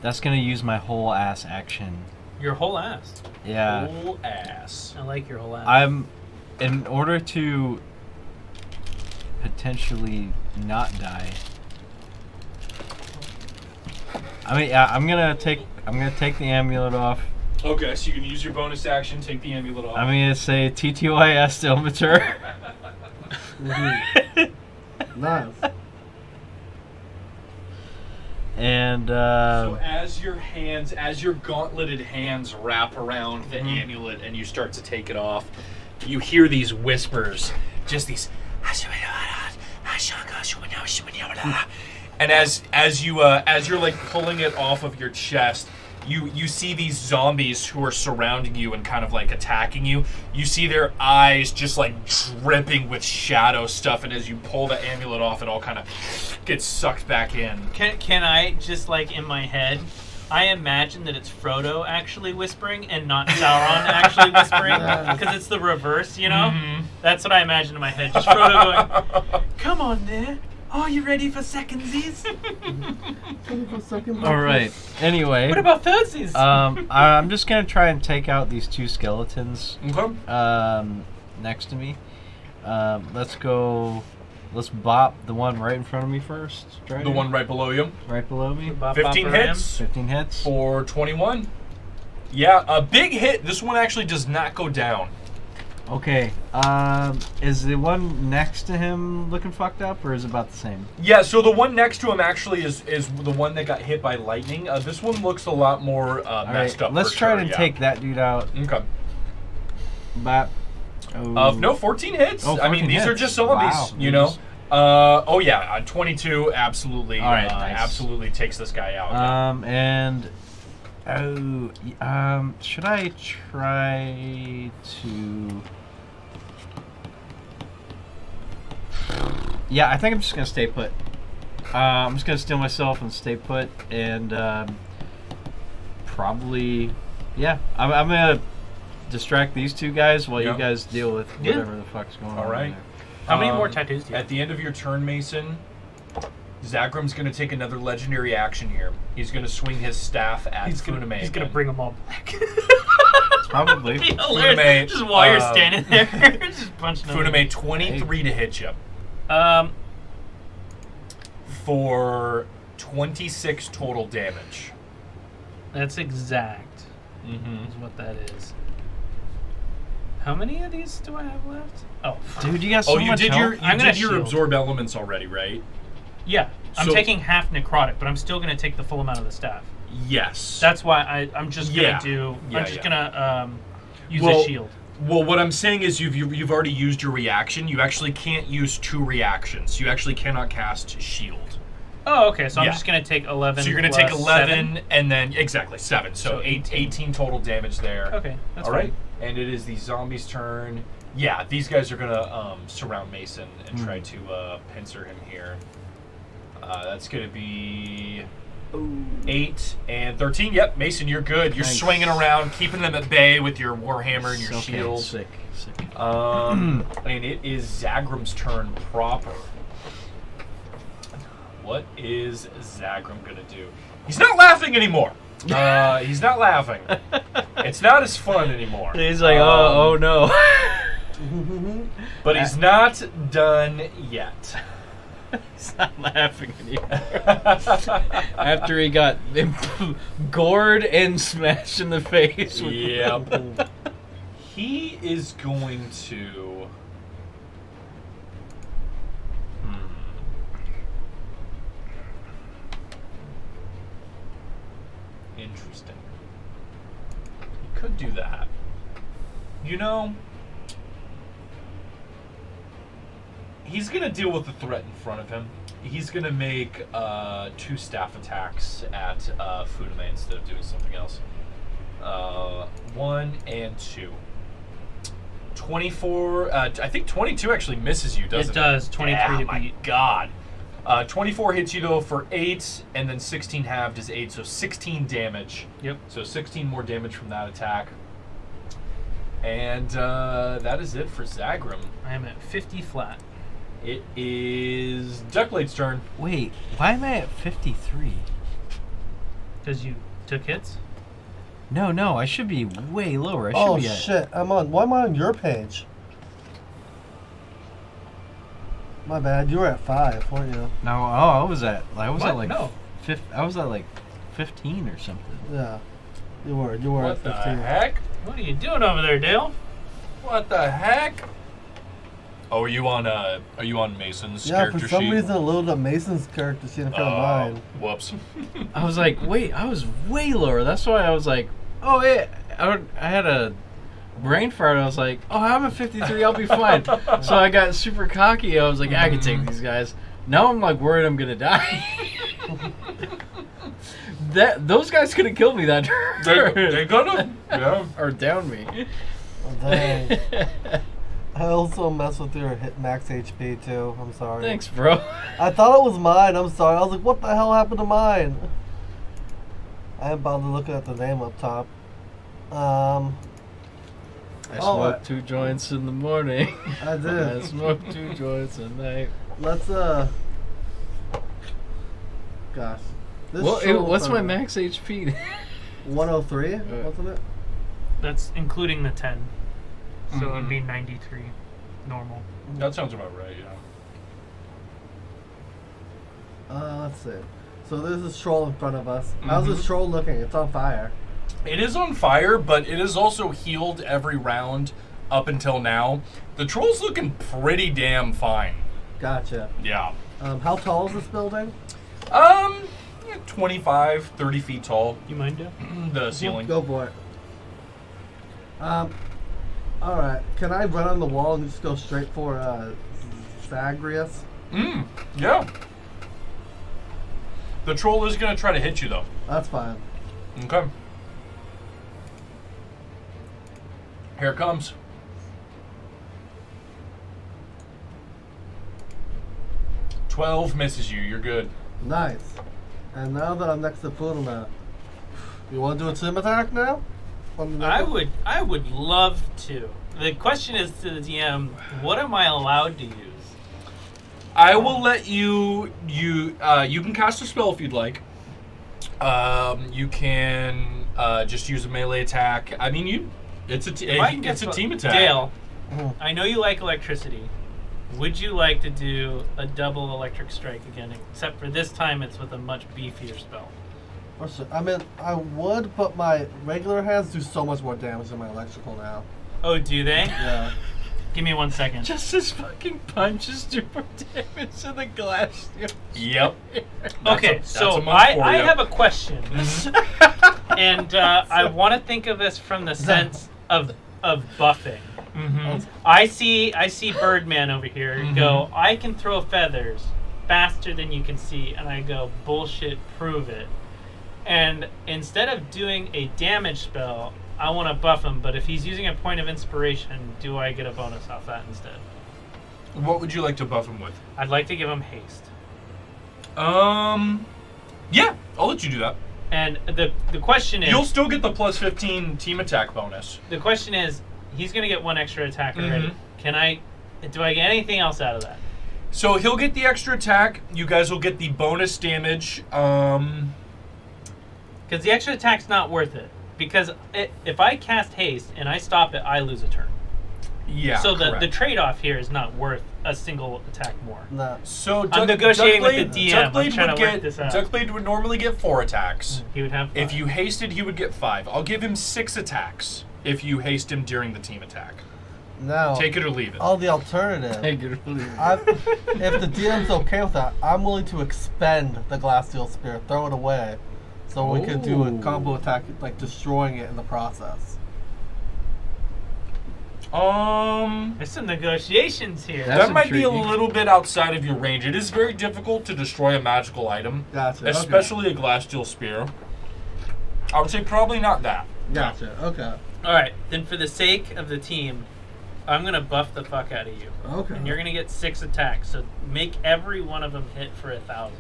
That's gonna use my whole ass action. Your whole ass. Yeah. Whole ass. I like your whole ass. I'm, in order to potentially not die. I mean, yeah, I'm gonna take the amulet off. Okay, so you can use your bonus action, take the amulet off. I'm gonna say TTYS to Ilmater. Nice. And so as your gauntleted hands wrap around the amulet and you start to take it off, you hear these whispers, just these, and as you're like pulling it off of your chest, you see these zombies who are surrounding you and kind of like attacking you. You see their eyes just like dripping with shadow stuff, and as you pull the amulet off, it all kind of gets sucked back in. Can I just like in my head, I imagine that it's Frodo actually whispering and not Sauron actually whispering because it's the reverse, you know? Mm-hmm. That's what I imagine in my head. Just Frodo going, "Come on there. Are you ready for secondsies?" all right. Anyway, What about thirdsies? I'm just gonna try and take out these two skeletons Okay. next to me. Let's go. Let's bop the one right in front of me first. The one right below you. right below me. Bop, 15 bop, ram. hits 15 hits. for 21. Yeah, a big hit. This one actually does not go down. Okay. Is the one next to him looking fucked up, or is it about the same? Yeah, so the one next to him actually is the one that got hit by lightning. This one looks a lot more All messed right, up. let's for try sure, to yeah. take that dude out. Okay. Bop. Oh. No, 14 hits. Oh, I mean, 14 these are hits. just zombies, Wow. you know. Oh yeah, 22 absolutely, All right, nice. absolutely takes this guy out. And should I try to? Yeah, I think I'm just gonna stay put. I'm just gonna steal myself and stay put, and probably, yeah, I'm gonna distract these two guys while Yep. you guys deal with Yeah. whatever the fuck's going on. All right. there. How many more tattoos do you At have? the end of your turn, Mason, Zagram's going to take another legendary action here. He's going to swing his staff at Funame. He's gonna bring them all back. Probably. Funame, Just while you're standing there, just punching them. Funame, 23 to hit you for 26 total damage. That's exact. Mm-hmm. Is what that is. How many of these do I have left? Oh, Dude, you got so Oh, you much did health. I'm gonna your shield. absorb elements already, right? yeah. I'm So- taking half necrotic, but I'm still gonna take the full amount of the staff. Yes. That's why I'm just gonna Yeah. do. Yeah, I'm just yeah. gonna use Well, a shield. Well, what I'm saying is you've already used your reaction. You actually can't use 2 reactions. You actually cannot cast shield. Oh, okay. So yeah. I'm just gonna take 11. So you're going to take plus 11 7. and then exactly 7. So, So 18 total damage there. Okay, that's All fine. right. And it is the zombies' turn. Yeah, these guys are going to surround Mason and try to pincer him here. That's going to be 8 and 13. Yep, Mason, you're good. You're Nice. swinging around, keeping them at bay with your warhammer and your Okay, shield. Sick. And it is Zagram's turn proper. What is Zagram gonna do? He's not laughing anymore. He's not laughing. It's not as fun anymore. He's like, oh no. But he's not done yet. He's not laughing anymore. After he got gored and smashed in the face. With Yep. He is going to. Interesting. He could do that. You know, he's gonna deal with the threat in front of him. He's gonna make 2 staff attacks at Funame instead of doing something else. 1 and 2. 24. I think 22 actually misses you, doesn't it? It does. 23 to my beat. God. 24 hits you though for 8, and then 16 halved is 8, so 16 damage. Yep. So 16 more damage from that attack. And that is it for Zagram. I am at 50 flat. It is Duckblade's turn. Wait, why am I at 53? Because you took hits? No, I should be way lower. I should Oh be at... shit! Why am I on your page? My bad. You were at 5, weren't you? No, I was at What? like No. I was at like 15 or something. Yeah. You were What at the 15. heck? What are you doing over there, Dale? What the heck? Oh, are you on Mason's Yeah, character for some sheet? reason I loaded up Mason's character sheet in front of mine. Whoops. I was like, wait, I was way lower. That's why I was like, oh, yeah. I had a brain fart. I was like, oh, I'm at 53. I'll be fine. So I got super cocky. I was like, I can take these guys. Now I'm like worried I'm gonna die. Those guys could have killed me that turn. They could have. Yeah. Or down me. Oh, dang. I also messed with your hit max HP too. I'm sorry. Thanks, bro. I thought it was mine. I'm sorry. I was like, what the hell happened to mine? I ain't bothered looking at the name up top. I Oh, smoked 2 joints in the morning. I did. I smoked 2 joints at night. Let's gosh. This Well, show what's my from max HP? 103, wasn't it? That's including the 10. So it'd be 93 normal. That sounds about right, yeah. Let's see. So there's this troll in front of us. How's this troll looking? It's on fire. It is on fire, but it is also healed every round up until now. The troll's looking pretty damn fine. Gotcha. Yeah. How tall is this building? 25, 30 feet tall. You mind, Dale? The ceiling. Go for it. Alright. Can I run on the wall and just go straight for Zagreus? Yeah. The troll is going to try to hit you, though. That's fine. Okay. Here it comes. "12 misses you. You're good. Nice. And now that I'm next to Funima, you want to do a team attack now? I would love to. The question is to the DM, what am I allowed to use? I will let you. You can cast a spell if you'd like. You can just use a melee attack. I mean, it's a team attack. Dale, I know you like electricity. Would you like to do a double electric strike again? Except for this time, it's with a much beefier spell. I mean, I would, but my regular hands do so much more damage than my electrical now. Oh, do they? Yeah. Give me 1 second. Just his fucking punches do more damage to the glass. Yep. Okay, so I have a question, and I want to think of this from the sense of buffing. I see Birdman over here go, I can throw feathers faster than you can see, and I go, bullshit, prove it. And instead of doing a damage spell, I want to buff him, but if he's using a point of inspiration, do I get a bonus off that instead? What would you like to buff him with? I'd like to give him haste. Yeah, I'll let you do that. And the question is... You'll still get the plus 15 team attack bonus. The question is, he's going to get 1 extra attack already. Do I get anything else out of that? So he'll get the extra attack. You guys will get the bonus damage. Because the extra attack's not worth it. Because if I cast haste and I stop it, I lose a turn. Yeah, so the correct. trade-off here is not worth a single attack more. No. So I'm negotiating with the DM. I'm trying to work this out. Duckblade would normally get 4 attacks. He would have 5. If you hasted, he would get 5. I'll give him 6 attacks if you haste him during the team attack. Now, Take it or leave it. the alternative. Take it or leave it. If the DM's okay with that, I'm willing to expend the Glasssteel Spear, throw it away, so we can do a combo attack, like destroying it in the process. There's some negotiations here. That's that might be a intriguing. little bit outside of your range. It is very difficult to destroy a magical item, Gotcha. especially a Glasssteel Spear. I would say probably not that. Gotcha. Okay. Alright, then for the sake of the team, I'm going to buff the fuck out of you. Okay. And you're going to get 6 attacks, so make every one of them hit for 1,000.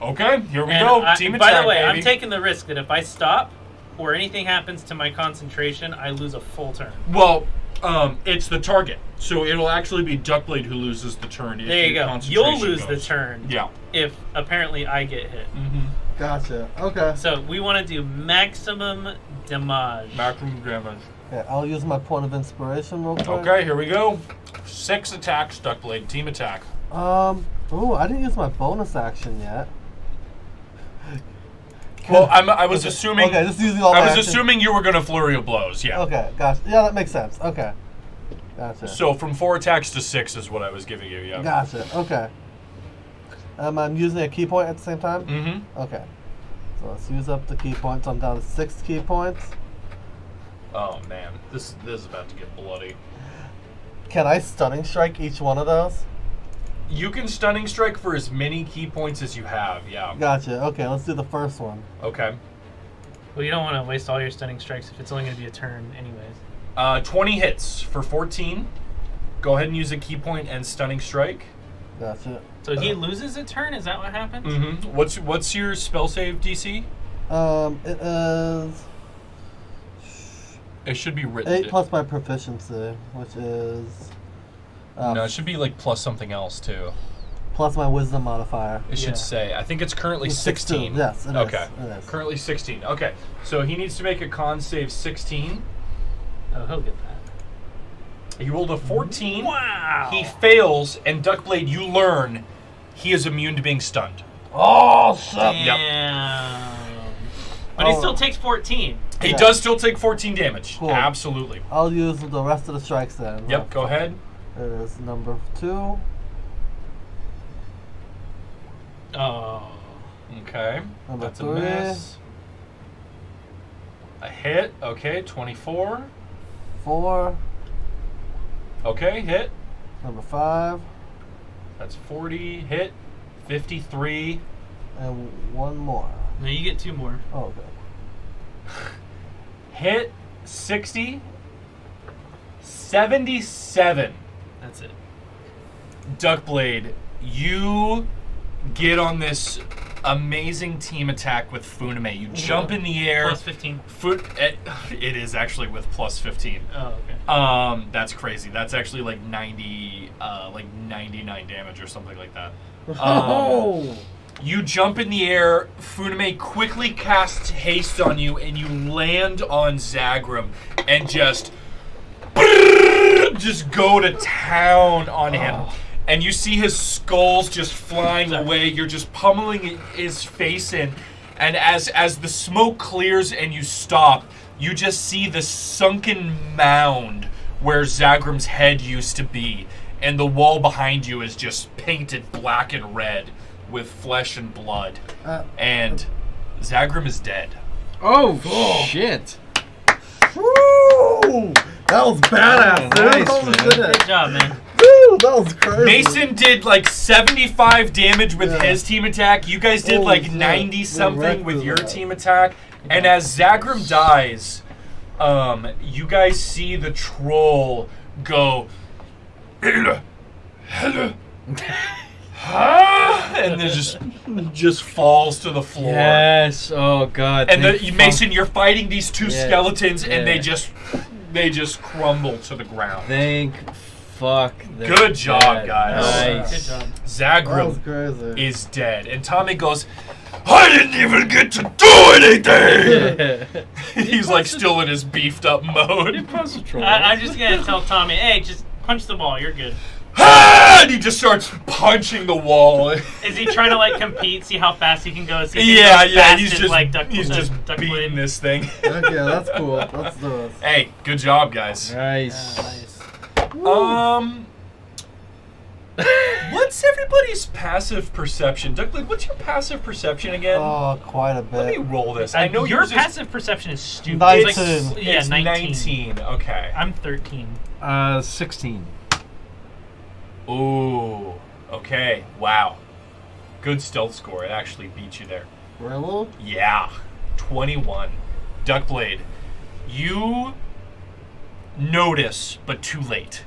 Okay, here we And go. Team attack, by the way, baby. I'm taking the risk that if I stop or anything happens to my concentration, I lose a full turn. Well, it's the target, so it'll actually be Duckblade who loses the turn. If There you your go. concentration You'll lose the goes. turn Yeah. if apparently I get hit. Gotcha. Okay. So we want to do maximum damage. Maximum damage. Okay, I'll use my point of inspiration real quick. Okay, here we go. 6 attacks, Duckblade. Team attack. Oh, I didn't use my bonus action yet. Well, I was assuming. Okay, just using all I my was action. assuming you were gonna flurry of blows. Yeah. Okay, gotcha. Yeah, that makes sense. Okay. Gotcha. So from 4 attacks to 6 is what I was giving you. Yeah. Gotcha. Okay. I'm using a key point at the same time? Mm-hmm. Okay. So let's use up the key points. I'm down to 6 key points. Oh man, this is about to get bloody. Can I stunning strike each one of those? You can stunning strike for as many key points as you have. Yeah. Gotcha. Okay, let's do the first one. Okay. Well, you don't want to waste all your stunning strikes if it's only going to be a turn, anyways. 20 hits for 14. Go ahead and use a key point and stunning strike. Gotcha. So he loses a turn. Is that what happens? Mm-hmm. What's your spell save DC? It is It should be written. 8 plus my proficiency, which is No, it should be like plus something else too. plus my wisdom modifier. It should say. I think it's currently 16. Yes, it is. Okay. It is. Currently 16. Okay. So he needs to make a con save 16. Oh, he'll get that. He rolled a 14. Wow. He fails, and Duckblade, you learn he is immune to being stunned. Oh, shit. Damn. But he still takes 14. He Yeah. does still take 14 damage. Cool. Absolutely. I'll use the rest of the strikes then. Yep, go ahead. It is number 2. Oh. Okay. Number That's 3. a miss. A hit. Okay, 24. 4. Okay, hit. Number 5. That's 40. Hit. 53. And one more. No, you get 2 more. Oh, okay. Hit. 60. 77. That's it. Duckblade, you get on this amazing team attack with Funime. You jump in the air. Plus 15. It is actually with plus 15. Oh, okay. That's crazy. That's actually like 99 damage or something like that. Oh! You jump in the air. Funime quickly casts haste on you, and you land on Zagrum, and just go to town on him. And you see his skulls just flying away. You're just pummeling his face in. And as the smoke clears and you stop, you just see the sunken mound where Zagrum's head used to be. And the wall behind you is just painted black and red with flesh and blood. And Zagrum is dead. Oh, shit. Woo! That was badass, dude. Nice, Holy man. shit. Good job, man. Woo, that was crazy. Mason did like 75 damage with Yeah. his team attack. You guys did Holy like shit. 90 We something wrecked with your that. team attack. And as Zagrum dies, you guys see the troll go, and then just falls to the floor. Yes. Oh, God. And thank Mason, you're fighting these two Yeah. skeletons, and Yeah. they just crumble to the ground. Thank fuck. they're Good job, dead. guys. Nice. Good job. That was Zagrum crazy. is dead, and Tommy goes, "I didn't even get to do anything." He's like still in his beefed up mode. Impressive troll. I'm just going to tell Tommy, hey, just punch the ball. You're good. And he just starts punching the wall. Is he trying to like compete, see how fast he can go? See if he Yeah, goes yeah, fast he's as, just like duck beating blade. this thing. Okay, that's cool. Let's do it. Hey, good job, guys. Nice. Nice. What's everybody's passive perception? Duckblade, what's your passive perception again? Oh, quite a Let me bit. roll this. I know your yours is- passive perception is stupid. 19. It's like, yeah, it's 19. Okay. I'm 13. 16. Ooh. Okay. Wow. Good stealth score. It actually beat you there. Really? Yeah. 21. Duckblade, you notice, but too late.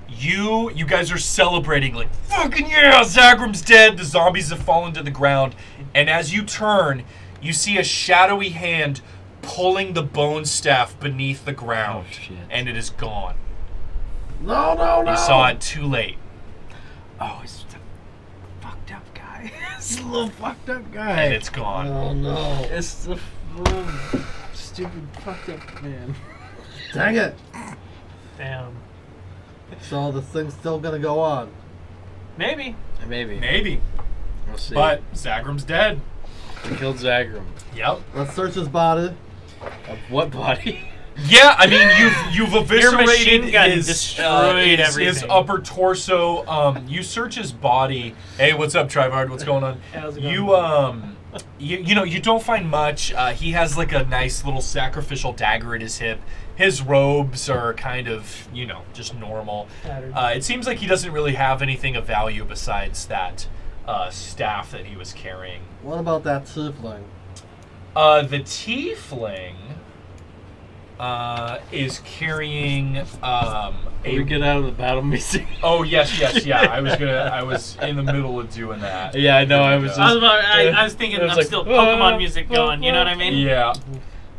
You guys are celebrating like, fucking yeah, Zagrum's dead. The zombies have fallen to the ground. And as you turn, you see a shadowy hand pulling the bone staff beneath the ground. Oh, shit. And it is gone. No. You saw it too late. Oh, he's a fucked up guy. It's a little fucked up guy. and it's gone. Oh no. It's the little stupid fucked up man. Dang it. Damn. So this thing's still gonna go on. Maybe. Maybe. Maybe, We'll see. but Zagram's dead. we killed Zagram. Yep. Let's search his body. Of what body? Yeah, I mean you've eviscerated machine gun his destroyed his everything. upper torso. You search his body. Hey, what's up, Trivard? What's going on? How's it going? You know you don't find much. He has like a nice little sacrificial dagger at his hip. His robes are kind of just normal. It seems like he doesn't really have anything of value besides that staff that he was carrying. What about that tiefling? The tiefling is carrying We get out of the battle music. Oh yes, yeah. I was in the middle of doing that. Yeah, I know. I was thinking it was I'm like, still Pokemon music going. You know what I mean? Yeah.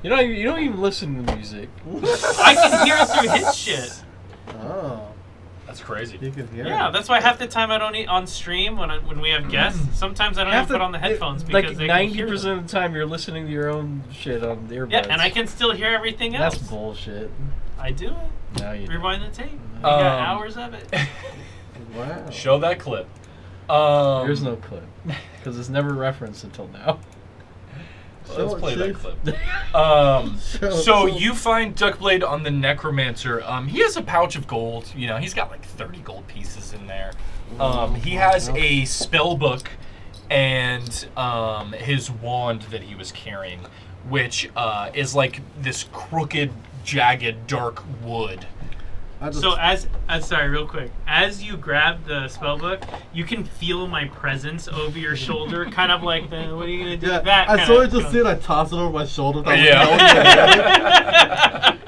You don't even listen to music. I can hear it through his shit. Oh. That's crazy. You can hear Yeah, it. that's why half the time I don't eat on stream when we have guests. Sometimes I don't even put on the headphones because like they can hear 90% them. of the time you're listening to your own shit on the earbuds. Yeah, and I can still hear everything else. That's bullshit. I do it. No, you don't. Rewind the tape. We got hours of it. Wow. Show that clip. There's no clip because it's never referenced until now. Let's play that clip. So So you find Duckblade on the Necromancer. He has a pouch of gold. He's got like 30 gold pieces in there. He has a spell book and his wand that he was carrying, which is like this crooked, jagged, dark wood. So sorry, real quick. As you grab the spellbook, you can feel my presence over your shoulder, kind of like the what are you gonna do with that? I sort of just see it. I toss it over my shoulder.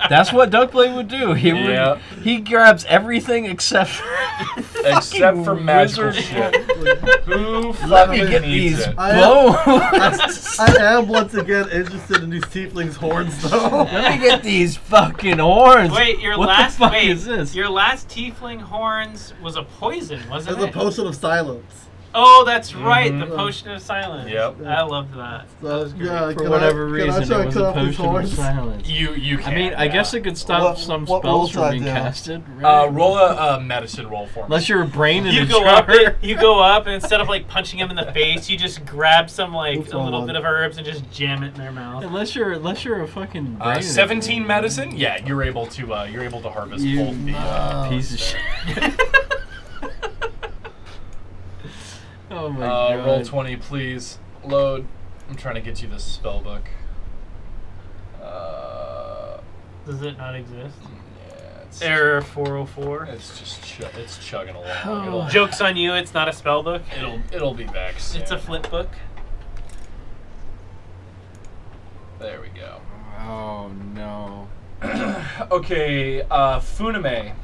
That's what Duckblade would do. He grabs everything except for magical shit. Who Let me fucking get needs these it? bones. I am once again interested in these tieflings' horns, though. Let me get these fucking horns. Wait, what the fuck is this? Your last tiefling horns was a poison, wasn't It's it? a potion of silence. Oh, that's right, the potion of silence. Yep. I loved that. So, yeah, For whatever reason, can I it was cut a off these potion of horns? silence. You can. I mean, I guess it could stop some what spells rules from I being do? casted. Right? Roll a medicine roll for me. Unless you're a brain in You a go jar. up, and instead of like punching him in the face, you just grab some Oops, a little wrong bit one. of herbs and just jam it in their mouth. Unless you're a fucking brain. in a 17 jar. medicine. Yeah, you're able to harvest You both the. piece of shit. Oh my god. Roll 20, please. Load. I'm trying to get you this spell book. Does it not exist? Yeah, it's, Error 404. it's just it's chugging along. Oh. Joke's on you, it's not a spell book. It'll be back soon. It's a flip book. There we go. Oh no. Okay, Funame.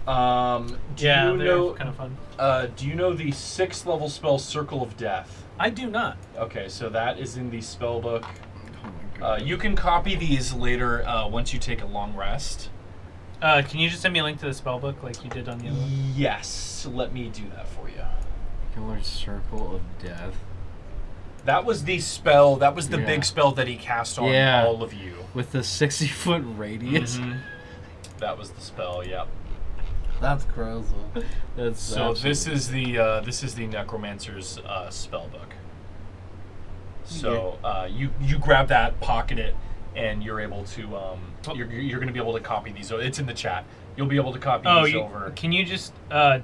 Do Yeah, you they're know? kind of fun. Do you know the 6th level spell Circle of Death? I do not. Okay, so that is in the spell book. Oh my god. You can copy these later once you take a long rest. Can you just send me a link to the spell book like you did on the other one? Yes, let me do that for you. Killer Circle of Death. That was the spell. That was the Yeah. big spell that he cast on Yeah. all of you. With the 60-foot radius. Mhm. That was the spell. Yep. That's crazy. That's So this absolutely- is the Necromancer's spell book. So you grab that, pocket it, and you're able to you're going to be able to copy these. So it's in the chat. You'll be able to copy these over. Can you just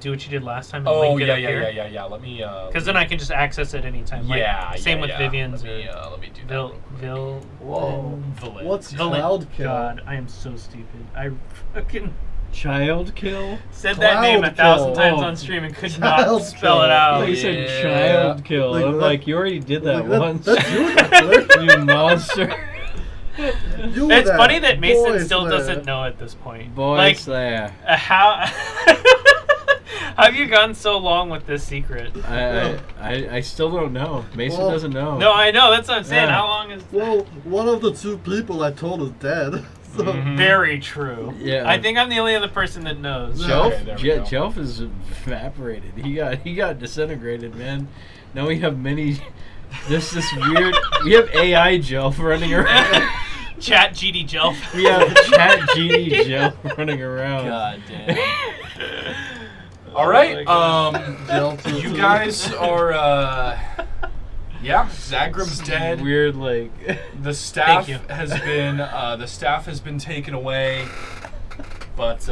do what you did last time and Oh link it yeah, up here? yeah. Let me. Because then I can just access it anytime. Like, Yeah. Same with yeah. Vivian's Let me, or let me do that. Vil. real quick. Vil. Whoa. Valet. What's Vil- cloud kill? God, I am so stupid. I fucking Child kill? said that name Cloud 1,000 kill. times Oh. on stream and could Child not spell it kill. out. You yeah. said child kill. Like I'm that- like, you already did that Like, once. That's you, Heckler. You monster. You It's that funny that Mason boy still slayer. doesn't know at this point. Boy like, Slayer. how have you gone so long with this secret? I still don't know. Mason Well, doesn't know. No, I know. That's what I'm saying. Yeah. How long is? Well, one of the two people I told is dead. So Very true. Yeah. I think I'm the only other person that knows. Jelf? Okay, there we go. Jelf is evaporated. He got disintegrated, man. Now we have many. This weird. We have AI Jelf running around. Chat GD Jelf. We have Chat GD Jelf running around. God damn. All right. You guys are. Yeah, Zagram's dead. Weird, like. The staff Thank you. has been taken away. But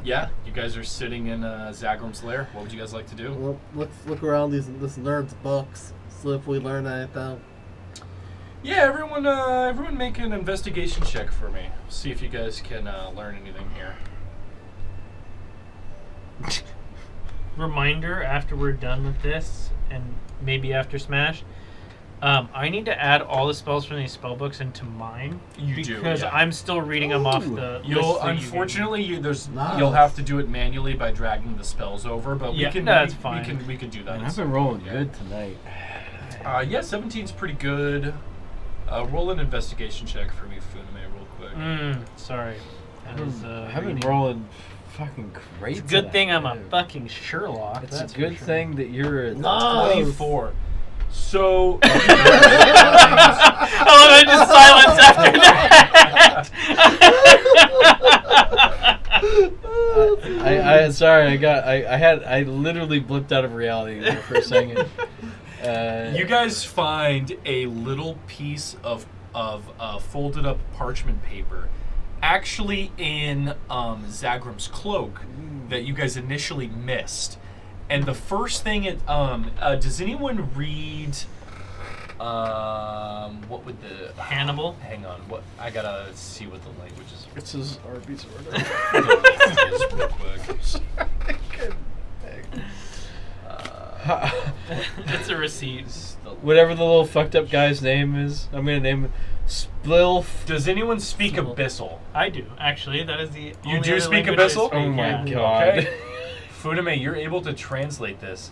yeah, you guys are sitting in Zagram's lair. What would you guys like to do? well, let's look around this nerd's books. See if we learn anything. Yeah, everyone make an investigation check for me. See if you guys can learn anything here. Reminder, after we're done with this, and maybe after Smash, I need to add all the spells from these spell books into mine. You do, because yeah. I'm still reading them off the You'll list that you unfortunately Nice. you'll have to do it manually by dragging the spells over, but Yeah, we can that's we fine. can do that. Man, I've been rolling good tonight. Yeah, 17's pretty good. Roll an investigation check for me, Funame, real quick. gave me. Sorry. That was, I've been reading. rolling fucking great. It's a good tonight, thing I'm a dude. fucking Sherlock. It's that's a good for sure. thing that you're a Nice. 24. So Oh, and then just silence after that. I sorry, I literally blipped out of reality there for a second. you guys find a little piece of folded up parchment paper, actually in Zagram's cloak, that you guys initially missed. And the first thing does anyone read? What would the Hannibal? Hang on, what I gotta see what the language is. It's his Arby's order. Real quick. It's a receipt. Whatever the little fucked up guy's name is, I'm gonna name it Splilf. Does anyone speak Abyssal? I do, actually. That is the You only do other speak language I Abyssal? speak, Oh my yeah. god. Okay. Funame, you're able to translate this.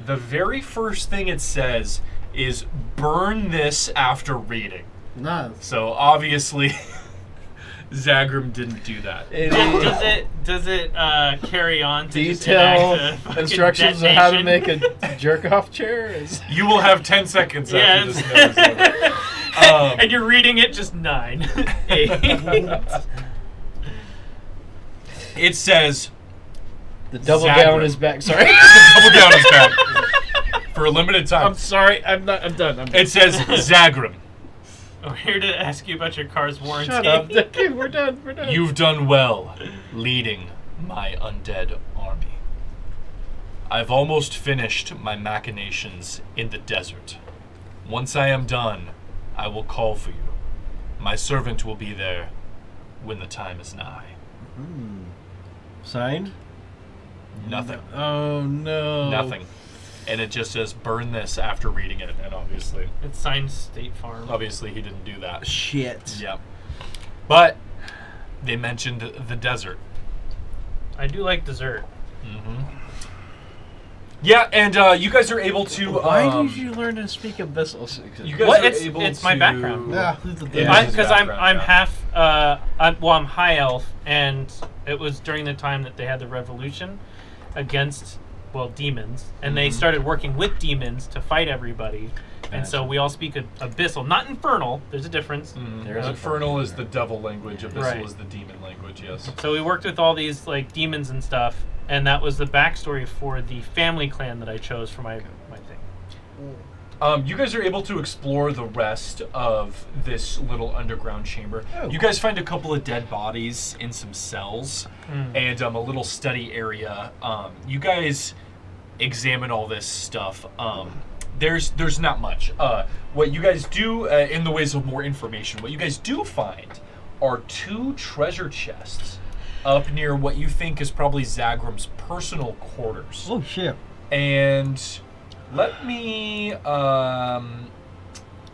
The very first thing it says is burn this after reading. Nice. So obviously Zagram didn't do that. Does it carry on to just Detail enact a fucking instructions on how to detonation? make a jerk off chair is. You will have 10 seconds after Yes. this note is over. And you're reading it just 9. 8. It says The double Zagram. down is back. Sorry. double down is back for a limited time. I'm sorry. I'm done. I'm done. It says Zagram. I'm here to ask you about your car's warranty. Shut up. Okay, we're done. We're done. You've done well leading my undead army. I've almost finished my machinations in the desert. Once I am done, I will call for you. My servant will be there when the time is nigh. Signed? Nothing. Oh no. Nothing. And it just says burn this after reading it, and obviously It's signed State Farm. he didn't do that. Shit. Yep. But they mentioned the desert. I do like dessert. Yeah, and you guys are able to. Why did you learn to speak Abyssal? You guys What? are It's- able it's to. my background. Yeah, he's a Yeah. dude. Because his I'm background, yeah. half. I'm high elf, and it was during the time that they had the revolution against demons, and they started working with demons to fight everybody. And so Gotcha. we all speak Abyssal, not Infernal. There's a difference. There's Infernal is the devil language. Abyssal Right. is the demon language. Yes. So we worked with all these like demons and stuff, and that was the backstory for the family clan that I chose for my thing. You guys are able to explore the rest of this little underground chamber. Oh. You guys find a couple of dead bodies in some cells and a little study area. You guys examine all this stuff. There's not much. What you guys do in the ways of more information, what you guys do find are 2 treasure chests up near what you think is probably Zagram's personal quarters. Oh shit. And let me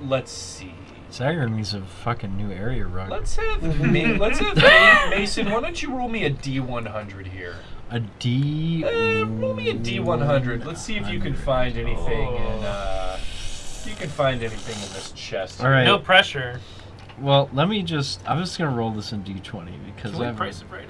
let's see. Sagar needs a fucking new area rug. Let's have Mason. Why don't you roll me a D100 here? A D. Roll me a D100. Let's see if you can find anything in. You can find anything in this chest. All right. No pressure. Well, let me just. I'm just gonna roll this in D20 because Can we I've. price it right?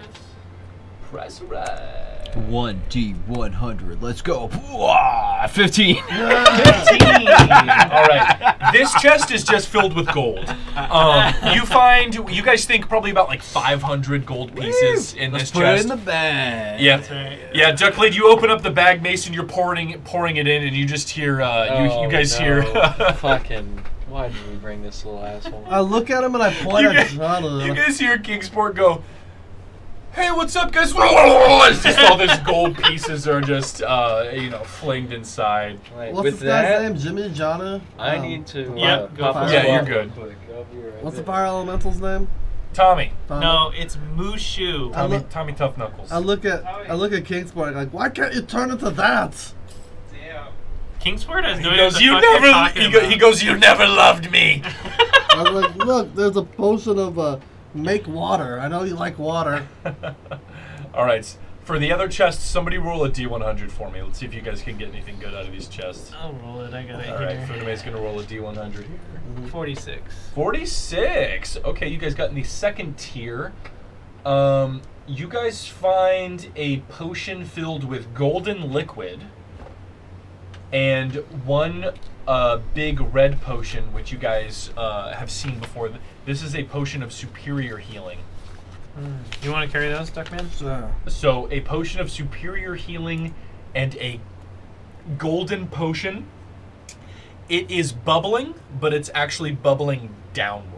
Price right. 1D100. Let's go. 15. 15. All right. This chest is just filled with gold. You guys think probably about like 500 gold pieces in this Put chest. it in the bag. Yeah. That's right. Yeah, Ducklid, you open up the bag, Mason. You're pouring it in, and you just hear. You guys hear. Fucking. Why did we bring this little asshole? I look at him and I point You at guys- John. You guys hear Kingsport go, "Hey, what's up, guys?" It's just all these gold pieces are just, flinged inside. Like, What's with this guy's that, name? Jimmy Johnna? I need to. Yeah, go pop for a it. Yeah, you're squat good. real quick. I'll be right What's the there. fire elemental's name? Tommy. No, it's Mushu. Tommy Tough Knuckles. I look at Kingsport like, why can't you turn into that? Kingsport has no He idea goes, what the "You fuck you're never." talking He about. goes, "You never loved me." I was like, look, there's a potion of make water. I know you like water. All right. For the other chests, somebody roll a D100 for me. Let's see if you guys can get anything good out of these chests. I'll roll it. I got it All right. here. Funame's gonna roll a D100 here. 46. 46. Okay, you guys got in the second tier. You guys find a potion filled with golden liquid and one big red potion, which you guys have seen before. This is a potion of superior healing. You want to carry those, Duckman? Sure. So, a potion of superior healing and a golden potion. It is bubbling, but it's actually bubbling downward.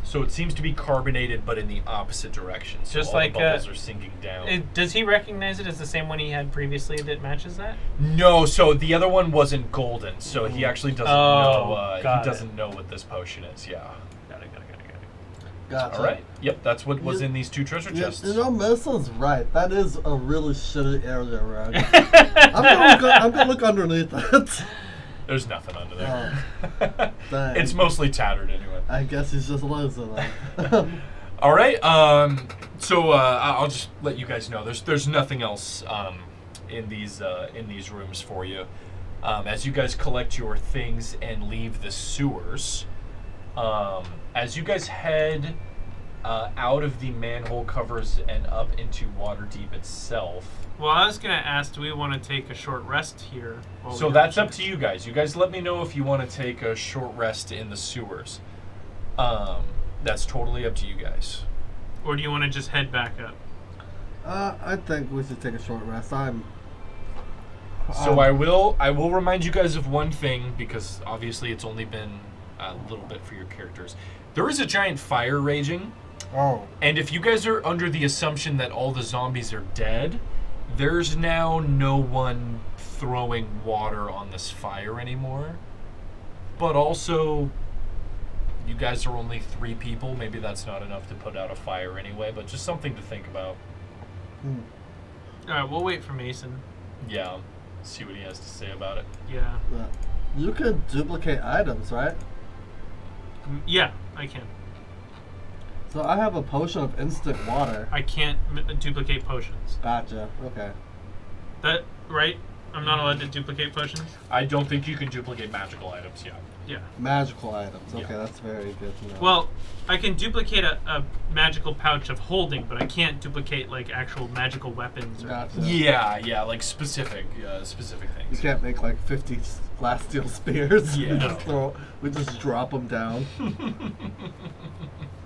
So it seems to be carbonated, but in the opposite direction. So Just all like, the bubbles are sinking down. Does he recognize it as the same one he had previously that matches that? No, so the other one wasn't golden, so he actually doesn't know. got He it. doesn't know what this potion is. Yeah. Got it. Gotcha. All right. Yep, that's what was You- in these two treasure chests. You know, Melissa's right. That is a really shitty area, right? I'm gonna look underneath it. There's nothing under there. Dang. It's mostly tattered anyway. I guess he's just losing it. All right. So I'll just let you guys know. There's nothing else in these rooms for you. As you guys collect your things and leave the sewers, as you guys head out of the manhole covers and up into Waterdeep itself. Well, I was going to ask, do we want to take a short rest here? So that's up to you guys. You guys let me know if you want to take a short rest in the sewers. That's totally up to you guys. Or do you want to just head back up? I think we should take a short rest. So I will remind you guys of one thing, because obviously it's only been a little bit for your characters. There is a giant fire raging, and if you guys are under the assumption that all the zombies are dead, there's now no one throwing water on this fire anymore. But also, you guys are only 3 people. Maybe that's not enough to put out a fire anyway, but just something to think about. All right, we'll wait for Mason. Yeah, see what he has to say about it. Yeah. You can duplicate items, right? Yeah, I can. So I have a potion of instant water. I can't duplicate potions. Gotcha. Okay. That, right? I'm not allowed to duplicate potions? I don't think you can duplicate magical items yet. Yeah. Magical items. Okay, Yeah. that's very good to know. Well, I can duplicate a magical pouch of holding, but I can't duplicate, like, actual magical weapons. Or Gotcha. Yeah, like specific You things. can't make like 50 glass steel spears. Yeah. We just drop them down.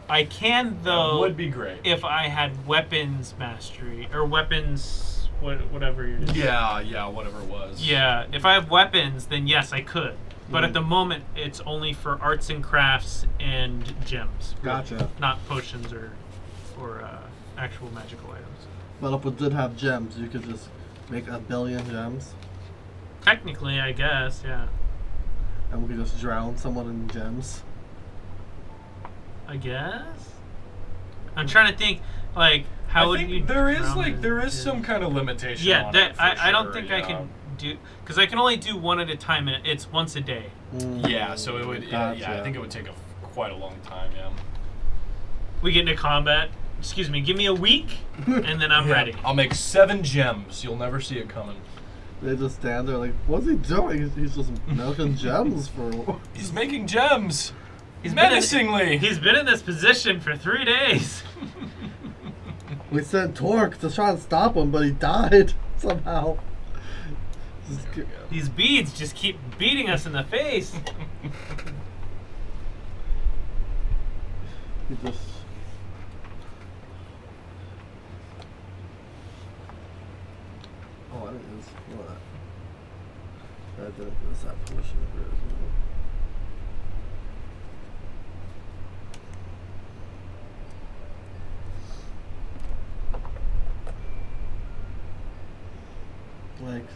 I can, though, That would be great. if I had weapons mastery, or weapons, whatever it is. Yeah, whatever it was. Yeah, if I have weapons, then yes, I could. But at the moment, it's only for arts and crafts and gems. Gotcha. Not potions or actual magical items. But if we did have gems, you could just make 1 billion gems, Technically, I guess, yeah. and we could just drown someone in gems. I guess? I'm trying to think, like, how I would think you there is drown like in there is gems? some kind of limitation. Yeah, on that it for I don't sure, think yeah. I can do, because I can only do one at a time, and it's once a day. Yeah, so it would. Yeah, I Gotcha. think it would take quite a long time. Yeah. We get into combat. Excuse me, give me a week, and then I'm ready. I'll make 7 gems. You'll never see it coming. They just stand there like, what's he doing? He's just milking gems for. He's making gems. menacingly. He's been in this position for 3 days. We sent Torque to try and stop him, but he died somehow. These beads just keep beating us in the face. He just. Oh, I didn't use what? I didn't use that potion here as well. Like.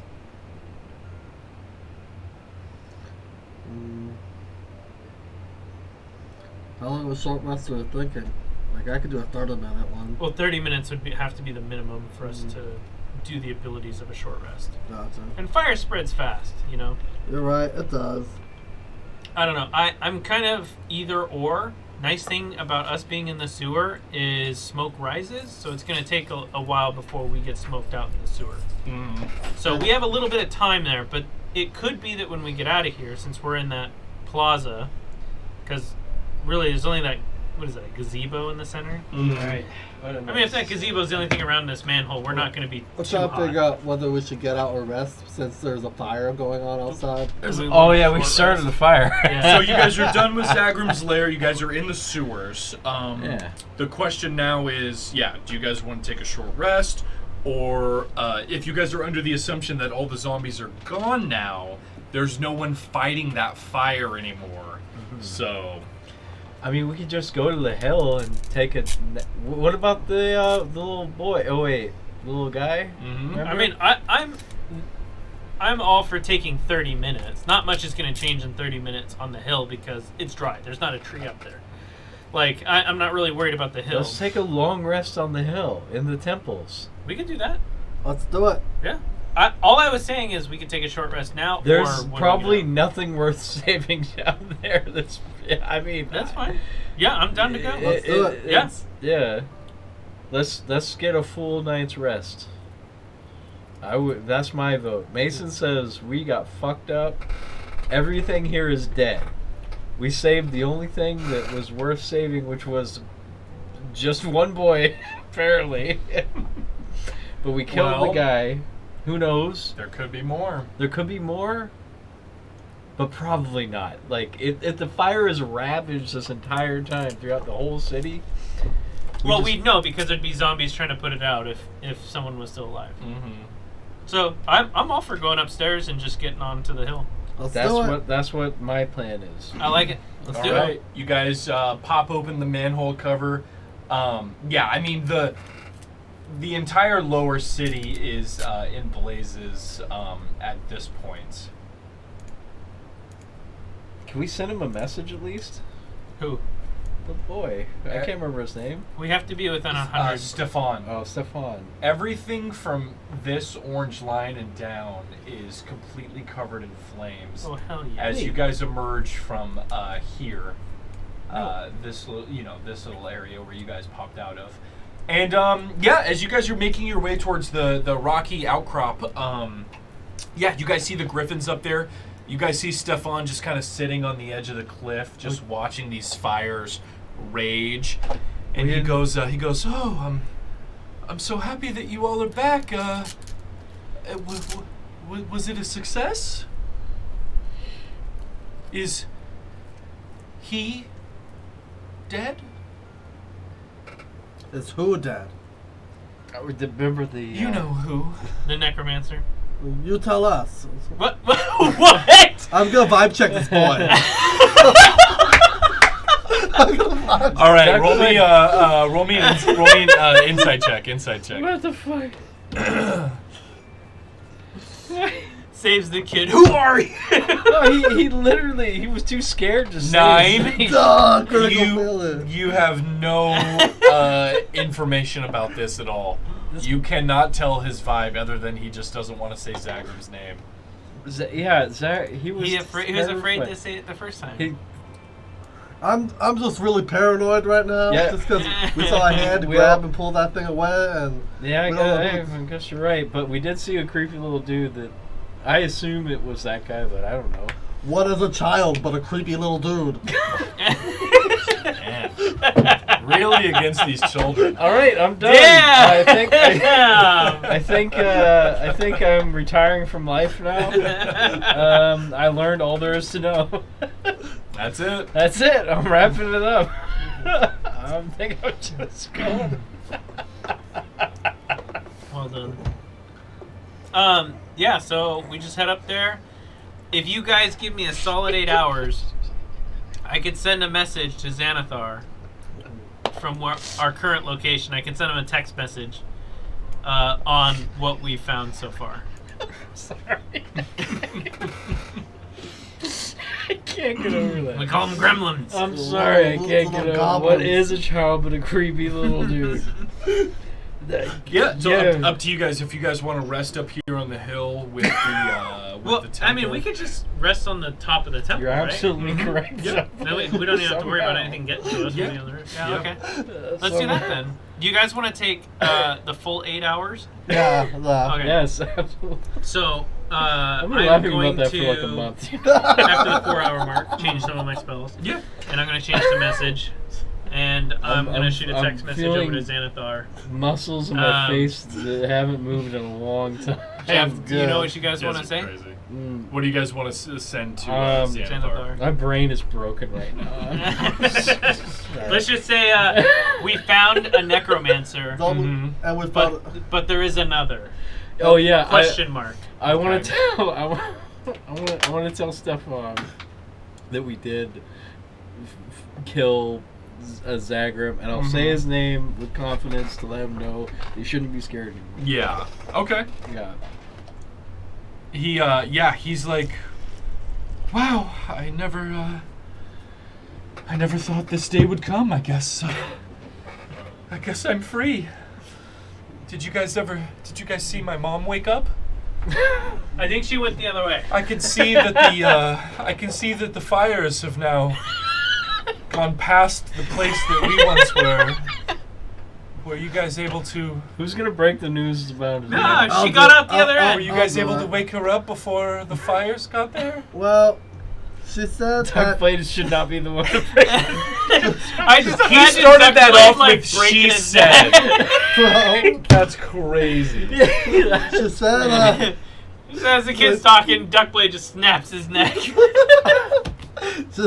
How long was short rest we were thinking? Like, I could do a 30-minute one. Well, 30 minutes would have to be the minimum for us to do the abilities of a short rest. Gotcha. And fire spreads fast, you know? You're right, it does. I don't know. I'm kind of either or. Nice thing about us being in the sewer is smoke rises, so it's going to take a while before we get smoked out in the sewer. So we have a little bit of time there, but it could be that when we get out of here, since we're in that plaza, because really there's only that, what is that, a gazebo in the center? Right. I mean, if that gazebo is the only thing around this manhole, we're not going to be We're too trying to hot. figure out whether we should get out or rest since there's a fire going on outside. Oh yeah, we started the fire. Yeah. So you guys are done with Zagram's lair. You guys are in the sewers. Yeah. The question now is, do you guys want to take a short rest? Or if you guys are under the assumption that all the zombies are gone now, there's no one fighting that fire anymore. So... I mean, we could just go to the hill and take a... What about the little boy? Oh wait, the little guy? Mhm. I mean, I'm all for taking 30 minutes. Not much is going to change in 30 minutes on the hill because it's dry. There's not a tree up there. Like, I'm not really worried about the hill. Let's take a long rest on the hill in the temples. We could do that. Let's do it. Yeah. All I was saying is we could take a short rest now. There's or when probably we get out. nothing worth saving down there. I mean, That's fine. Yeah, I'm down to go. Let's do it. Yeah. Yeah. Let's get a full night's rest. That's my vote. Mason says we got fucked up. Everything here is dead. We saved the only thing that was worth saving, which was just one boy, apparently. But we killed the guy. Who knows? There could be more. There could be more, but probably not. Like, if the fire is ravaged this entire time throughout the whole city... We'd know because there'd be zombies trying to put it out if someone was still alive. Mm-hmm. So I'm all for going upstairs and just getting onto the hill. Let's do it. That's what my plan is. I like it. Let's do Alright, it. you guys pop open the manhole cover. I mean, the entire lower city is in blazes at this point. Can we send him a message at least? Who? The boy. I can't remember his name. We have to be within 100. Stefan. Oh, Stefan. Everything from this orange line and down is completely covered in flames. Oh hell yeah! As you guys emerge from here, this little area where you guys popped out of, and as you guys are making your way towards the rocky outcrop, you guys see the griffins up there. You guys see Stefan just kind of sitting on the edge of the cliff, just watching these fires rage, and he goes, "Oh, I'm so happy that you all are back. Was it a success? Is he dead?" Is who dead? Remember the... You know who. The necromancer. You tell us. What? What? I'm gonna vibe check this boy. All right, roll me an insight check. Insight check. What the fuck? Saves the kid. Who are you? No, he literally, he was too scared to say 9. his name. Duh, critical failure. You have no information about this at all. You cannot tell his vibe other than he just doesn't want to say Zagram's name. He was He was afraid to terrified. say it the first time. I'm just really paranoid right now. Yeah. Just because we saw a hand grab and pull that thing away, and Yeah, we don't know I guess you're right. But we did see a creepy little dude that I assume it was that guy, but I don't know. what is a child but a creepy little dude? Really against these children. All right, I'm done. Damn! I think I'm retiring from life now. I learned all there is to know. That's it. That's it. I'm wrapping it up. I think I'm just going. Well done. Yeah, so we just head up there. If you guys give me a solid 8 hours, I could send a message to Xanathar from our current location. I can send him a text message on what we've found so far. Sorry. I can't get over that. We call them gremlins. I'm sorry, I can't get over. What is a child but a creepy little dude? Yeah, so up to you guys. If you guys want to rest up here on the hill with the Well, the temple. I mean, we could just rest on the top of the temple, You're absolutely correct. Yeah. No, we don't even have to worry about anything getting to us. Yeah. From the other. Yeah, Yeah. okay. Let's do that then. Do you guys want to take the full 8 hours? Yeah. Okay. Yes, absolutely. So, I've been I'm laughing going about that to, for like a month. after the 4 hour mark, change some of my spells. Yeah. And I'm going to change the message. And I'm going to shoot a text message over to Xanathar. Muscles in my face that haven't moved in a long time. Do you know what you guys want to Guys say? are crazy. What do you guys want to send to Xanathar? Xanathar. My brain is broken right now. Let's just say we found a necromancer, And we found. but there is another. Oh yeah, Question mark. I want to tell. I want to tell Stefan that we did kill Zagrim, and I'll say his name with confidence to let him know he shouldn't be scared anymore. Yeah. Okay. Yeah. He's like, wow, I never thought this day would come. I guess I'm free. Did you guys see my mom wake up? I think she went the other way. I can see that the fires have now gone past the place that we once were. Were you guys able to? Who's gonna break the news about it? No, she got out the other Were end. you guys able to wake her up before the fires got there? Well, she said Doug that. Blade should not be the one to break it. I just He imagine started Doug that Blade, off like, with breaking she his said. neck. Well, That's crazy. she said. So as the kid's talking, Duckblade just snaps his neck. She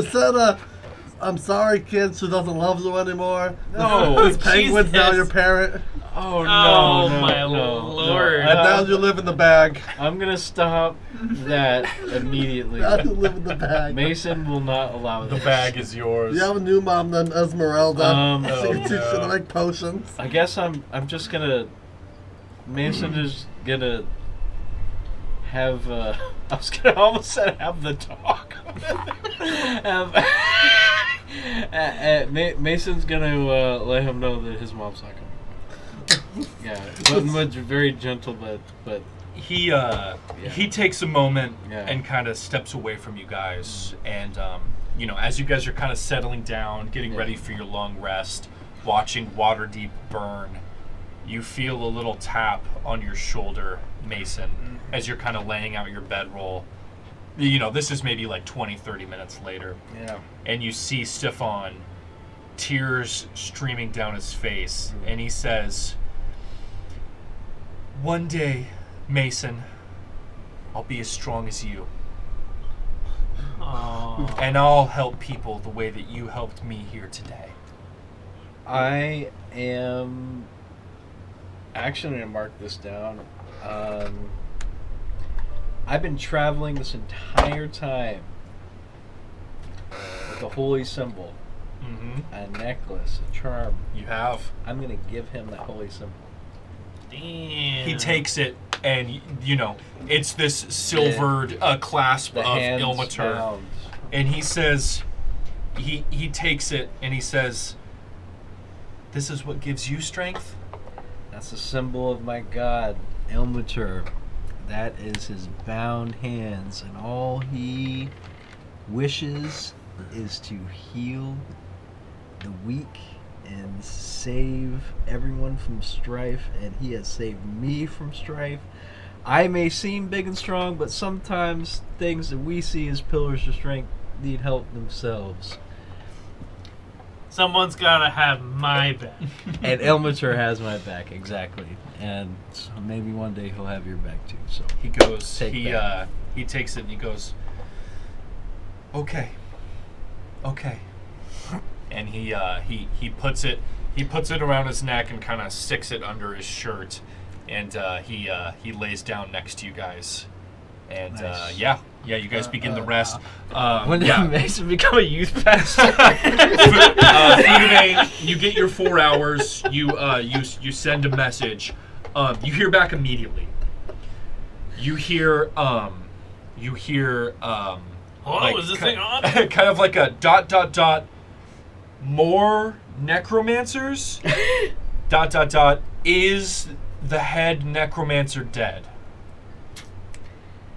said. I'm sorry, kid. She doesn't love you anymore. No, This penguin's now Jesus. your parent, Oh no! Oh, no, my no, Lord. and now you live in the bag. I'm gonna stop that immediately. Now you live in the bag. Mason will not allow the this. bag is yours. You have a new mom named Esmeralda. She Oh, can teach you to no. make potions. I guess I'm just gonna. Mason is gonna have. I was gonna almost say have the talk. Mason's gonna let him know that his mom's not coming. Yeah, but very gentle, but He takes a moment Yeah. and kind of steps away from you guys, and as you guys are kind of settling down, getting ready for your long rest, watching Waterdeep burn, you feel a little tap on your shoulder, Mason, as you're kind of laying out your bedroll. This is maybe like 20-30 minutes later, yeah. and you see Stefan, tears streaming down his face, and he says, "One day, Mason, I'll be as strong as you, Aww. and I'll help people the way that you helped me here today." I am actually going to mark this down. I've been traveling this entire time with a holy symbol, Mm-hmm. a necklace, a charm. You have. I'm going to give him that holy symbol. Damn. He takes it, and it's this silvered clasp The of hands Ilmater, bound. and he says, he takes it, and he says, "This is what gives you strength." That's a symbol of my god, Ilmater. That is his bound hands, and all he wishes is to heal the weak and save everyone from strife, and he has saved me from strife. I may seem big and strong, but sometimes things that we see as pillars of strength need help themselves. Someone's gotta have my back. And Ilmater has my back, exactly. And so maybe one day he'll have your back too. So He goes. Take he that. he takes it and he goes. Okay. And he puts it around his neck and kind of sticks it under his shirt, and he lays down next to you guys, and Nice. yeah, you guys begin the rest. when did Yeah. Mason become a youth pastor? Fude, you get your 4 hours. You send a message. You hear back immediately. You hear Oh, like, is this thing on? kind of like a ... more necromancers ... is the head necromancer dead?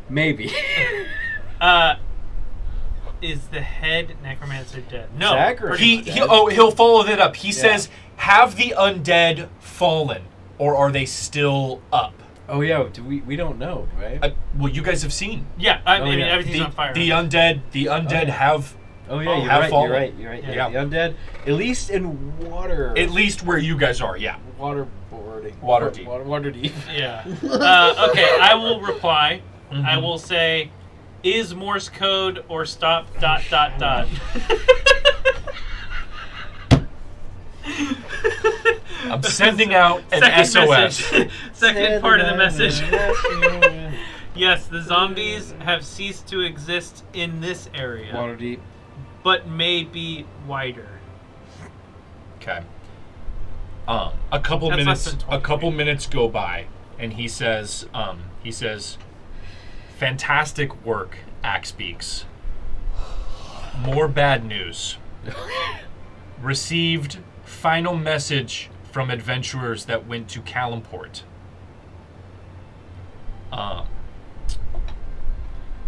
Maybe. Is the head necromancer dead? No. Zach or pretty much. He'll follow that up. He Yeah. says, have the undead fallen, or are they still up? Oh yeah, we don't know, right? Well, you guys have seen. Yeah, I Oh, mean, yeah. everything's The on fire. undead yeah. have Oh yeah, Oh, you're have right, fallen. you're right. Yeah. The undead, at least in water. at least where you guys are, yeah. Waterboarding. Water deep. Water deep. Yeah. Okay, I will reply. Mm-hmm. I will say, is Morse code or stop ... I'm sending out an Second SOS. message. Second part of the message. Yes, the zombies have ceased to exist in this area, Water deep. but may be wider. Okay. A couple That's less minutes. than A 20. couple minutes go by, and he says, "Fantastic work, Axebeaks. More bad news. Received final message from adventurers that went to Calimport.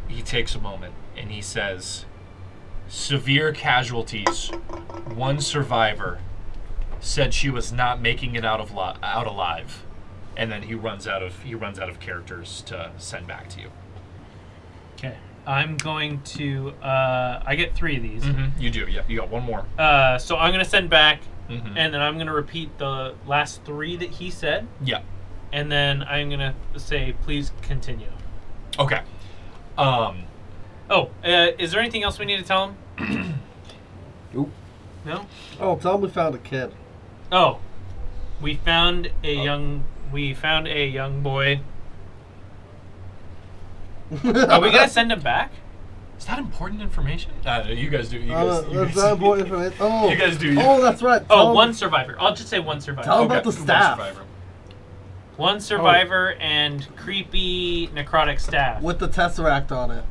He takes a moment and he says, severe casualties. One survivor said she was not making it out alive." And then he runs out of characters to send back to you. Okay. I'm going to. I get 3 of these. You do, yeah. You got one more. So I'm going to send back, Mhm. and then I'm going to repeat the last 3 that he said, Yeah. and then I'm going to say, please continue. Okay. Is there anything else we need to tell him? Oop. No? Oh, tell him we found a kid. Oh, we found a young boy. Are we gonna send him back? Is that important information? You guys do. You That's not important information. Oh, You guys do, yeah. Oh, that's right. Oh, Tell him- one survivor. I'll just say one survivor. Tell him about the one staff survivor. One survivor and creepy necrotic staff. with the tesseract on it.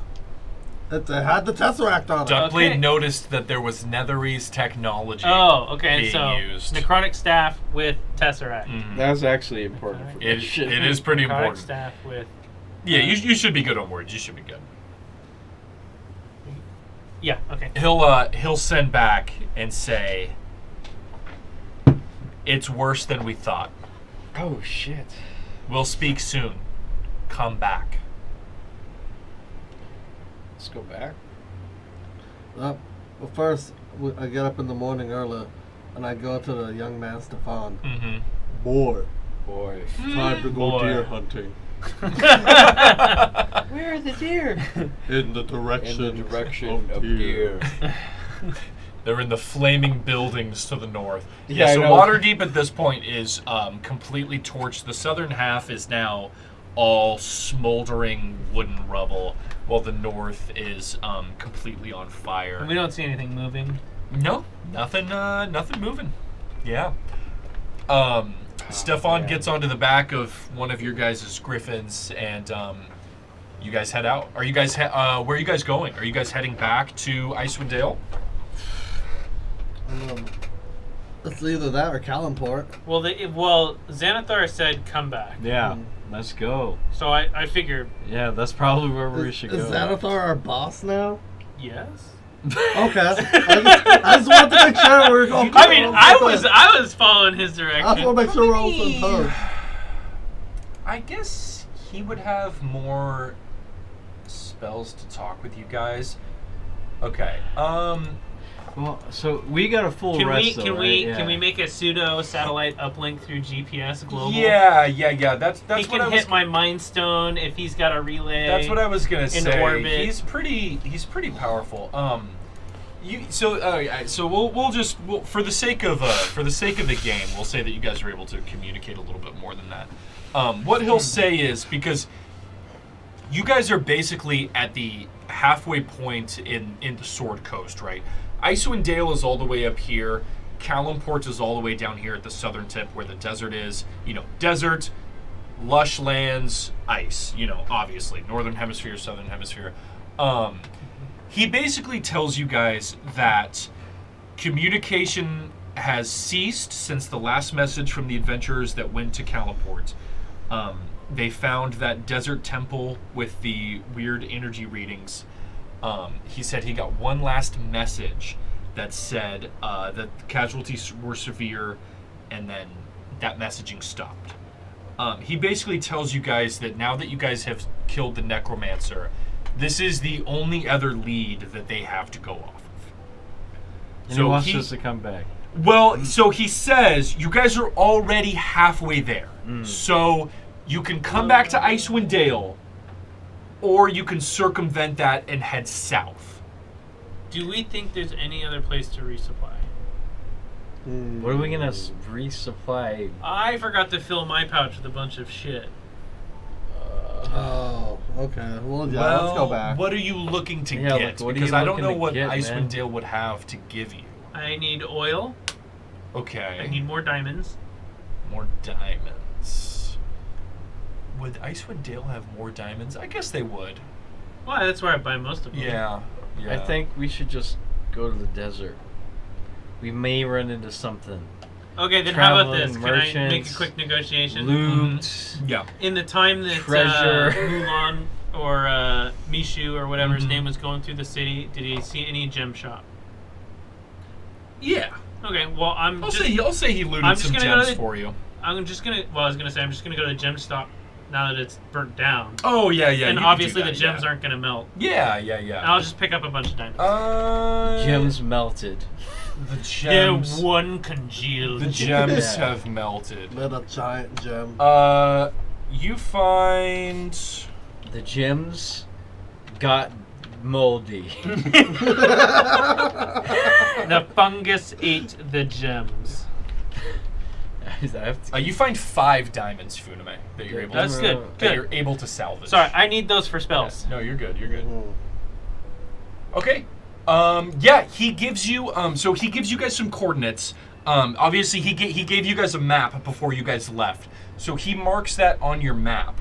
It had the tesseract on it. Duckblade Okay. noticed that there was Netherese technology. Oh, okay. being So used. necrotic staff with tesseract. Mhm. That's actually important. For It, this shit. it is pretty Necrotic important. staff with. Yeah, you should be good on words. You should be good. Yeah. Okay. He'll send back and say, it's worse than we thought. Oh shit. We'll speak soon. Come back. Let's go back. Well, first, I get up in the morning early, and I go to the young man Stefan. Mm-hmm. Boy, Boy. time to go Boy. deer hunting. Where are the deer? In the In direction, the direction of deer. They're in the flaming buildings to the north. Yeah, Yeah, I so know. Waterdeep at this point is completely torched. The southern half is now all smoldering wooden rubble, while the north is completely on fire. We don't see anything moving. No, nothing moving. Yeah. Stefan man. gets onto the back of one of your guys' griffins, and you guys head out. Are you guys where are you guys going? Are you guys heading back to Icewind Dale? It's either that or Calimport. Well, Xanathar said come back. Yeah, let's go. So I figured Yeah, that's probably where we should Is go. Xanathar our boss now? yes. Okay. I just wanted to make sure we're going. I mean, I was following his direction. I just want to make sure we're all on toes. I guess he would have more spells to talk with you guys. Okay. Well, so we got a full Can rest we though, can right? we Yeah. can we make a pseudo satellite uplink through GPS global? Yeah. That's He what can I was. hit my Mind Stone if he's got a relay. That's what I was gonna say. orbit. He's pretty powerful. So we'll for the sake of the game, we'll say that you guys are able to communicate a little bit more than that. What he'll say is, because you guys are basically at the halfway point in the Sword Coast, right? Icewind Dale is all the way up here. Calumport is all the way down here at the southern tip where the desert is. Desert, lush lands, ice. Obviously, northern hemisphere, southern hemisphere. He basically tells you guys that communication has ceased since the last message from the adventurers that went to Calumport. They found that desert temple with the weird energy readings. He said he got one last message that said that casualties were severe, and then that messaging stopped. He basically tells you guys that now that you guys have killed the necromancer, this is the only other lead that they have to go off of. And he wants us to come back. Well, so he says you guys are already halfway there. Mm. So you can come back to Icewind Dale, or you can circumvent that and head south. Do we think there's any other place to resupply? What are we gonna resupply? I forgot to fill my pouch with a bunch of shit. Oh, okay. Well, yeah, let's go back. What are you looking to Yeah, get? like, what are Because you I don't looking know to what get, Icewind man? Dale would have to give you. I need oil. Okay. I need more diamonds. More diamonds. Would Icewind Dale have more diamonds? I guess they would. Well, that's where I buy most of them. Yeah. I think we should just go to the desert. We may run into something. Okay, then how about Traveling this? Can I make a merchants, quick negotiation? Loot. Yeah. In the time that Treasure. Mulan or Mishu or whatever his Mhm. name was going through the city, did he see any gem shop? Yeah. Okay, well I'll say he looted I'm just some gonna go gems to the- for you. I'm gonna go to the gem shop now that it's burnt down. Oh yeah. and you can obviously do the that, gems yeah. aren't gonna melt. Yeah. And I'll just pick up a bunch of diamonds. Gems melted. The gems. One congealed. The gems Yeah. have melted. Let a giant gem. You find. The gems got moldy. The fungus ate the gems. I have to You find 5 diamonds, Funame, that you're able. That's to, good. That Good. you're able to salvage. Sorry, I need those for spells. No, you're good. You're good. Mm. Okay. Yeah, he gives you. So he gives you guys some coordinates. Obviously, he gave you guys a map before you guys left. So he marks that on your map.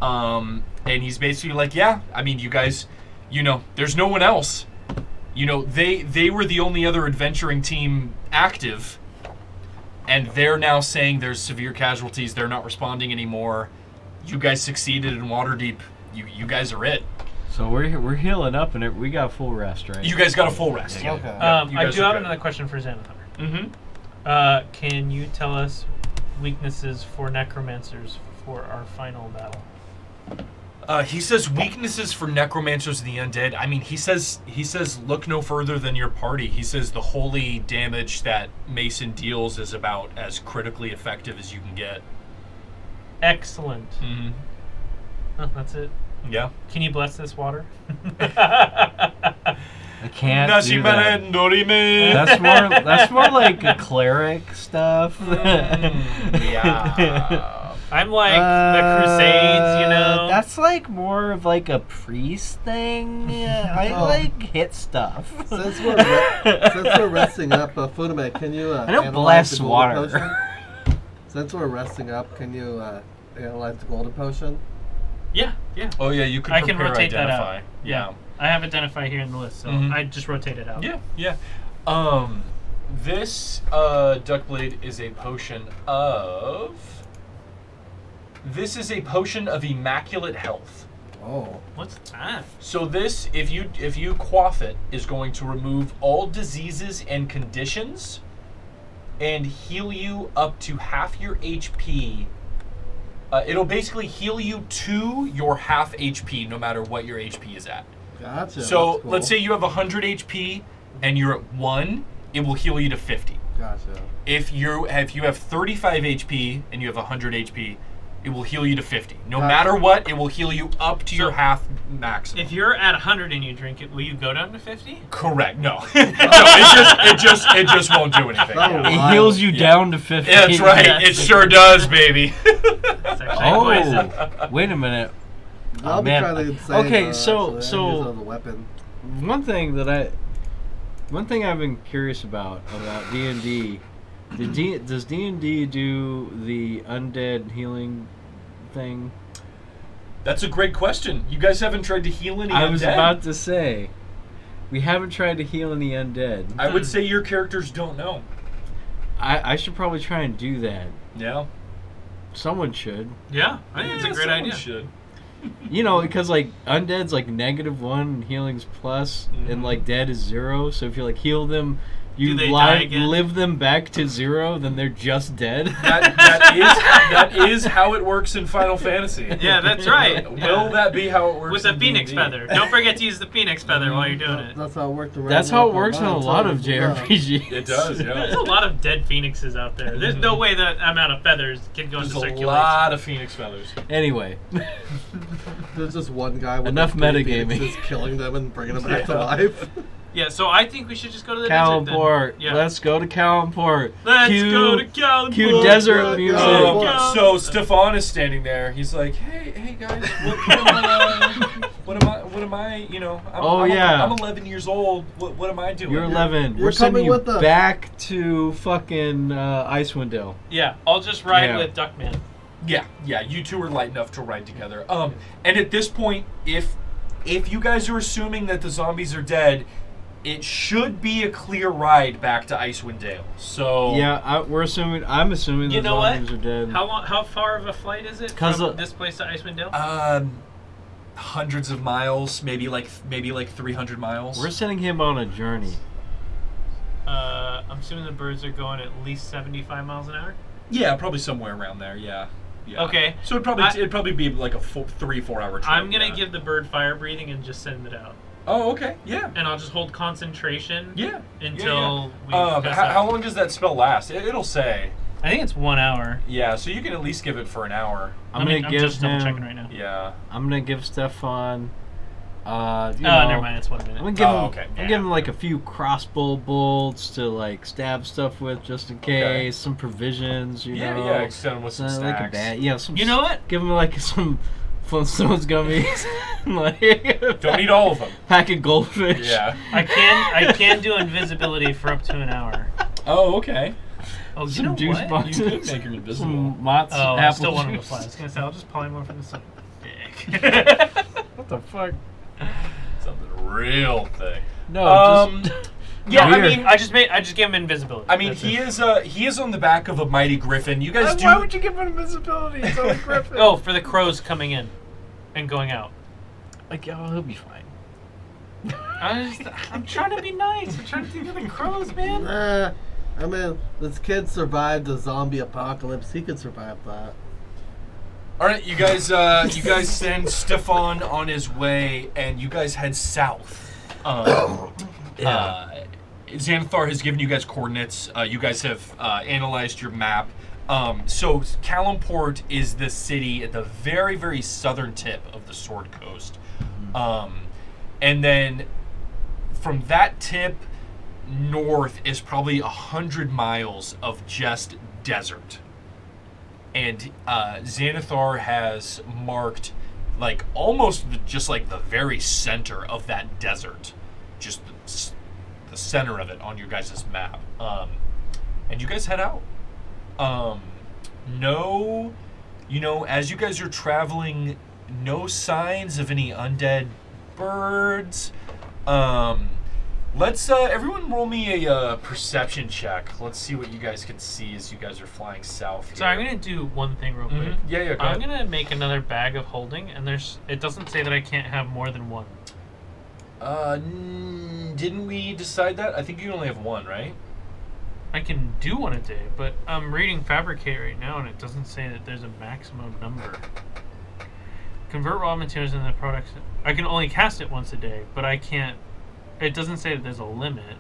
And he's basically like, yeah. I mean, you guys. There's no one else. They were the only other adventuring team active. And they're now saying there's severe casualties. They're not responding anymore. You guys succeeded in Waterdeep. You guys are it. So we're healing up and we got full rest, right? You guys got a full rest. Yeah. Okay. Yeah, you I guys do are have good. another question for Xanathar. Mm-hmm. Can you tell us weaknesses for necromancers for our final battle? He says weaknesses for necromancers and the undead. I mean, he says look no further than your party. He says the holy damage that Mason deals is about as critically effective as you can get. Excellent. Mm-hmm. Oh, that's it. Yeah. Can you bless this water? I can't do that. Norime. That's more like a cleric stuff. Yeah. I'm like the Crusades, That's like more of like a priest thing. I Oh. like hit stuff. Since we're resting up, Funame, can you I don't analyze bless the golden water. potion? Since we're resting up, can you analyze the golden potion? Yeah. Oh yeah, you can. I can prepare rotate that identify. out. Yeah. I have identify here in the list, so Mhm. I just rotate it out. Yeah. This Duckblade is a potion of. This is a potion of immaculate health. Oh. What's that? So this, if you quaff it, is going to remove all diseases and conditions, and heal you up to half your HP. It'll basically heal you to your half HP, no matter what your HP is at. Gotcha. So that's cool. let's say you have 100 HP, and you're at 1, it will heal you to 50. Gotcha. If you have 35 HP and you have 100 HP, it will heal you to 50. No matter what, it will heal you up to your half maximum. If you're at 100 and you drink it, will you go down to 50? Correct. No. No, it just won't do anything. It heals you down to 50. That's right. Yes. It sure does, baby. That's actually poison. Oh, wait a minute. I'll be man. kind of insane. Okay, so so the weapon. one thing I've been curious about D&D. Does D&D do the undead healing thing? That's a great question. You guys haven't tried to heal any undead? I was about to say, we haven't tried to heal any undead. I would say your characters don't know. I should probably try and do that. Yeah. Someone should. Yeah, I think it's a great someone idea. Should. You know, because like undead's like -1 and healing's plus, and like dead is 0. So if you like heal them, you Do they die again? live them back to 0, then they're just dead. That is how it works in Final Fantasy. Yeah, that's right. Will that be how it works With a in phoenix D&D? feather. Don't forget to use the phoenix feather while you're doing it. That's how it worked. That's how it works in a lot of JRPGs. It does, There's yeah. a lot of dead phoenixes out there. There's no way that amount of feathers can go There's into a circulation. lot of phoenix feathers. Anyway, There's just one guy with Enough metagaming. just killing them and bringing them back to life. Yeah, so I think we should just go to the desert Kalimport. then. Yeah. Let's go to Kalimport. Let's go to Kalimport. Cue desert Let's music. go. So Stefan is standing there. He's like, "Hey guys, what am I? You know, I'm 11 years old. What am I doing? You're 11. You're We're sending coming you with us. back to fucking Icewind Dale. Yeah, I'll just ride Yeah. with Duckman. Yeah. You two are light enough to ride together. And at this point, if you guys are assuming that the zombies are dead, it should be a clear ride back to Icewind Dale. So Yeah, I'm assuming You the know what? zombies are dead. How far of a flight is it 'Cause from this place to Icewind Dale? hundreds of miles, maybe like 300 miles. We're sending him on a journey. I'm assuming the birds are going at least 75 miles an hour. Yeah, probably somewhere around there. Yeah. Okay. So it'd probably be like a 3-4 hour trip. I'm gonna give the bird fire breathing and just send it out. Oh, okay. Yeah. And I'll just hold concentration. Yeah. Until we. How long does that spell last? It'll say. I think it's 1 hour. Yeah, so you can at least give it for an hour. I'm just double checking right now. Yeah. I'm gonna give Stefan. Never mind. It's 1 minute. I'm gonna give him. okay. I'm giving him like a few crossbow bolts to like stab stuff with, just in case. Okay. Some provisions, you know. Yeah. Extend them with some Like a snacks. some. You know what? Give him like some Flintstones gummies. like Don't eat all of them. pack of goldfish. Yeah. I can do invisibility for up to an hour. Oh, okay. Oh, you Some know juice what? boxes. You could make her invisible. Some Mott's Oh, I apple still want him to juice. fly. I was gonna say I'll just polymorph into something big. What the fuck? Something real thick. No, just Yeah, I Weird. mean, I just gave him invisibility. I mean, That's he it. is on the back of a mighty griffin. You guys do. Why would you give him invisibility? It's only Griffin. Oh, for the crows coming in and going out. Like, oh, he'll be fine. I'm trying to be nice. I'm trying to think of the crows, man. I mean, this kid survived the zombie apocalypse. He could survive that. All right, you guys send Stefan on his way, and you guys head south. Xanathar has given you guys coordinates. You guys have analyzed your map. So Kalimport is the city at the very, very southern tip of the Sword Coast. And then from that tip north is probably 100 miles of just desert. And Xanathar has marked like almost just like the very center of that desert. Just the center of it on your guys' map. And you guys head out. No, as you guys are traveling, no signs of any undead birds. Let's everyone roll me a perception check. Let's see what you guys can see as you guys are flying south here. So I'm gonna do one thing real quick. Yeah, go I'm ahead. gonna make another bag of holding, and it doesn't say that I can't have more than one. Didn't we decide that? I think you only have one, right? I can do one a day, but I'm reading Fabricate right now, and it doesn't say that there's a maximum number. Convert raw materials into products. I can only cast it once a day, but I can't It doesn't say that there's a limit.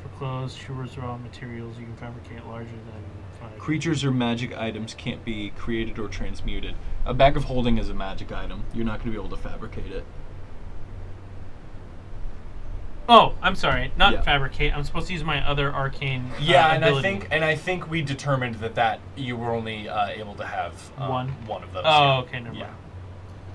For clothes, shoes, raw materials, you can fabricate larger than 5. Creatures or magic items can't be created or transmuted. A bag of holding is a magic item. You're not going to be able to fabricate it. Oh, I'm sorry. Not Yeah. fabricate. I'm supposed to use my other arcane Yeah, and ability. I think we determined that you were only able to have One of those. Oh, yeah. okay, never mind.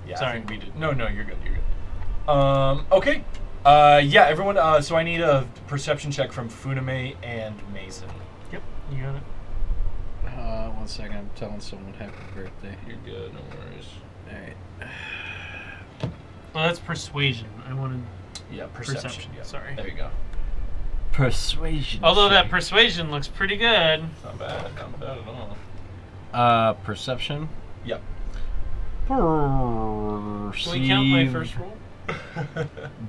Yeah, Sorry. I think we did. No, you're good. You're good. Okay. Yeah, everyone. So I need a perception check from Funame and Mason. Yep, you got it. 1 second. I'm telling someone happy birthday. You're good. No worries. All right. Well, that's persuasion. I wanted Yeah, perception. perception. Yeah. Sorry. There you go. Persuasion. Although that persuasion looks pretty good. Not bad. Not bad at all. Perception. Yep. Can we count my first roll?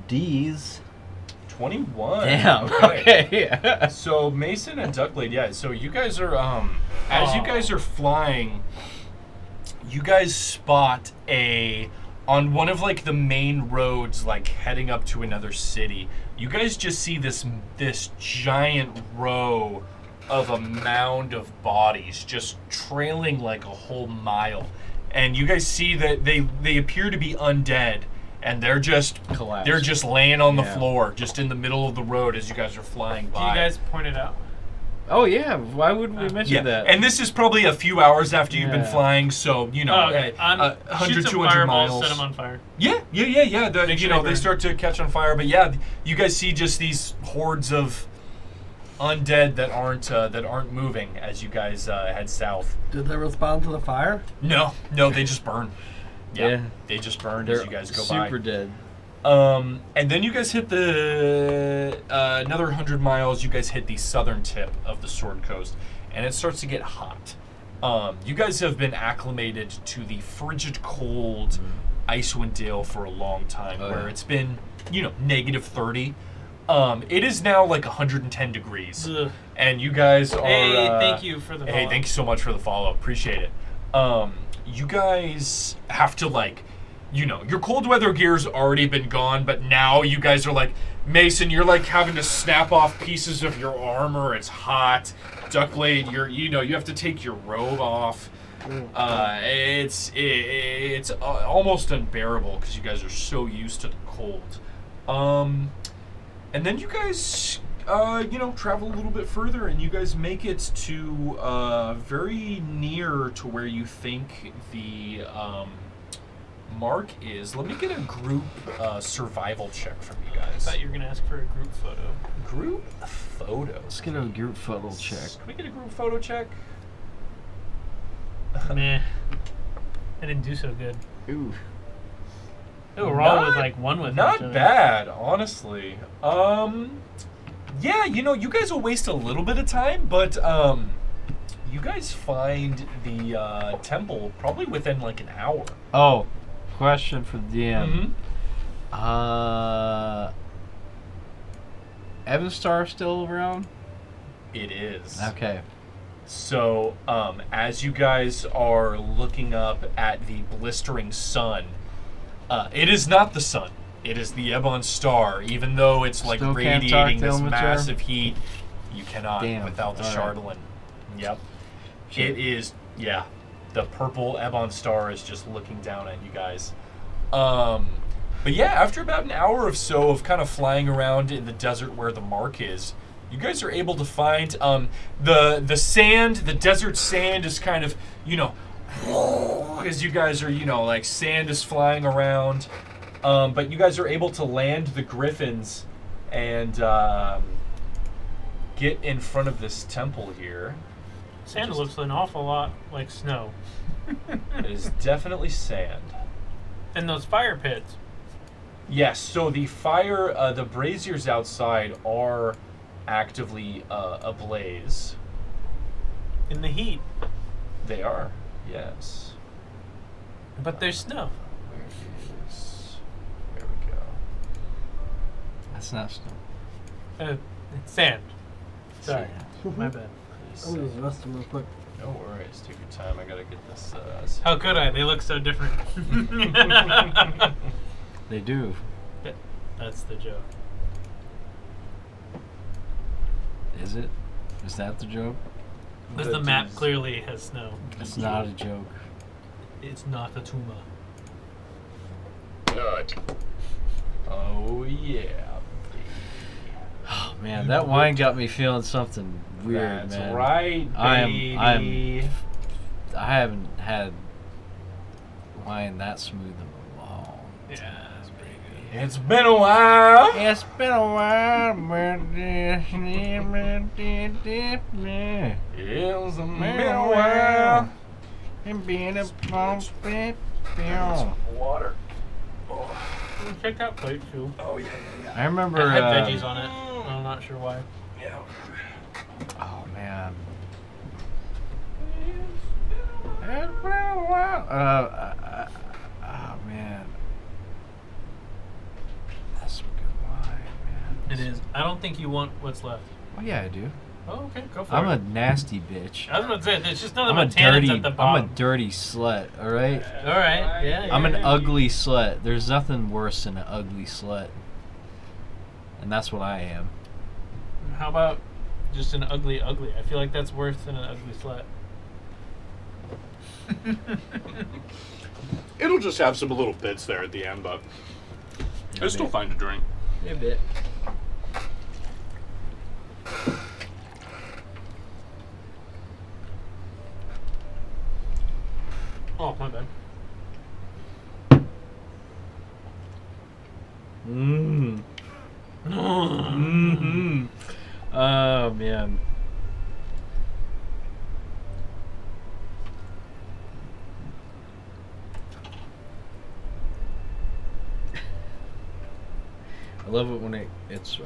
D's. 21. Damn. Okay. So Mason and Duckblade, yeah. So you guys are as you guys are flying, you guys spot on one of like the main roads, like heading up to another city. You guys just see this giant row of a mound of bodies just trailing like a whole mile, and you guys see that they appear to be undead. And they're just Collapsed. They're just laying on the Yeah. floor, just in the middle of the road as you guys are flying Do by. you guys point it out? Oh yeah. Why would we mention yeah, that? and this is probably a few hours after you've been Yeah. flying, so you know, Oh, okay. 100, Shoot some 200 fireballs, miles. set them on fire. Yeah. Make You sure know, they they burn. start to catch on fire, but yeah, you guys see just these hordes of undead that aren't moving as you guys head south. Did they respond to the fire? No, they just burn. Yeah. They just burn They're as you guys go by. super dead. And then you guys hit the another 100 miles. You guys hit the southern tip of the Sword Coast, and it starts to get hot. You guys have been acclimated to the frigid cold Icewind Dale for a long time, Oh, where yeah. it's been negative 30. It is now like 110 degrees, Ugh. and you guys are. Hey, thank you for the Hey, follow-up. thank you so much for the follow. Appreciate it. You guys have to your cold weather gear's already been gone, but now you guys are like, Mason, you're like having to snap off pieces of your armor. It's hot. Duckblade, you have to take your robe off. It's almost unbearable because you guys are so used to the cold. And then you guys, travel a little bit further, and you guys make it to very near to where you think the mark is. Let me get a group survival check from you I guys. thought you were going to ask for a group photo. Group photos. Let's get a group photo check. Can we get a group photo check? Meh. I didn't do so good. Ooh. Oh, we're all with like one with each Not other. bad, honestly. Yeah, you guys will waste a little bit of time, but you guys find the temple probably within like an hour. Oh, question for the DM. Mm-hmm. Evanstar still around? It is. Okay. So, as you guys are looking up at the blistering sun, it is not the sun. It is the Ebon star. Even though it's like Still can't talk radiating to this Ilmater? massive heat, you cannot Damn. without the All right. Chardalyn. Yep. Shit. It is, yeah. The purple Ebon star is just looking down at you guys. But yeah, after about an hour or so of kind of flying around in the desert where the mark is, you guys are able to find the sand, the desert sand is kind of, as you guys are, like sand is flying around. But you guys are able to land the griffins and get in front of this temple here. Sand looks an awful lot like snow. It is definitely sand. And those fire pits. Yes, so the fire, the braziers outside are actively ablaze. In the heat. They are, yes. But there's snow. Where is... There we go. That's not snow. It's sand. Sorry. My bad. I'm gonna use the restroom real quick. No worries, take your time. I gotta get this. How could I? They look so different. They do. That's the joke. Is it? Is that the joke? Because the map clearly has snow. It's not a joke. It's not a tumor. Good. Oh yeah. Oh man, that wine got me feeling something weird, That's man. right, baby. I haven't had wine that smooth in a long Yeah, time, baby. It's been a while. It's been a while, but It's been a while. and being a bump it Water. check that plate too. Oh yeah. I remember. It had veggies on it. I'm not sure why. Yeah. Oh man. It's been a while. Oh man. That's some good wine, man. It is. I don't think you want what's left. Oh yeah, I do. Oh, okay, go for I'm it. a nasty bitch. I was about to say, there's just none of I'm the a tannins dirty. at the I'm bottom. a dirty slut. All right. All right, yeah. I'm an yeah. ugly slut. There's nothing worse than an ugly slut, and that's what I am. How about just an ugly? I feel like that's worse than an ugly slut. It'll just have some little bits there at the end, but it's still fine to drink. A bit. Oh, my bad. Mmm. Mm-hmm. Oh man. I love it when it's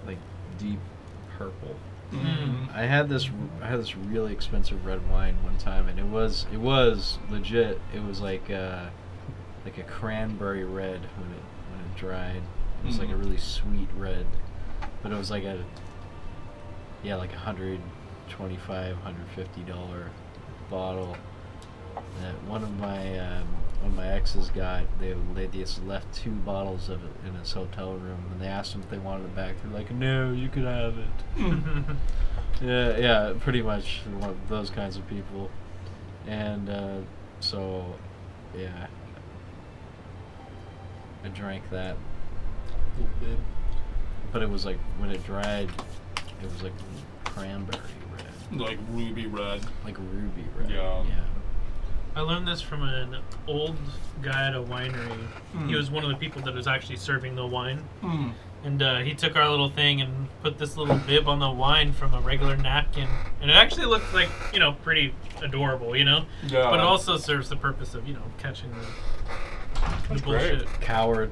like deep purple. I had this really expensive red wine one time, and it was legit. It was like a cranberry red when it dried. It was like a really sweet red, but it was like $125, $150 bottle that one of my exes got. They just left 2 bottles of it in his hotel room, and they asked him if they wanted it back. They're like, "No, you could have it." yeah, pretty much one of those kinds of people, and so yeah, I drank that. But it was like when it dried, it was like cranberry red, Like ruby red. like ruby red. Yeah. I learned this from an old guy at a winery. He was one of the people that was actually serving the wine. And he took our little thing and put this little bib on the wine from a regular napkin. And it actually looked like, pretty adorable, Yeah. But it also serves the purpose of, catching the bullshit. Coward.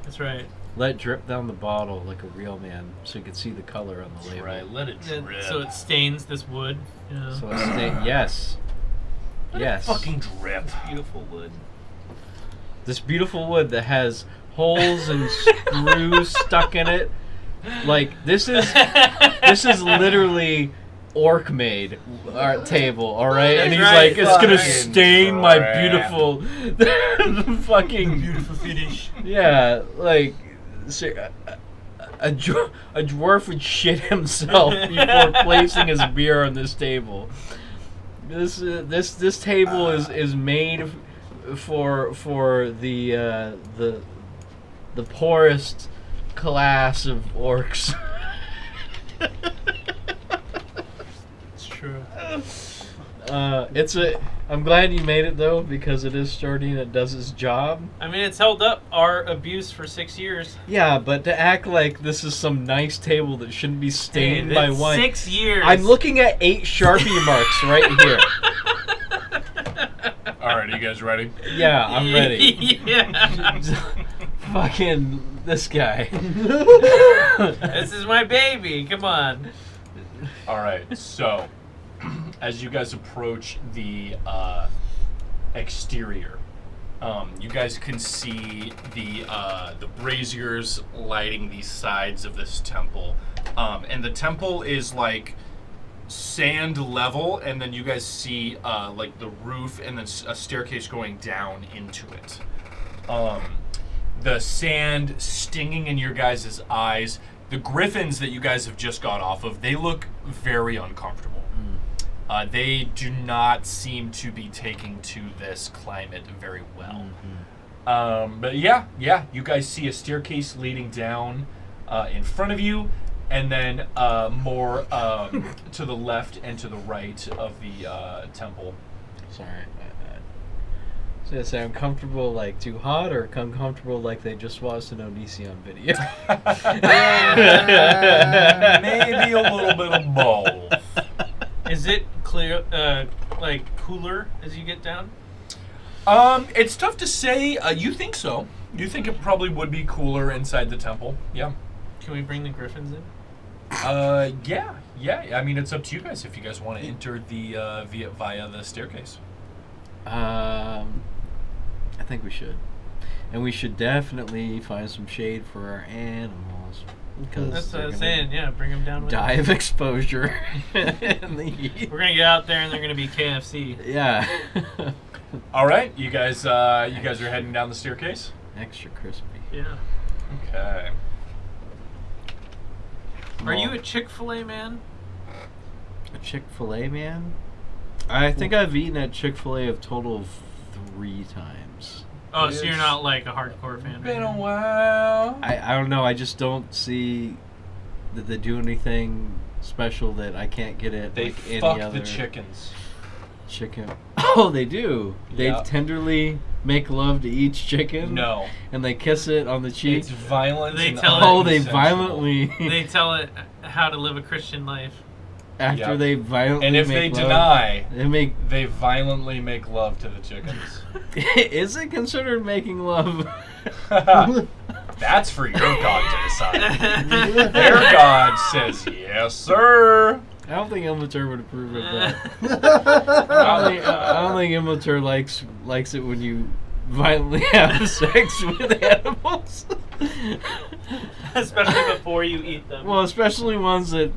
That's right. Let drip down the bottle like a real man, so you can see the color on the label. Right. Let it drip. So it stains this wood. So it's yes. Yes. Fucking drip. Beautiful wood. This beautiful wood that has holes and screws stuck in it. Like this is literally orc made art table, all right? And he's right. like, it's gonna Fucking stain my crap. beautiful fucking Beautiful finish. yeah, like a dwarf would shit himself before placing his beer on this table. This table is made for the poorest class of orcs. It's true. I'm glad you made it though, because it is sturdy and it does its job. I mean, it's held up our abuse for 6 years. Yeah, but to act like this is some nice table that shouldn't be stained by that's wine. 6 years. I'm looking at 8 Sharpie marks right here. All right, are you guys ready? Yeah, I'm ready. Yeah. Fucking this guy. This is my baby. Come on. All right, so as you guys approach the exterior, You guys can see the braziers lighting the sides of this temple, and the temple is like sand level, and then you guys see like the roof and then a staircase going down into it. The sand stinging in your guys' eyes The griffins that you guys have just got off of, they look very uncomfortable. They do not seem to be taking to this climate very well. But yeah, you guys see a staircase leading down in front of you, and then more to the left and to the right of the temple. Sorry. So I say uncomfortable like too hot, or uncomfortable like they just watched an Onision video? Maybe a little bit of both. Is it clear, like cooler as you get down? It's tough to say. You think so? You think it probably would be cooler inside the temple? Yeah. Can we bring the griffins in? Yeah. I mean, it's up to you guys if you guys want to enter the via the staircase. I think we should, and we should definitely find some shade for our animals because That's what I was saying. Yeah, bring them down with die us. of exposure in the heat. We're gonna get out there and they're gonna be KFC. Yeah. All right, you guys are heading down the staircase. Extra crispy. Yeah. Okay. Are you a Chick-fil-A man? A Chick-fil-A man? I think I've eaten at Chick-fil-A a total of 3 times. Oh, so you're not like a hardcore fan? Been a while. I don't know. I just don't see that they do anything special that I can't get at They like any fuck other the chickens. chicken. Oh, they do. They Yeah. tenderly make love to each chicken. No, And they kiss it on the cheek. it's violent. They and tell it- Oh, they unconsensual. violently They tell it how to live a Christian life. after Yep. they violently And if make they love, deny, they make. they violently make love to the chickens. Is it considered making love? That's for your God to decide. Their God says yes, sir. I don't think Immature would approve of that. I don't think Immature likes it when you violently have sex with animals. Especially before you eat them. Well, especially ones that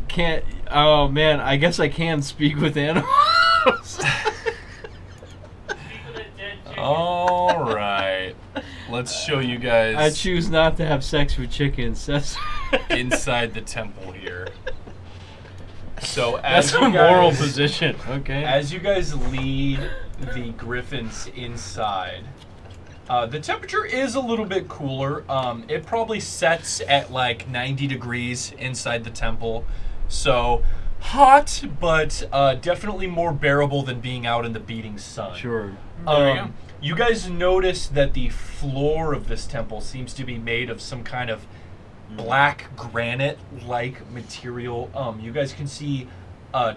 can't. Oh man, I guess I can speak with animals. All right. Let's show you guys I choose not to have sex with chickens. That's inside the temple here. So as that's you a moral guys- position. Okay. As you guys lead the griffins inside, the temperature is a little bit cooler. It probably sets at like 90 degrees inside the temple. So hot, but definitely more bearable than being out in the beating sun. Sure. There you go. You guys notice that the floor of this temple seems to be made of some kind of black granite-like material. You guys can see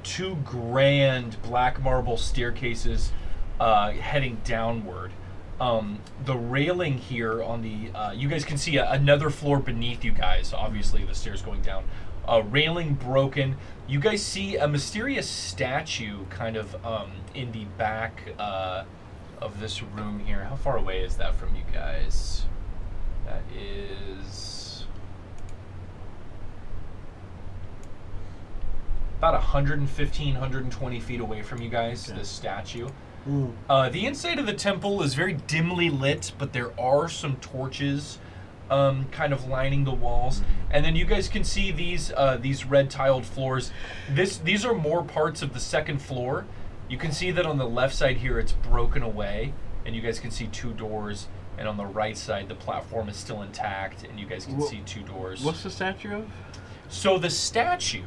2 grand black marble staircases heading downward. The railing here on the you guys can see another floor beneath you guys. Obviously, the stairs going down. Railing broken. You guys see a mysterious statue kind of in the back of this room here. How far away is that from you guys? That is about 115, 120 feet away from you guys, Okay. this statue. Mm. The inside of the temple is very dimly lit, but there are some torches kind of lining the walls. And then you guys can see these red tiled floors. These are more parts of the second floor. You can see that on the left side here it's broken away, and you guys can see 2 doors. And on the right side the platform is still intact, and you guys can see 2 doors. What's the statue of? So the statue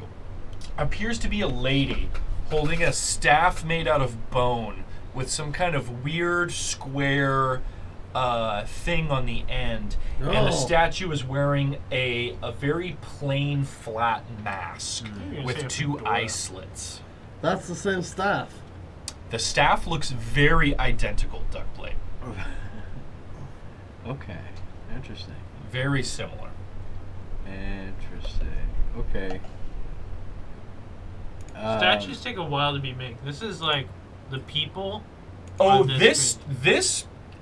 appears to be a lady holding a staff made out of bone with some kind of weird square thing on the end. And the Oh. statue is wearing a very plain flat mask with 2 eye slits. That's the same staff. The staff looks very identical, Duckblade. Okay. Interesting. Very similar. Interesting. Okay. Statues take a while to be made. This is like the people. Oh, on this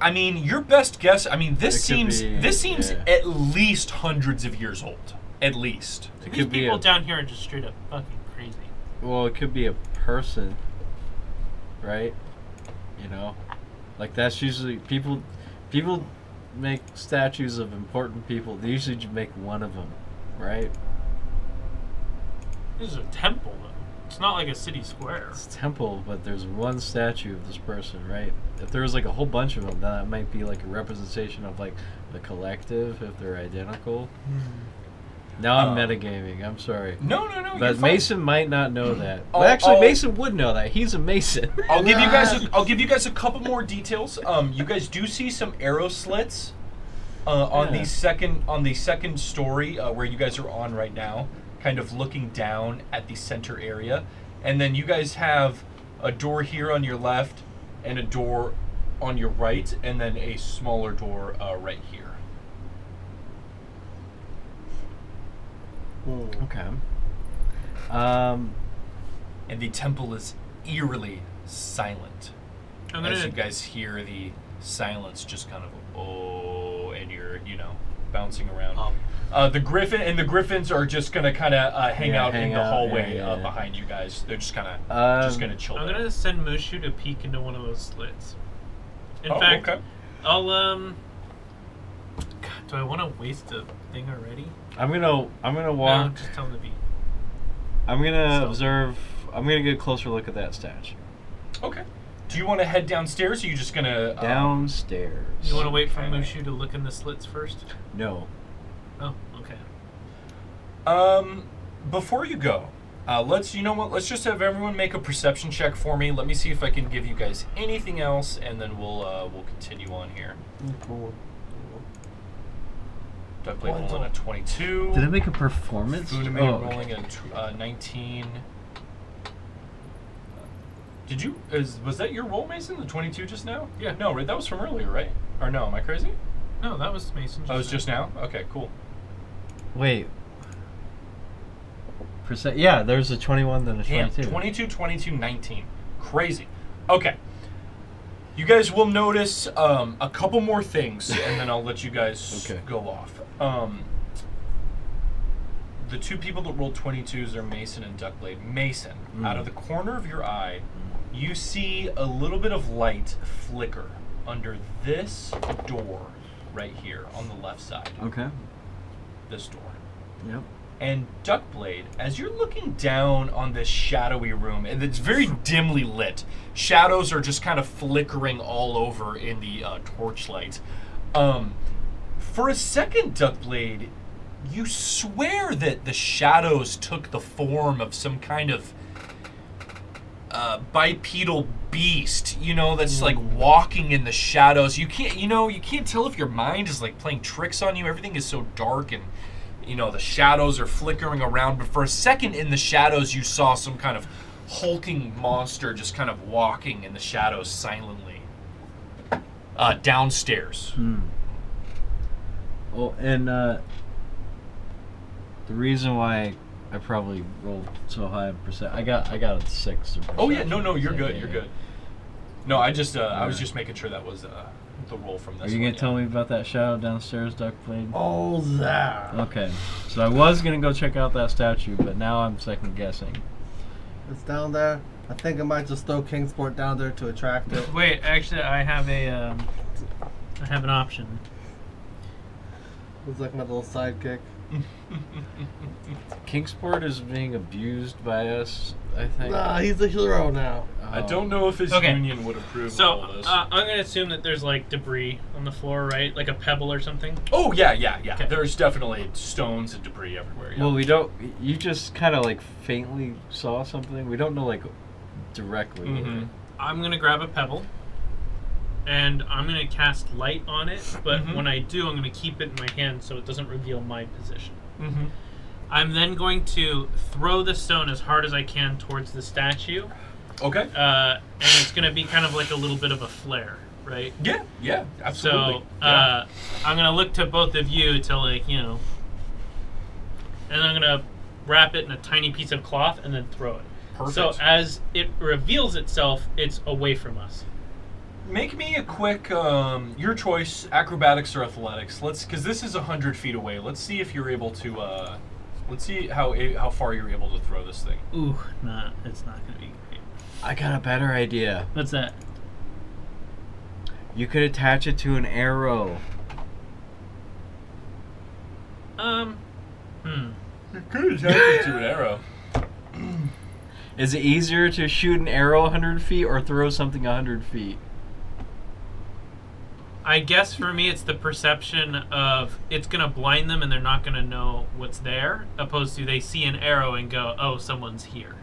I mean, your best guess, I mean, It could seems be, yeah. at least hundreds of years old. At least. It These could be people a, down here are just straight up fucking crazy. well, it could be a person, right? You know, like that's usually people make statues of important people. They usually just make one of them. right? This is a temple, though. It's not like a city square. It's a temple, but there's one statue of this person, right? If there was like a whole bunch of them, then that might be like a representation of like the collective if they're identical. Now I'm metagaming. I'm sorry. No. But Mason might not know that. I'll- Well, actually, I'll- Mason would know that. He's a Mason. I'll give you guys a couple more details. You guys do see some arrow slits on the second story where you guys are on right now, kind of looking down at the center area, and then you guys have a door here on your left and a door on your right, and then a smaller door right here. Okay. And the temple is eerily silent. I'm As gonna you guys hear the silence just kind of and you're bouncing around. The griffins are just gonna kind of hang out in the hallway behind you guys. They're just kind of just gonna chill. I'm there. gonna send Mushu to peek into one of those slits. In Oh, fact, okay. I'll God, do I want to waste a thing already? I'm gonna No, walk. just tell him to be. I'm gonna So- observe. I'm gonna get a closer look at that statue. Okay. Do you want to head downstairs, or are you just gonna Downstairs. You want to wait for Mushu to look in the slits first? No. Oh, okay. Before you go, let's just have everyone make a perception check for me. Let me see if I can give you guys anything else, and then we'll continue on here. Duck Blade rolling a 22. Did I make a performance? Funame Oh, rolling a 19. Did you? Was that your roll, Mason? The 22 just now? Yeah. No, right? That was from earlier, right? Or no? Am I crazy? No, that was Mason. Oh, it was just now. Okay, cool. Wait. Yeah, there's a 21, then a Damn, 22. 22, 22, 19. Crazy. Okay. You guys will notice a couple more things, and then I'll let you guys Okay. go off. The two people that rolled 22s are Mason and Duckblade. Mason, out of the corner of your eye, you see a little bit of light flicker under this door right here on the left side. Okay. This door. Yep. And Duckblade, as you're looking down on this shadowy room, and it's very dimly lit, shadows are just kind of flickering all over in the torchlight. For a second, Duckblade, you swear that the shadows took the form of some kind of bipedal beast, that's like walking in the shadows. You can't tell if your mind is like playing tricks on you. Everything is so dark and the shadows are flickering around, but for a second in the shadows you saw some kind of hulking monster just kind of walking in the shadows silently downstairs. Well, and the reason why I probably rolled so high in percent, I got a 6. Oh yeah, no, you're good, Yeah. you're good. No, I was just making sure that was the roll from this. Are you one, gonna tell me about that shadow downstairs, Duckblade? Oh, that. Okay, so I was gonna go check out that statue, but now I'm second guessing. It's down there. I think I might just throw Kingsport down there to attract it. Wait, actually, I have an option. It's like my little sidekick. Kingsport is being abused by us, I think. Nah, he's a hero now. I don't know if his Okay. union would approve So of all this. I'm gonna assume that there's like debris on the floor, right? Like a pebble or something. Oh yeah. Okay. There's definitely stones and debris everywhere. Yeah. Well, we don't. You just kind of like faintly saw something. We don't know like directly. Mhm. I'm gonna grab a pebble, and I'm gonna cast light on it. But Mhm. when I do, I'm gonna keep it in my hand so it doesn't reveal my position. Mm-hmm. I'm then going to throw the stone as hard as I can towards the statue, Okay. and it's gonna be kind of like a little bit of a flare, right? Yeah, absolutely. So I'm gonna look to both of you to and I'm gonna wrap it in a tiny piece of cloth and then throw it. Perfect. So as it reveals itself, it's away from us. Make me a quick, your choice, acrobatics or athletics. Because this is 100 feet away. Let's see if you're able to, let's see how far you're able to throw this thing. Ooh, it's not gonna be great. I got a better idea. What's that? You could attach it to an arrow. You could attach it to an arrow. Is it easier to shoot an arrow 100 feet or throw something 100 feet? I guess for me, it's the perception of it's going to blind them and they're not going to know what's there, opposed to they see an arrow and go, oh, someone's here.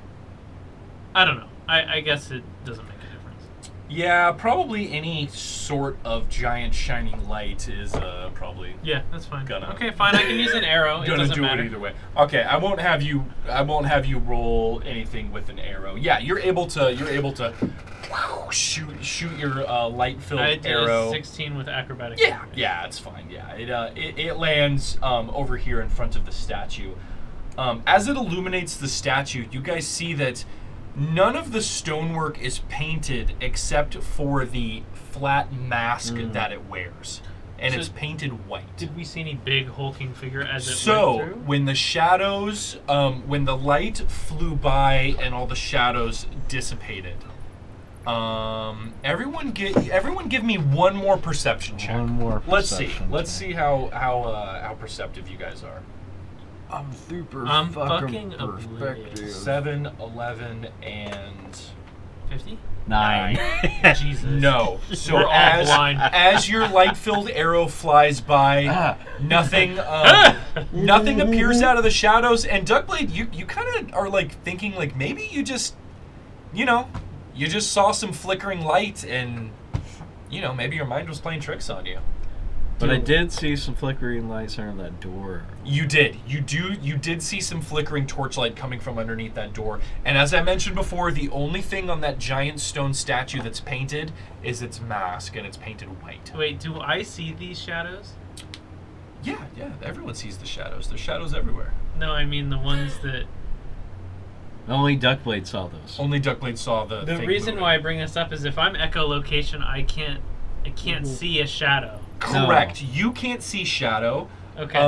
I don't know. I guess it doesn't make a difference. Yeah, probably any sort of giant shining light is probably Yeah, that's fine. Gonna- Okay, fine. I can use an arrow. It gonna doesn't do matter. it either way. Okay, I won't have you roll anything with an arrow. Yeah, you're able to shoot your light-filled I did arrow. a 16 with acrobatics. Yeah, it's fine. Yeah, it lands over here in front of the statue. As it illuminates the statue, you guys see that none of the stonework is painted except for the flat mask that it wears, and So it's painted white. Did we see any big hulking figure as it So went through? when the shadows, when the light flew by and all the shadows dissipated, everyone give me one more perception check. One more Let's see. perception Let's check. see how perceptive you guys are. I'm super I'm fucking oblivious. perspective. 7, 11, and 50? 9. Jesus. no. So We're all blind. as your light-filled arrow flies by, nothing nothing appears out of the shadows. And Duckblade, you kind of are like thinking like maybe you just saw some flickering light and maybe your mind was playing tricks on you. But I did see some flickering lights under that door. You did. You did see some flickering torchlight coming from underneath that door. And as I mentioned before, the only thing on that giant stone statue that's painted is its mask, and it's painted white. Wait, do I see these shadows? Yeah, everyone sees the shadows. There's shadows everywhere. No, I mean the ones that... Only Duckblade saw those. Only Duckblade saw the The thing reason moving. why I bring this up is if I'm echolocation, I can't see a shadow. Correct. You can't see shadow. Okay.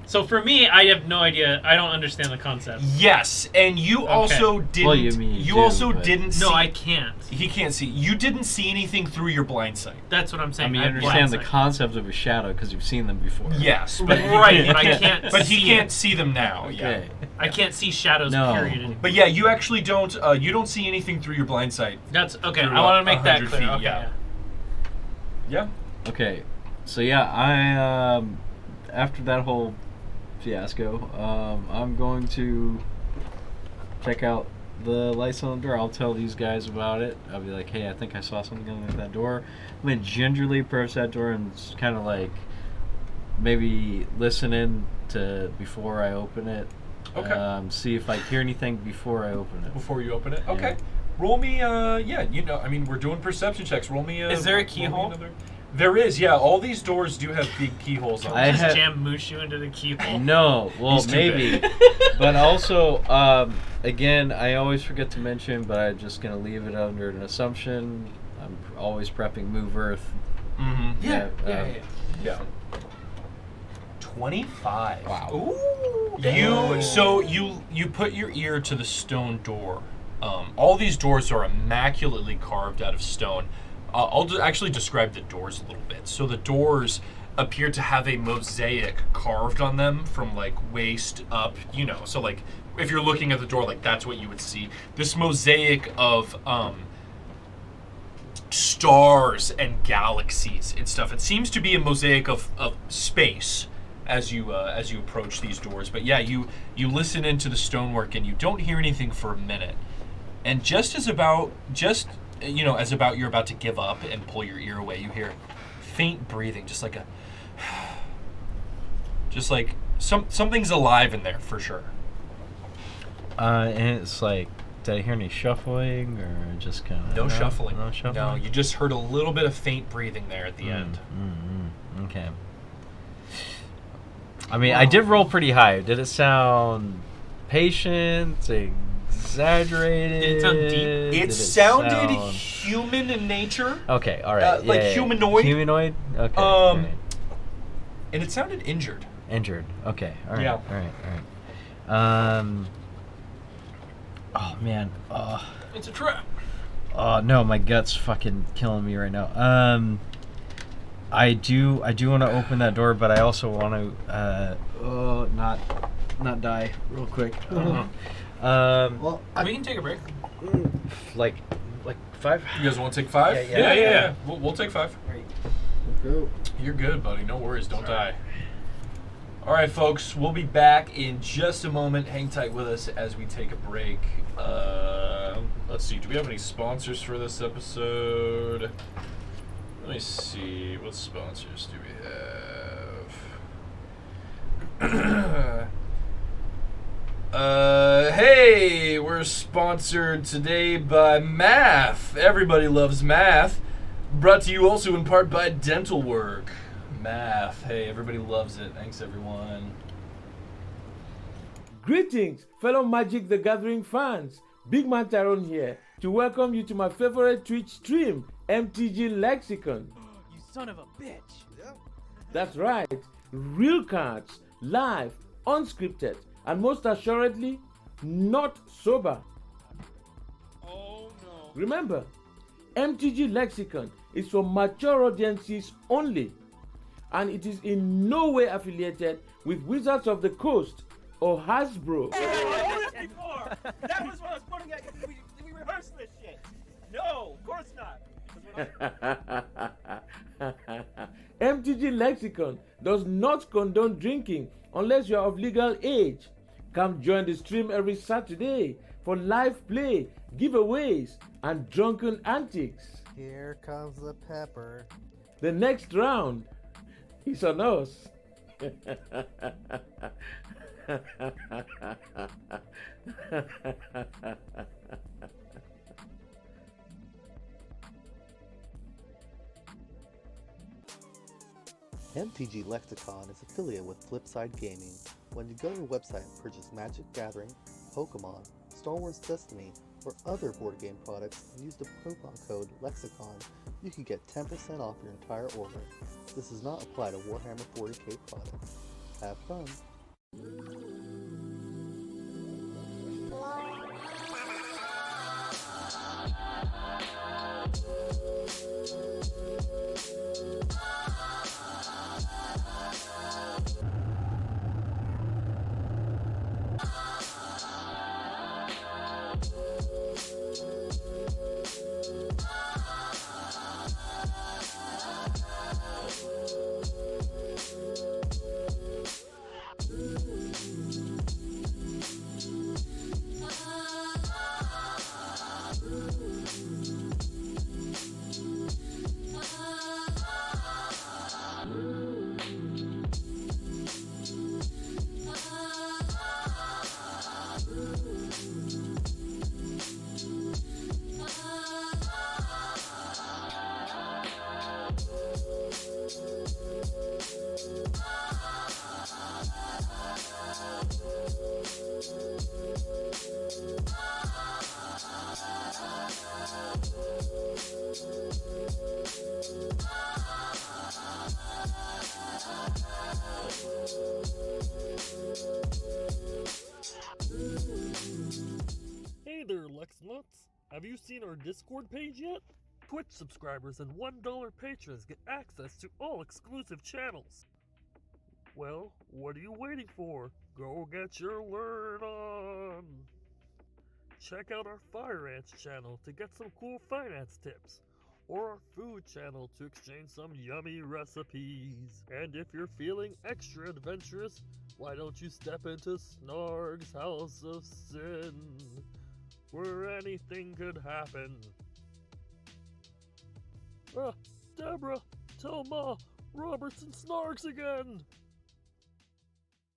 So for me, I have no idea. I don't understand the concept. Yes, and you also didn't. Well, you mean you do, also but- didn't see. No, I can't. He can't see. You didn't see anything through your blind sight. That's what I'm I saying. mean, you have understand the blind sight. concept of a shadow because you've seen them before. Yes, but Right, but I can't But see he can't it. see them now. Okay. I can't see shadows, No. period. Anymore. But yeah, you actually don't. You don't see anything through your blind sight. That's okay. Through I want to make that 100 clear. feet, Okay, yeah. Yeah. Okay. So yeah, I after that whole fiasco, I'm going to check out the lights on the door. I'll tell these guys about it. I'll be like, hey, I think I saw something underneath that door. I'm gonna gingerly approach that door and kind of like maybe listen in to before I open it. Okay. See if I hear anything before I open it. Before you open it. Yeah. Okay. Roll me. I mean, we're doing perception checks. Roll me. Is there a roll me keyhole? another- There is. Yeah. All these doors do have big keyholes on I them. Just have- jam Mushu into the keyhole. No, well, He's too maybe. big. But also, again, I always forget to mention, but I'm just going to leave it under an assumption. I'm always prepping Move Earth. Mm-hmm. Yeah. Yeah. 25. Wow. Ooh. You put your ear to the stone door. All these doors are immaculately carved out of stone. I'll actually describe the doors a little bit. So the doors appear to have a mosaic carved on them from like waist up. So like if you're looking at the door, like that's what you would see. This mosaic of stars and galaxies and stuff. It seems to be a mosaic of space as you approach these doors. But yeah, you listen into the stonework and you don't hear anything for a minute. And as about you're about to give up and pull your ear away, you hear faint breathing, just like something's alive in there for sure. And it's like, did I hear any shuffling or just kind of... No shuffling. No shuffling? No, you just heard a little bit of faint breathing there at the end. Okay. I mean, I did roll pretty high. Did it sound patient, exaggerated? Did it sound deep? It Did sounded sound- human in nature. Okay, all right. like humanoid? Humanoid? Okay. all right. And it sounded injured. Injured. Okay. All right. Yeah. All right. Oh man. It's a trap. Oh no, my gut's fucking killing me right now. I do want to open that door, but I also want to not not die real quick. Well, We can take a break. Like 5. You guys want to take 5? Yeah. We'll take 5. go. You're good, buddy. No worries. Don't die. All right, folks. We'll be back in just a moment. Hang tight with us as we take a break. Let's see. Do we have any sponsors for this episode? Let me see. What sponsors do we have? Hey, we're sponsored today by Math. Everybody loves Math. Brought to you also in part by Dental Work. Math. Hey, everybody loves it. Thanks, everyone. Greetings, fellow Magic the Gathering fans. Big Man Tyrone here to welcome you to my favorite Twitch stream, MTG Lexicon. You son of a bitch. That's right, real cards, live, unscripted, and most assuredly, not sober. Oh no. Remember, MTG Lexicon is for mature audiences only, and it is in no way affiliated with Wizards of the Coast or Hasbro. Before. That was what I was pointing at. We rehearsed this shit. No, of course not. MTG Lexicon does not condone drinking unless you are of legal age. Come join the stream every Saturday for live play, giveaways, and drunken antics. Here comes the pepper. The next round is on us. MTG Lexicon is affiliated with Flipside Gaming. When you go to the website and purchase Magic Gathering, Pokemon, Star Wars Destiny, or other board game products and use the coupon code Lexicon, you can get 10% off your entire order. This does not apply to Warhammer 40k products. Have fun! Hey there, Lex Nuts. Have you seen our Discord page yet? Twitch subscribers and $1 patrons get access to all exclusive channels. Well, what are you waiting for? Go get your learn on! Check out our Fire Ants channel to get some cool finance tips, or our food channel to exchange some yummy recipes. And if you're feeling extra adventurous, why don't you step into Snarg's House of Sin, where anything could happen. Deborah, tell Ma, Robertson Snarks again!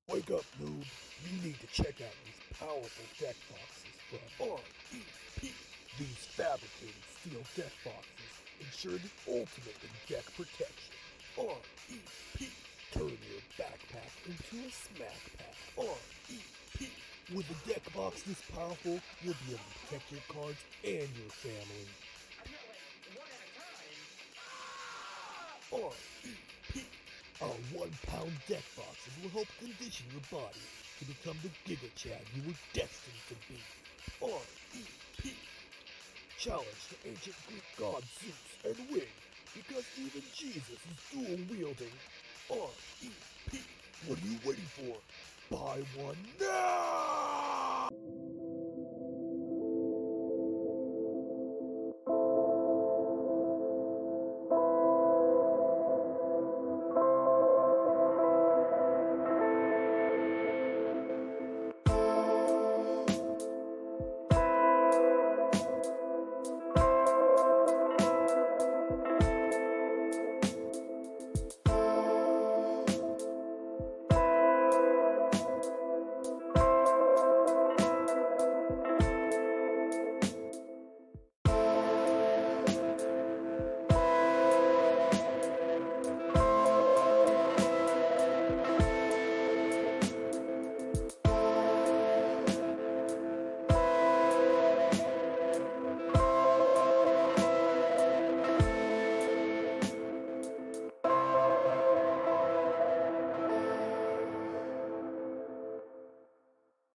Wake up, noob. You need to check out these powerful deck boxes from REP. These fabricated steel deck boxes ensure the ultimate in deck protection. REP. Turn your backpack into a smack pack. REP. With a deck box this powerful, you'll be able to protect your cards and your family. REP. Our 1-pound deck boxes will help condition your body to become the Giga Chad you were destined to be. REP. Challenge the ancient Greek god Zeus and win, because even Jesus is dual-wielding. REP. What are you waiting for? Buy one now!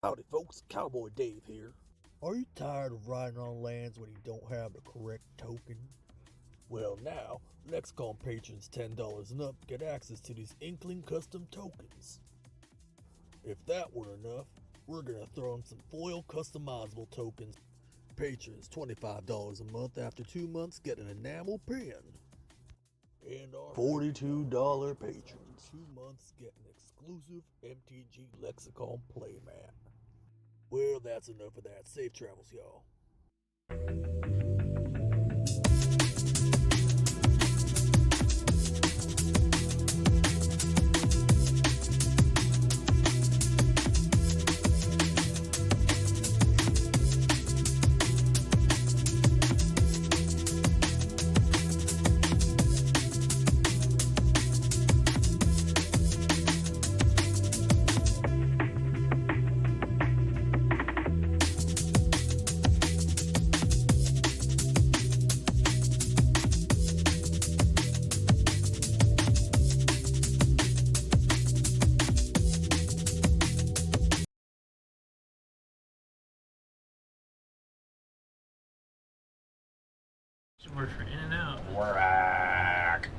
Howdy folks, Cowboy Dave here. Are you tired of riding on lands when you don't have the correct token? Well now, Lexicon patrons $10 and up get access to these Inkling custom tokens. If that weren't enough, we're gonna throw in some foil customizable tokens. Patrons $25 a month after 2 months get an enamel pin. And our $42 patrons 2 months get an exclusive MTG Lexicon playmat. Well, that's enough of that. Safe travels, y'all. We're for in and out. Whack.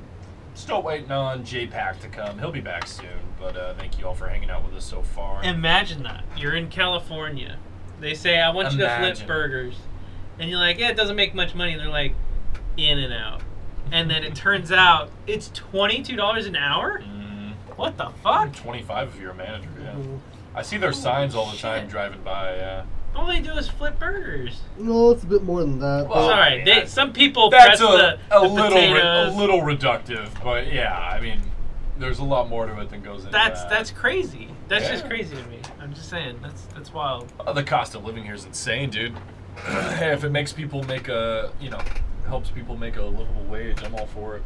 Still waiting on J-Pack to come. He'll be back soon, but thank you all for hanging out with us so far. Imagine that. You're in California. They say, I want you to flip burgers. And you're like, yeah, it doesn't make much money. And they're like, in and out. And then it turns out it's $22 an hour? What the fuck? 25 if you're a manager, yeah. I see their signs all the time driving by, yeah. All they do is flip burgers. No, it's a bit more than that. Well, sorry, some people that's press a the little potatoes. a little reductive, but yeah, I mean, there's a lot more to it than goes into that. That's crazy. That's just crazy to me. I'm just saying, that's wild. The cost of living here is insane, dude. Hey, if it makes people make helps people make a livable wage, I'm all for it.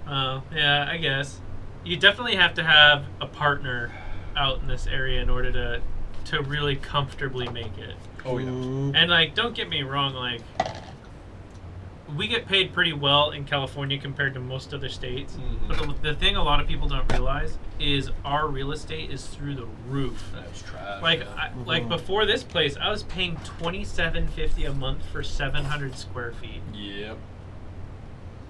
Oh, yeah, I guess. You definitely have to have a partner out in this area in order to really comfortably make it. Oh, yeah. And, like, don't get me wrong, like, we get paid pretty well in California compared to most other states. But the thing a lot of people don't realize is our real estate is through the roof. That's trash. Like, like before this place, I was paying $27.50 a month for 700 square feet. Yep.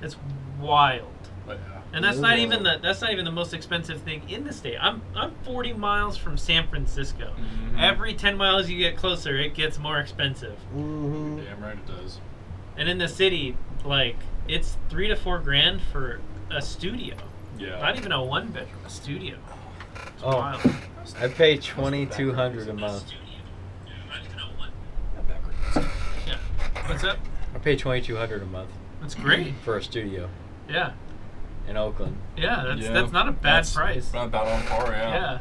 It's wild. But yeah. And that's not even the most expensive thing in the state. I'm 40 miles from San Francisco. Every 10 miles you get closer, it gets more expensive. Damn right it does. And in the city, like, it's $3 to $4 grand for a studio. Yeah. Not even a one bedroom, a studio. It's Oh, wild. I pay $2,200 a month. Yeah. What's up? I pay $2,200 a month That's great. for a studio Yeah. in Oakland. Yeah, that's not a bad price. Not bad on par, yeah. Yeah.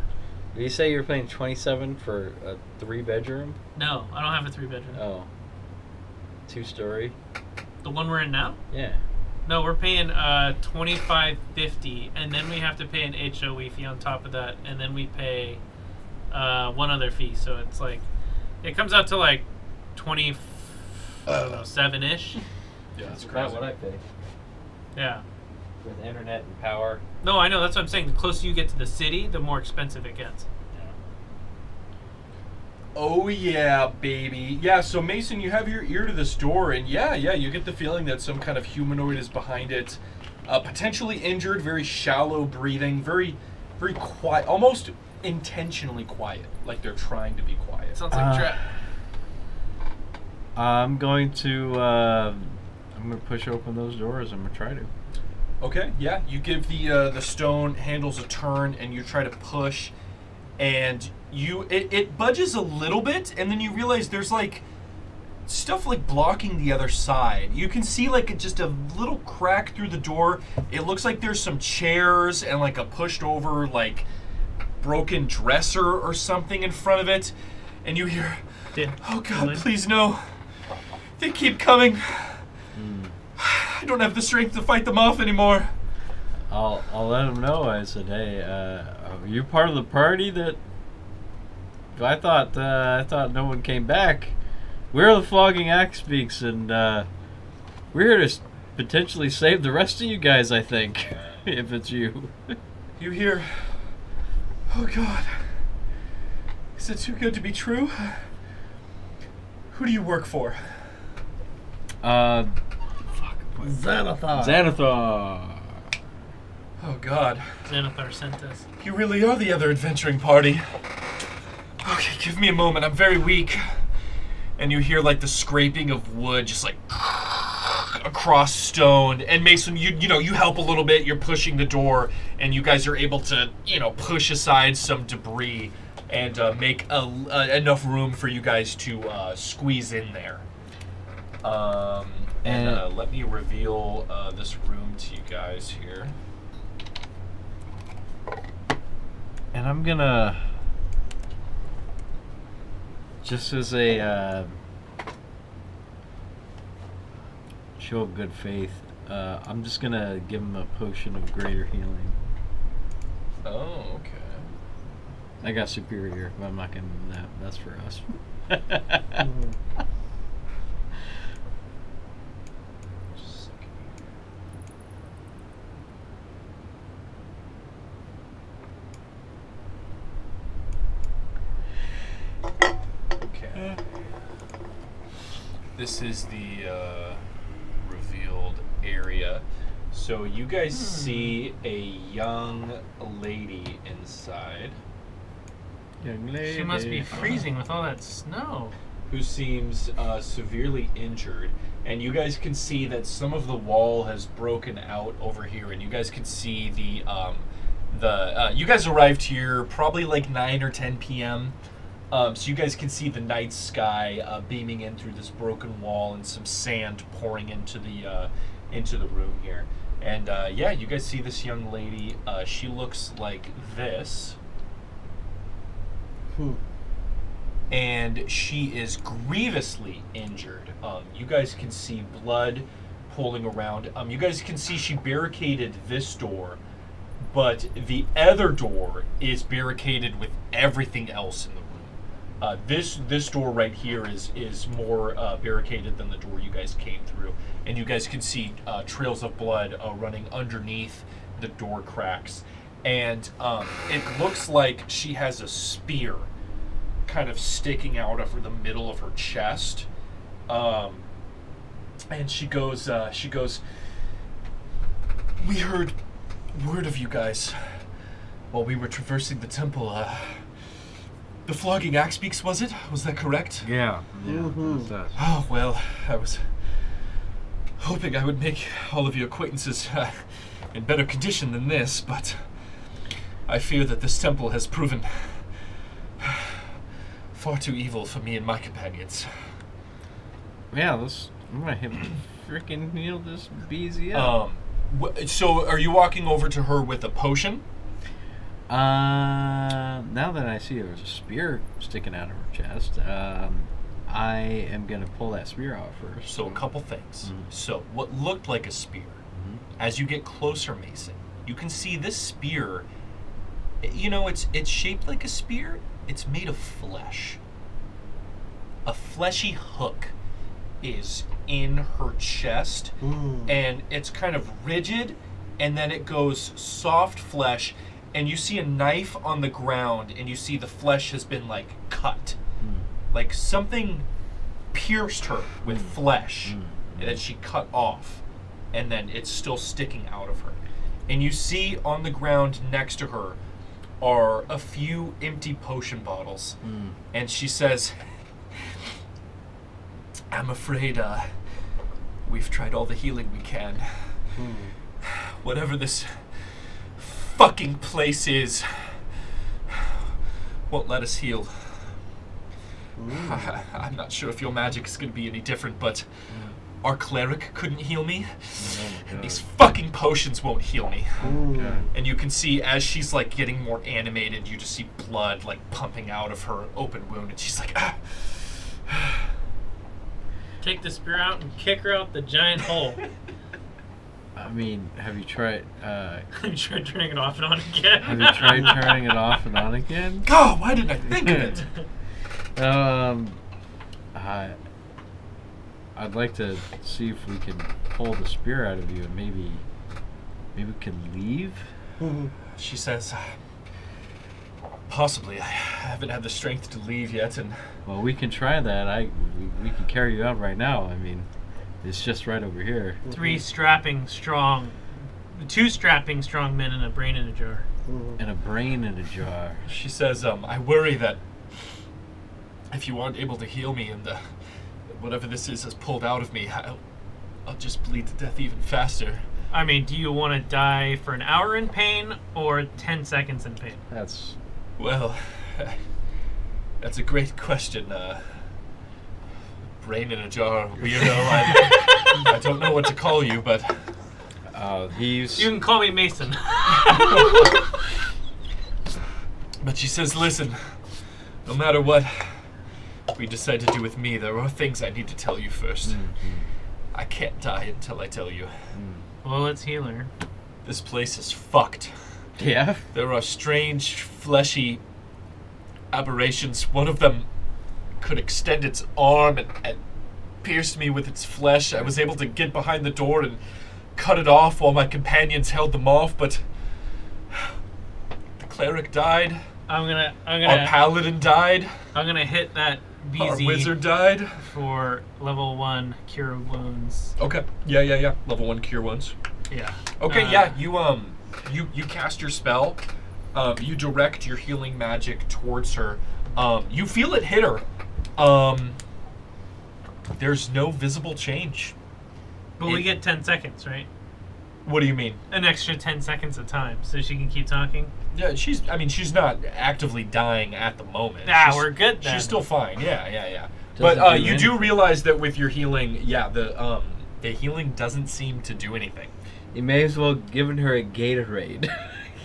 Did you say you're paying $27 for a 3-bedroom? No, I don't have a 3-bedroom. Oh, 2-story. The one we're in now? Yeah. No, we're paying $25.50, and then we have to pay an HOE fee on top of that, and then we pay one other fee. So it's like, it comes out to like 7-ish. Yeah, that's That's crazy. about what I pay Yeah. with internet and power. No, I know. That's what I'm saying. The closer you get to the city, the more expensive it gets. Oh yeah, baby. Yeah, so Mason, you have your ear to this door, and yeah, you get the feeling that some kind of humanoid is behind it. Potentially injured, very shallow breathing, very, very quiet, almost intentionally quiet, like they're trying to be quiet. Sounds like a trap. I'm going to push open those doors. I'm gonna try to. Okay, yeah. You give the stone handles a turn, and you try to push, and it budges a little bit, and then you realize there's like stuff like blocking the other side. You can see like just a little crack through the door. It looks like there's some chairs and like a pushed over like broken dresser or something in front of it, and you hear, "Oh God, please no! They keep coming. I don't have the strength to fight them off anymore." I'll let them know. I said, "Hey, are you part of the party that?" I thought no one came back. We're the Flogging Axe Beaks, and we're here to potentially save the rest of you guys. I think, if it's you. You hear, "Oh God, is it too good to be true? Who do you work for?" Xanathar. Xanathar. Oh God. Xanathar sent us. You really are the other adventuring party. Okay, give me a moment. I'm very weak. And you hear like the scraping of wood, just like across stone. And Mason, you help a little bit. You're pushing the door, and you guys are able to push aside some debris and make enough room for you guys to squeeze in there. And let me reveal this room to you guys here. And I'm gonna, just as a show of good faith, I'm just gonna give him a potion of greater healing. Oh, okay. I got superior, but I'm not gonna do that. That's for us. Okay. This is the revealed area. So you guys see a young lady inside. Young lady. She must be freezing with all that snow. Who seems severely injured, and you guys can see that some of the wall has broken out over here, and you guys can see you guys arrived here probably like 9 or 10 p.m. So you guys can see the night sky beaming in through this broken wall and some sand pouring into the room here. And yeah, you guys see this young lady. She looks like this. And she is grievously injured. You guys can see blood pooling around. You guys can see she barricaded this door, but the other door is barricaded with everything else in the room. This door right here is more barricaded than the door you guys came through, and you guys can see trails of blood running underneath the door cracks. And it looks like she has a spear kind of sticking out of the middle of her chest. And she goes, "We heard word of you guys while we were traversing the temple. The Flogging Axe Beaks, was it? Was that correct?" Yeah. That's us. Oh, well, I was hoping I would make all of your acquaintances in better condition than this, but I fear that this temple has proven far too evil for me and my companions. Yeah, I'm gonna freaking heal this BZ up. So are you walking over to her with a potion? Now that I see there's a spear sticking out of her chest, I am gonna pull that spear out first. So a couple things. So what looked like a spear, as you get closer, Mason, you can see this spear. It's shaped like a spear. It's made of flesh. A fleshy hook is in her chest, and it's kind of rigid, and then it goes soft flesh, and you see a knife on the ground, and you see the flesh has been like cut. Like something pierced her with flesh that she cut off, and then it's still sticking out of her. And you see on the ground next to her are a few empty potion bottles. And she says, I'm afraid we've tried all the healing we can. Whatever this fucking place is won't let us heal. I'm not sure if your magic is going to be any different, but our cleric couldn't heal me, and these fucking potions won't heal me. And you can see as she's like getting more animated, you just see blood like pumping out of her open wound, and she's like, Take the spear out and kick her out the giant hole. I mean, have you tried? Have you tried turning it off and on again? Have you tried turning it off and on again? God, why didn't I think of it? I'd like to see if we can pull the spear out of you, and maybe we can leave. She says, possibly. I haven't had the strength to leave yet, and Well, we can try that. We can carry you out right now. I mean, it's just right over here. 2 strapping strong men and a brain in a jar. And a brain in a jar. she says, I worry that if you aren't able to heal me and whatever this is has pulled out of me, I'll just bleed to death even faster. I mean, do you want to die for an hour in pain or 10 seconds in pain? Well, that's a great question. Brain in a jar, weirdo. I don't know what to call you, but You can call me Mason. But she says, listen, no matter what we decide to do with me, there are things I need to tell you first. I can't die until I tell you. Well, let's heal her. This place is fucked. Yeah? There are strange, fleshy aberrations. One of them could extend its arm and pierced me with its flesh. I was able to get behind the door and cut it off while my companions held them off, but the cleric died. Our paladin died. I'm gonna hit that BZ. Our wizard died. For level 1 cure wounds. Okay. Yeah. Level 1 cure wounds. Yeah. Okay, you cast your spell. You direct your healing magic towards her. You feel it hit her. There's no visible change. But we get 10 seconds, right? What do you mean? An extra 10 seconds of time, so she can keep talking. Yeah, she's not actively dying at the moment. We're good then. She's still fine. Yeah. But you do realize that with your healing, the healing doesn't seem to do anything. You may as well have given her a Gatorade.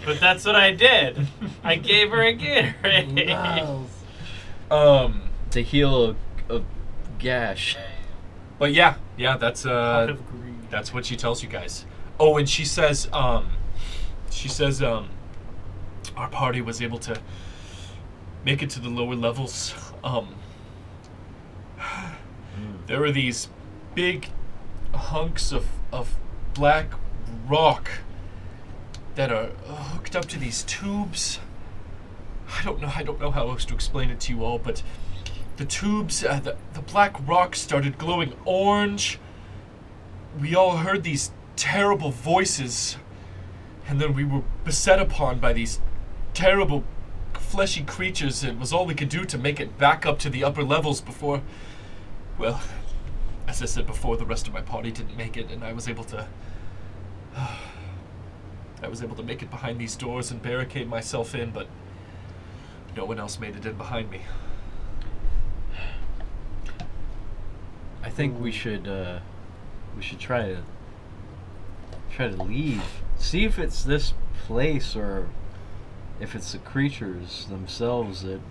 But that's what I did. I gave her a Gatorade. To heal a gash. But yeah, that's what she tells you guys. Oh, and she says, our party was able to make it to the lower levels. There were these big hunks of black rock that are hooked up to these tubes. I don't know how else to explain it to you all, but the tubes, the black rock started glowing orange. We all heard these terrible voices, and then we were beset upon by these terrible fleshy creatures. It was all we could do to make it back up to the upper levels before, well, as I said before, the rest of my party didn't make it, and I was able to make it behind these doors and barricade myself in, but no one else made it in behind me. I think we should try to leave. See if it's this place or if it's the creatures themselves that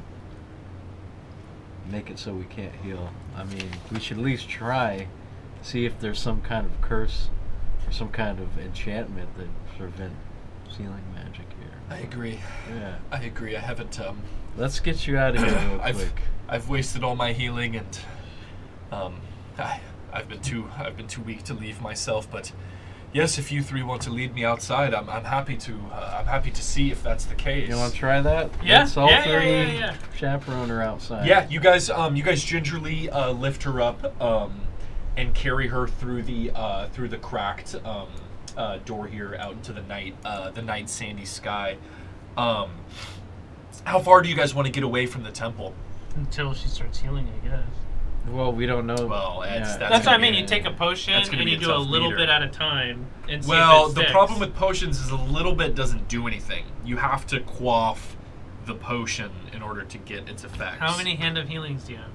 make it so we can't heal. I mean, we should at least try. See if there's some kind of curse or some kind of enchantment that prevent healing magic here. I agree. Yeah. I agree. I haven't. Let's get you out of here real quick. I've wasted all my healing, and I've been too weak to leave myself. But yes, if you three want to lead me outside, I'm happy to. I'm happy to see if that's the case. You want to try that? Yeah. Let's all three Yeah. chaperone her outside. Yeah, you guys gingerly lift her up and carry her through the cracked door here out into the night sandy sky. How far do you guys want to get away from the temple? Until she starts healing, I guess. Well, we don't know. Well, That's what I mean. You take a potion that's gonna and be you a do a tough little meter. bit at a time. And see Well, if it the sticks. problem with potions is a little bit doesn't do anything. You have to quaff the potion in order to get its effects. How many hand of healings do you have?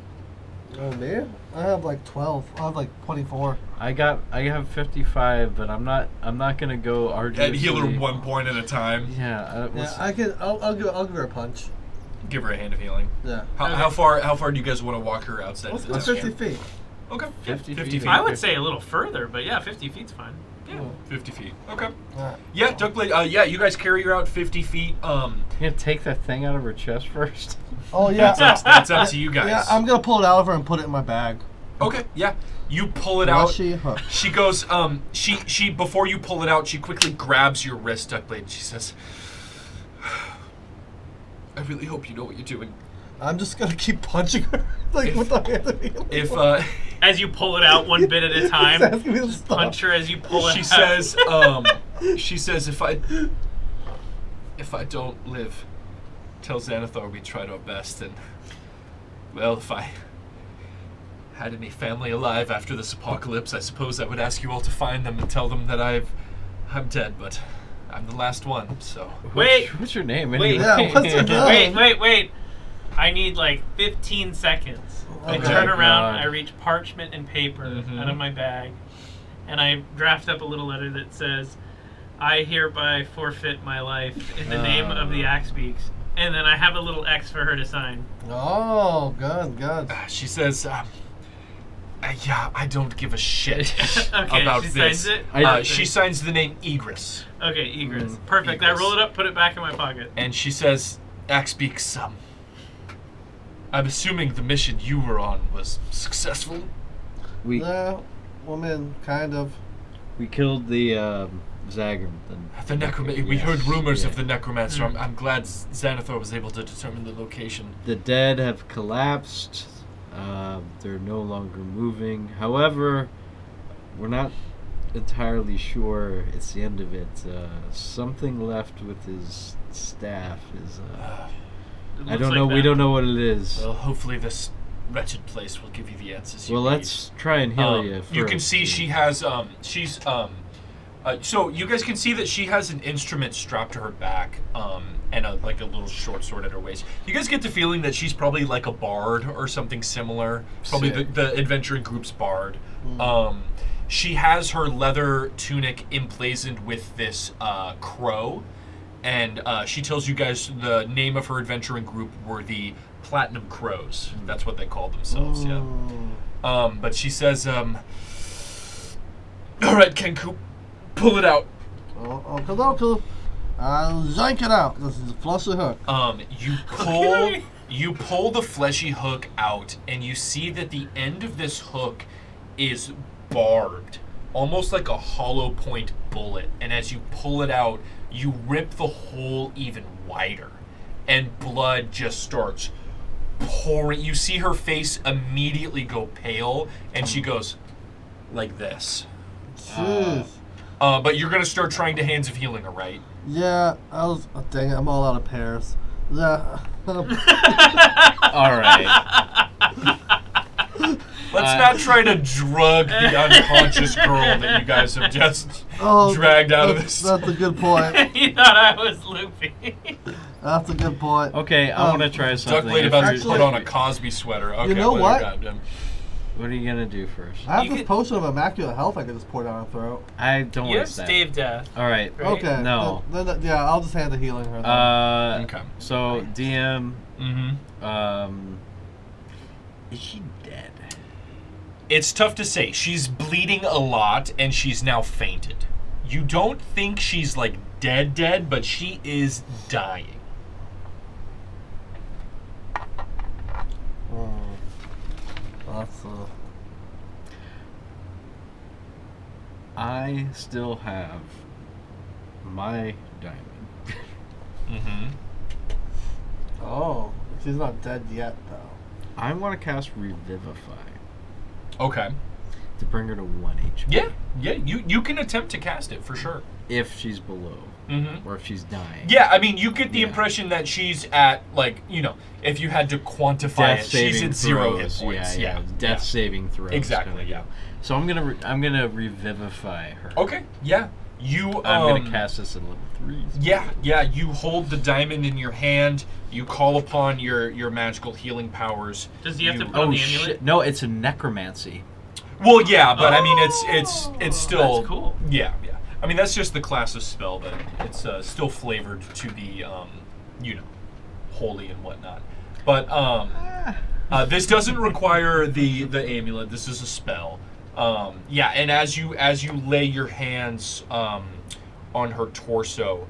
Oh, me? I have like 12. I have like 24. I have 55, but I'm not gonna go arduously. And heal her 1 point at a time. Yeah, Yeah, I'll give her a punch. Give her a hand of healing. Yeah. How far do you guys want to walk her outside of the What's temple? 50 feet? Okay. 50 feet. I would say a little further, but yeah, 50 feet's fine. Yeah, 50 feet. Okay. Yeah. Yeah, Duckblade. Yeah, you guys carry her out 50 feet. You gonna take that thing out of her chest first? Oh, yeah. That's up to you guys. Yeah, I'm going to pull it out of her and put it in my bag. Okay. Yeah, you pull it out. Fleshy hook. She goes. She before you pull it out, she quickly grabs your wrist, Duckblade. And she says, "I really hope you know what you're doing." I'm just going to keep punching her. Like, with the hand of healing. If As you pull it out one bit at a time, He's asking me to stop. punch her as you pull it she out. says, if I don't live, tell Xanathar we tried our best, and well, if I had any family alive after this apocalypse, I suppose I would ask you all to find them and tell them that I'm dead, but I'm the last one, so. Wait. What's your name? Wait. Anyway? Yeah, what's your name? Wait. I need like 15 seconds. I Okay. turn around, God. I reach parchment and paper out of my bag, and I draft up a little letter that says, I hereby forfeit my life in the name of the Axe Beaks. And then I have a little X for her to sign. Oh, good. She says, yeah, I don't give a shit Okay, about she this. signs it? She signs the name Egris. Okay, Egris. Perfect. I Egris. roll it up, put it back in my pocket. And she says, Axe Beaks, I'm assuming the mission you were on was successful? We Woman, kind of. we killed the Zagrim. The necromancer. We heard rumors yeah. of the necromancer. I'm glad Xanathar was able to determine the location. The dead have collapsed. They're no longer moving. However, we're not entirely sure it's the end of it. Something left with his staff is. I don't know. We don't know what it is. Well, hopefully this wretched place will give you the answers you Well, need. let's try and heal you first. You can see she has so you guys can see that she has an instrument strapped to her back, and a little short sword at her waist. You guys get the feeling that she's probably like a bard or something similar. Probably the adventuring group's bard. She has her leather tunic emblazoned with this crow, and she tells you guys the name of her adventuring group were the Platinum Crows. That's what they call themselves. Yeah. But she says, "All right, Kenku, pull it out." Okay. I'll yank it out. This is a fleshy hook. You pull the fleshy hook out, and you see that the end of this hook is barbed, almost like a hollow point bullet. And as you pull it out, you rip the hole even wider, and blood just starts pouring. You see her face immediately go pale, and she goes like this. Jeez. But you're gonna start trying to Hands of Healing her, right? Yeah, dang it, I'm all out of pairs. Yeah. All right. Let's not try to drug the unconscious girl that you guys have just dragged out of this. That's a good point. You thought I was loopy. That's a good point. Okay, I want to try something. Duckblade about to Actually- put on a Cosby sweater. Okay, You know well, what? goddamn. What are you gonna do first? I have this potion of immaculate health I could just pour down her throat. I don't You want have that. stave death. All right. Right? Okay. No. Then, yeah, I'll just hand the healing her. Then. Okay. So DM. Mm-hmm. Is she dead? It's tough to say. She's bleeding a lot, and she's now fainted. You don't think she's like dead, but she is dying. That's I still have my diamond. Mm-hmm. Oh, she's not dead yet though. I want to cast Revivify Okay. to bring her to 1 HP. Yeah. You can attempt to cast it for sure. If she's below. Mm-hmm. or if she's dying. Yeah, I mean, you get the Yeah. impression that she's at, like, you know, if you had to quantify it, she's at 0 hit points. Yeah. Death saving throws. Exactly, kinda yeah. deal. So I'm gonna revivify her. Okay, yeah. You, I'm gonna cast this at level 3. Yeah, you hold the diamond in your hand, you call upon your magical healing powers. Does he have to put on Oh the amulet? shit! No, it's a necromancy. Well, yeah, but I mean, it's still... That's cool. Yeah. I mean, that's just the class of spell, but it's still flavored to be, you know, holy and whatnot. But this doesn't require the amulet. This is a spell. Yeah, and as you lay your hands on her torso,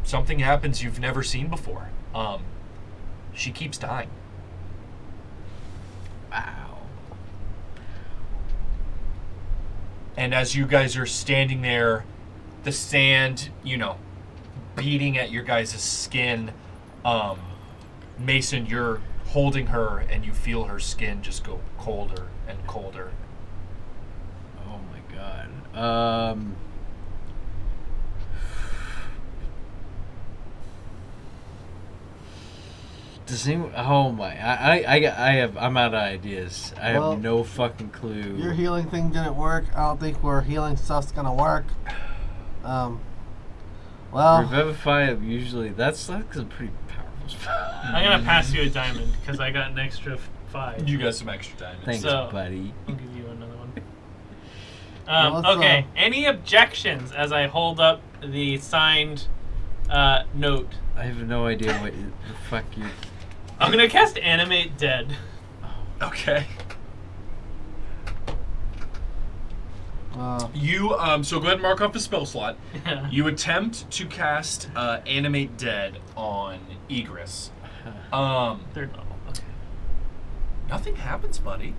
something happens you've never seen before. She keeps dying. Wow. And as you guys are standing there, the sand, you know, beating at your guys' skin, Mason, you're holding her and you feel her skin just go colder and colder. Oh my god. Does anyone? Oh my! I'm out of ideas. I Well, have no fucking clue. Your healing thing didn't work. I don't think where healing stuff's gonna work. Well, Revivify usually that's a pretty powerful spell. I'm gonna pass you a diamond because I got an extra 5. You got some extra diamonds. Thanks, So- buddy. I'll give you another one. Well, let's, Okay. Any objections as I hold up the signed note? I have no idea what the fuck you. I'm gonna cast Animate Dead. Okay. You so go ahead and mark off a spell slot. Yeah. You attempt to cast Animate Dead on Egress. Third level. Okay. Nothing happens, buddy.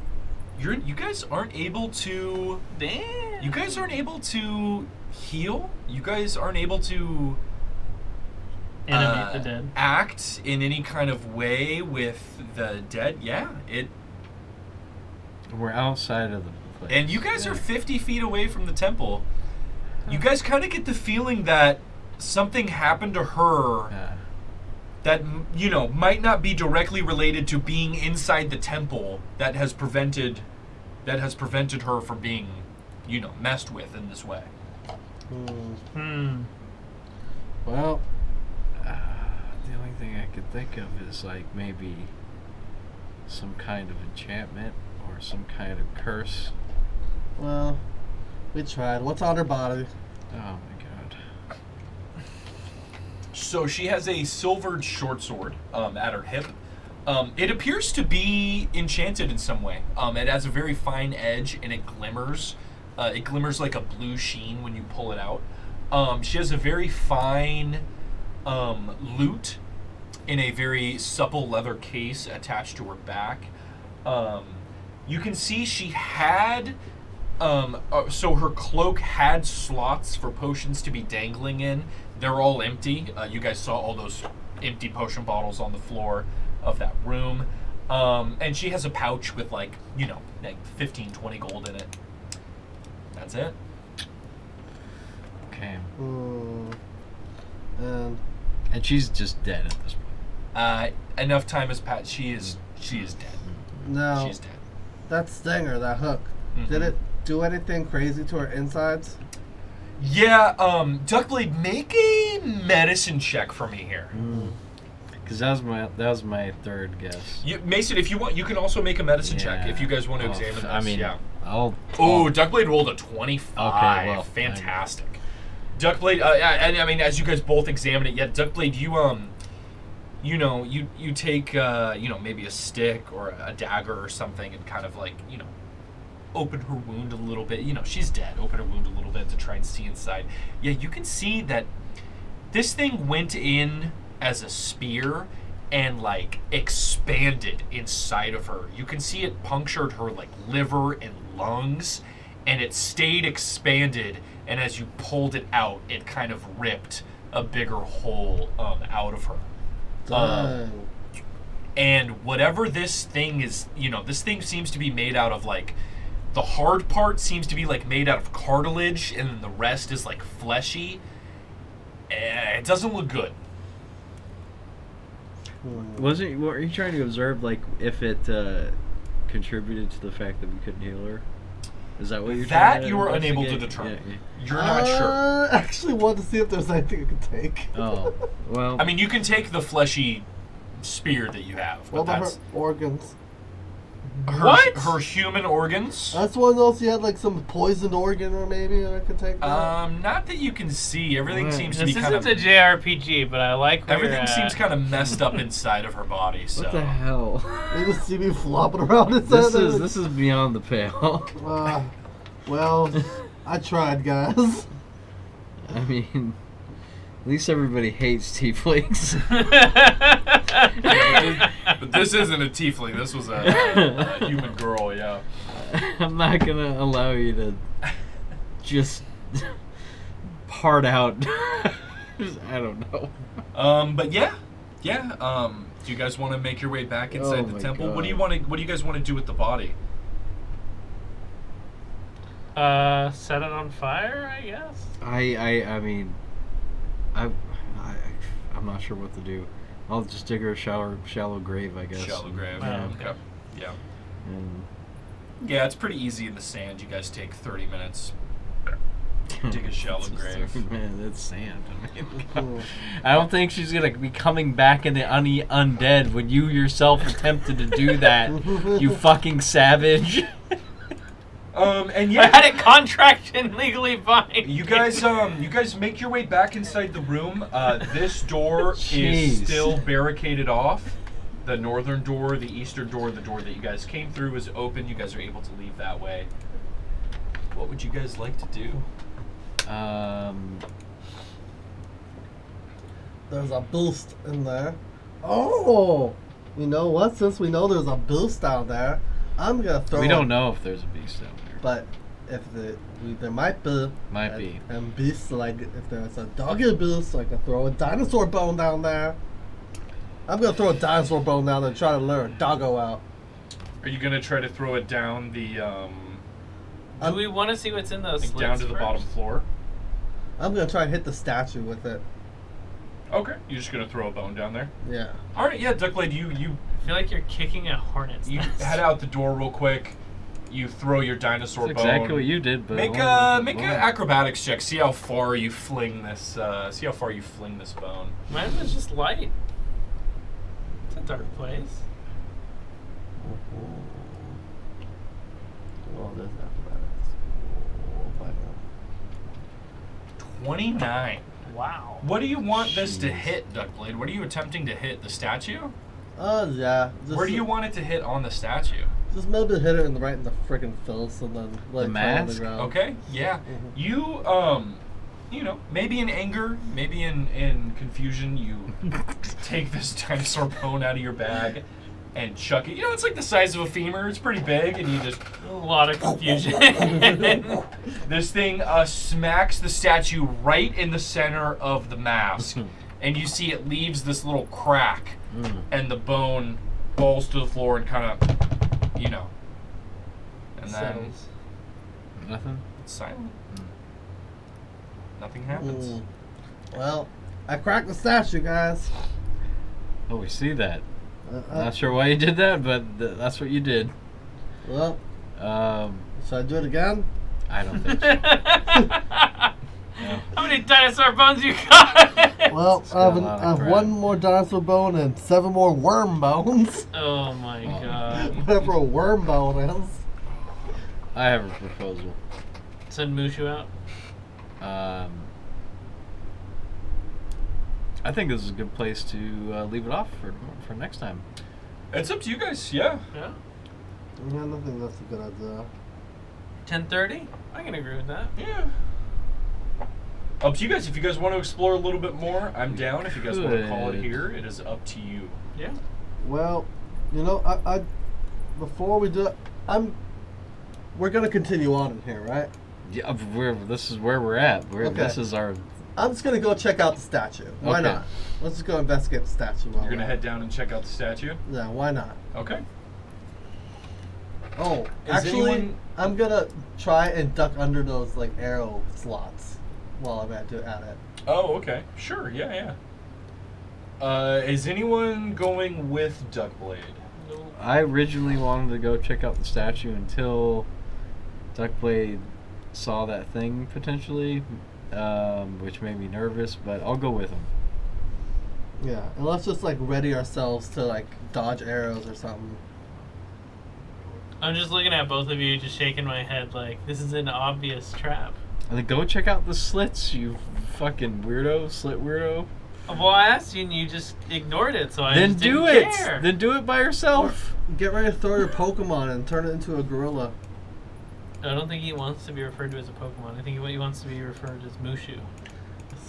You guys aren't able to. Damn. You guys aren't able to heal. You guys aren't able to Animate the dead. act in any kind of way with the dead. Yeah, it. We're outside of the place. And you guys are 50 feet away from the temple. You guys kind of get the feeling that something happened to her Yeah. that, you know, might not be directly related to being inside the temple that has prevented her from being, you know, messed with in this way. Well, The only thing I could think of is like maybe some kind of enchantment or some kind of curse. well, we tried. What's on her body? Oh my god. So she has a silvered short sword at her hip. It appears to be enchanted in some way. It has a very fine edge and it glimmers. It glimmers like a blue sheen when you pull it out. She has a very fine lute in a very supple leather case attached to her back. You can see she had... so her cloak had slots for potions to be dangling in. They're all empty. You guys saw all those empty potion bottles on the floor of that room. And she has a pouch with like 15, 20 gold in it. That's it. Okay. And she's just dead at this point. Enough time has passed. She is dead. now, She's dead. that stinger, that hook, did it do anything crazy to her insides? Yeah, Duckblade, make a medicine check for me here. Because that was my third guess. Mason, if you want, you can also make a medicine check if you guys want to examine this. I mean, yeah. I'll. Oh, Duckblade rolled a 25. Okay, well, fantastic. Duckblade, and I mean, as you guys both examine it, Duckblade, you take maybe a stick or a dagger or something and kind of like open her wound a little bit. She's dead. Open her wound a little bit to try and see inside. Yeah, you can see that this thing went in as a spear and like expanded inside of her. You can see it punctured her like liver and lungs, and it stayed expanded. And as you pulled it out, it kind of ripped a bigger hole out of her. Dang. And whatever this thing is, this thing seems to be made out of like The hard part seems to be like made out of cartilage, and then the rest is like fleshy. It doesn't look good. What are you trying to observe, like, if it contributed to the fact that we couldn't heal her? Is that what you're trying to That you were unable to investigate? determine. You're not sure. I actually want to see if there's anything I could take. Oh, well. I mean, you can take the fleshy spear that you have, but What about that's her organs? her human organs. That's one of those you had like some poisoned organ or maybe I could take that. Not that you can see. Everything seems to This be kind isn't of a JRPG, but I like where everything you're seems at. kind of messed up inside of her body. So What the hell? You just see me flopping around inside there. This is beyond the pale. Well, I tried, guys. I mean, at least everybody hates tieflings. but this isn't a tiefling. This was a human girl. Yeah. I'm not gonna allow you to just part out. I don't know. But yeah. Do you guys want to make your way back inside Oh the my temple? God. What do you guys want to do with the body? Set it on fire, I guess. I mean, I'm not sure what to do. I'll just dig her a shallow grave, I guess. Shallow grave. Yeah. Okay. Yeah. And Yeah, it's pretty easy in the sand. You guys take 30 minutes. Dig a shallow grave. Man, that's sand. I mean, I don't think she's gonna be coming back in the undead when you yourself attempted to do that. You fucking savage. And I yeah, had it contracted and legally bind. you guys make your way back inside the room. This door Jeez. is still barricaded off. The northern door, the eastern door, the door that you guys came through is open. You guys are able to leave that way. What would you guys like to do? There's a boost in there. Oh! You know what? Since we know there's a boost down there, I'm gonna throw We don't know if there's a beast down there. But if there might be. Might be. And beasts, like if there's a doggy boost, I can throw a dinosaur bone down there. I'm gonna throw a dinosaur bone down there and try to lure a doggo out. Are you gonna try to throw it down the Do we want to see what's in those like slits down to the first? bottom floor? I'm gonna try and hit the statue with it. Okay, you're just gonna throw a bone down there. Yeah. All right, yeah, Ducklade, you I feel like you're kicking a hornet's you nest. head out the door real quick. You throw your dinosaur That's bone. exactly what you did, but Make an acrobatics check. See how far you fling this. See how far you fling this bone. Mine was just light. It's a dark place. Oh, there's acrobatics. Oh, my 29. Wow. What do you want this to hit, Duckblade? What are you attempting to hit? The statue? God. Yeah. Just, Where do you want it to hit on the statue? Just maybe hit it right in the freaking face and then let it fall on the mask? ground. Okay, yeah. You, you know, maybe in anger, maybe in confusion, you take this dinosaur bone out of your bag and chuck it. You know, it's like the size of a femur. It's pretty big, and you just... A lot of confusion. This thing smacks the statue right in the center of the mask, and you see it leaves this little crack, and the bone falls to the floor and kind of, you know, and then Settles. Nothing? it's silent. Nothing happens. Mm. Well, I cracked the statue, guys. Oh, we see that. Not sure why you did that, but that's what you did. Well, Um, should I do it again? I don't think so. How many dinosaur bones you got? Well, It's I got have, a lot of I have crap. one more dinosaur bone and 7 more worm bones. Oh my god. Whatever a worm bone is. I have a proposal. Send Mushu out. I think this is a good place to leave it off for next time. It's up to you guys. Yeah. Yeah. Yeah, I don't think that's a good idea. 10:30? I can agree with that. Yeah. Up to you guys. If you guys want to explore a little bit more, I'm down. If you guys want to call it Good. here, it is up to you. Yeah. Well, you know, I before we do it, we're gonna continue on in here, right? Yeah, this is where we're at. This Okay. is our. I'm just gonna go check out the statue. Why Okay. not? Let's just go investigate the statue. You're gonna head down and check out the statue. Yeah, why not? Okay. Oh, Is actually, anyone- I'm gonna try and duck under those like arrow slots while I'm at it. Oh, okay. Sure. Yeah. Is anyone going with Duckblade? I originally wanted to go check out the statue until Duckblade saw that thing potentially, which made me nervous. But I'll go with him. Yeah, and let's just like ready ourselves to like dodge arrows or something. I'm just looking at both of you, just shaking my head like this is an obvious trap. And then go check out the slits, you fucking weirdo, slit weirdo. Well, I asked you and you just ignored it, so I Then just do didn't it. care. Then do it by yourself. Get ready to throw your Pokemon and turn it into a gorilla. I don't think he wants to be referred to as a Pokemon. I think he wants to be referred as Mushu.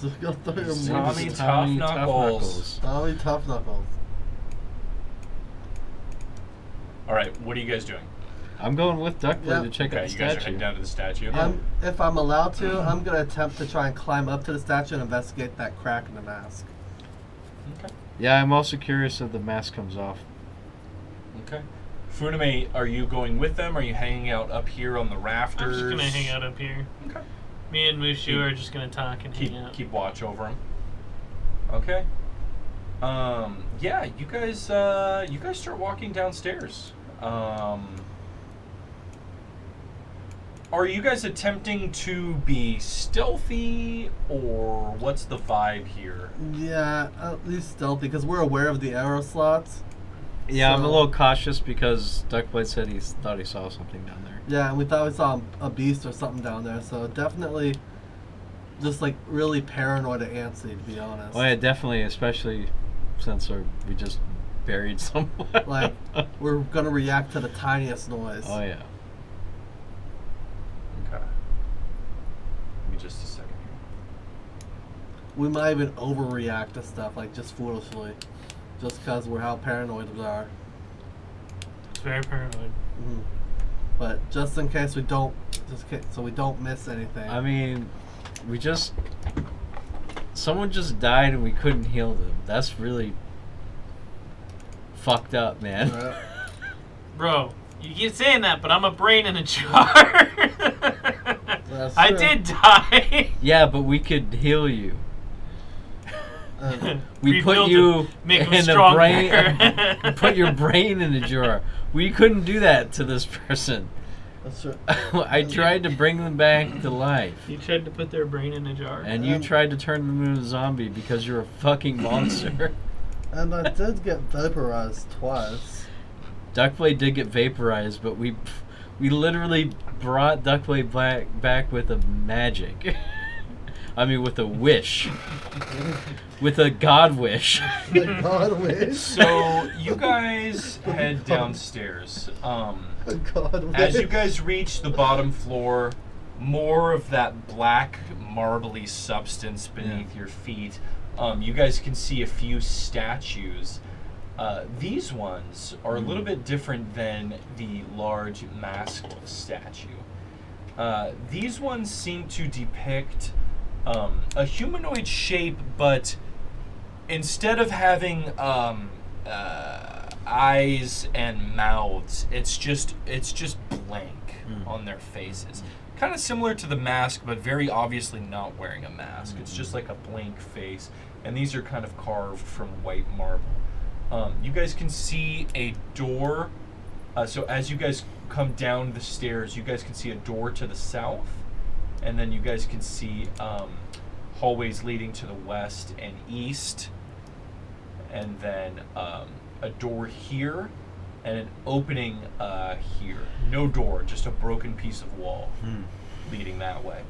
So go throw your Tommy moves. Tough Knuckles. Tommy Tough Knuckles. All right. What are you guys doing? I'm going with Duckblade Yep. to check Okay, out the you guys are statue. heading down to the statue. If I'm allowed to, I'm gonna attempt to try and climb up to the statue and investigate that crack in the mask. Okay. Yeah, I'm also curious if the mask comes off. Okay. Funame, are you going with them? Are you hanging out up here on the rafters? I'm just gonna hang out up here. Okay. Me and Mushu are just gonna talk and hang out. Keep watch over them. Okay. Yeah, you guys start walking downstairs. Are you guys attempting to be stealthy, or what's the vibe here? Yeah, at least stealthy, because we're aware of the arrow slots. Yeah, I'm a So- little cautious because Duckblade said he thought he saw something down there. Yeah, and we thought we saw a beast or something down there, so definitely just like really paranoid and antsy, to be honest. Oh yeah, definitely, especially since we just buried someone. Like, we're gonna react to the tiniest noise. Oh yeah. Okay. Give me just a second here. We might even overreact to stuff, like just foolishly, just because we're how paranoid we are. It's very paranoid. Mhm. But just in case we don't, so we don't miss anything. I mean, someone just died and we couldn't heal them. That's really fucked up, man. Right. Bro, you keep saying that, but I'm a brain in a jar. That's I true. did die. Yeah, but we could heal you. We put Rebuild you him, make him in a stronger. brain. We put your brain in a jar. We couldn't do that to this person. That's true. I tried to bring them back to life. You tried to put their brain in a jar. And you tried to turn them into a zombie because you're a fucking monster. And I did get vaporized twice. Duckblade did get vaporized, but we literally brought Duckblade back with a magic. I mean, with a wish. With a god wish. The God wish. So you guys head downstairs. The God wish. As you guys reach the bottom floor, more of that black marbly substance beneath your feet. You guys can see a few statues. These ones are a little bit different than the large masked statue. These ones seem to depict a humanoid shape, but instead of having eyes and mouths, it's just blank on their faces. Kind of similar to the mask, but very obviously not wearing a mask. It's just like a blank face, and these are kind of carved from white marble. You guys can see a door. So as you guys come down the stairs, you guys can see a door to the south, and then you guys can see hallways leading to the west and east, and then a door here, and an opening here. No door, just a broken piece of wall leading that way.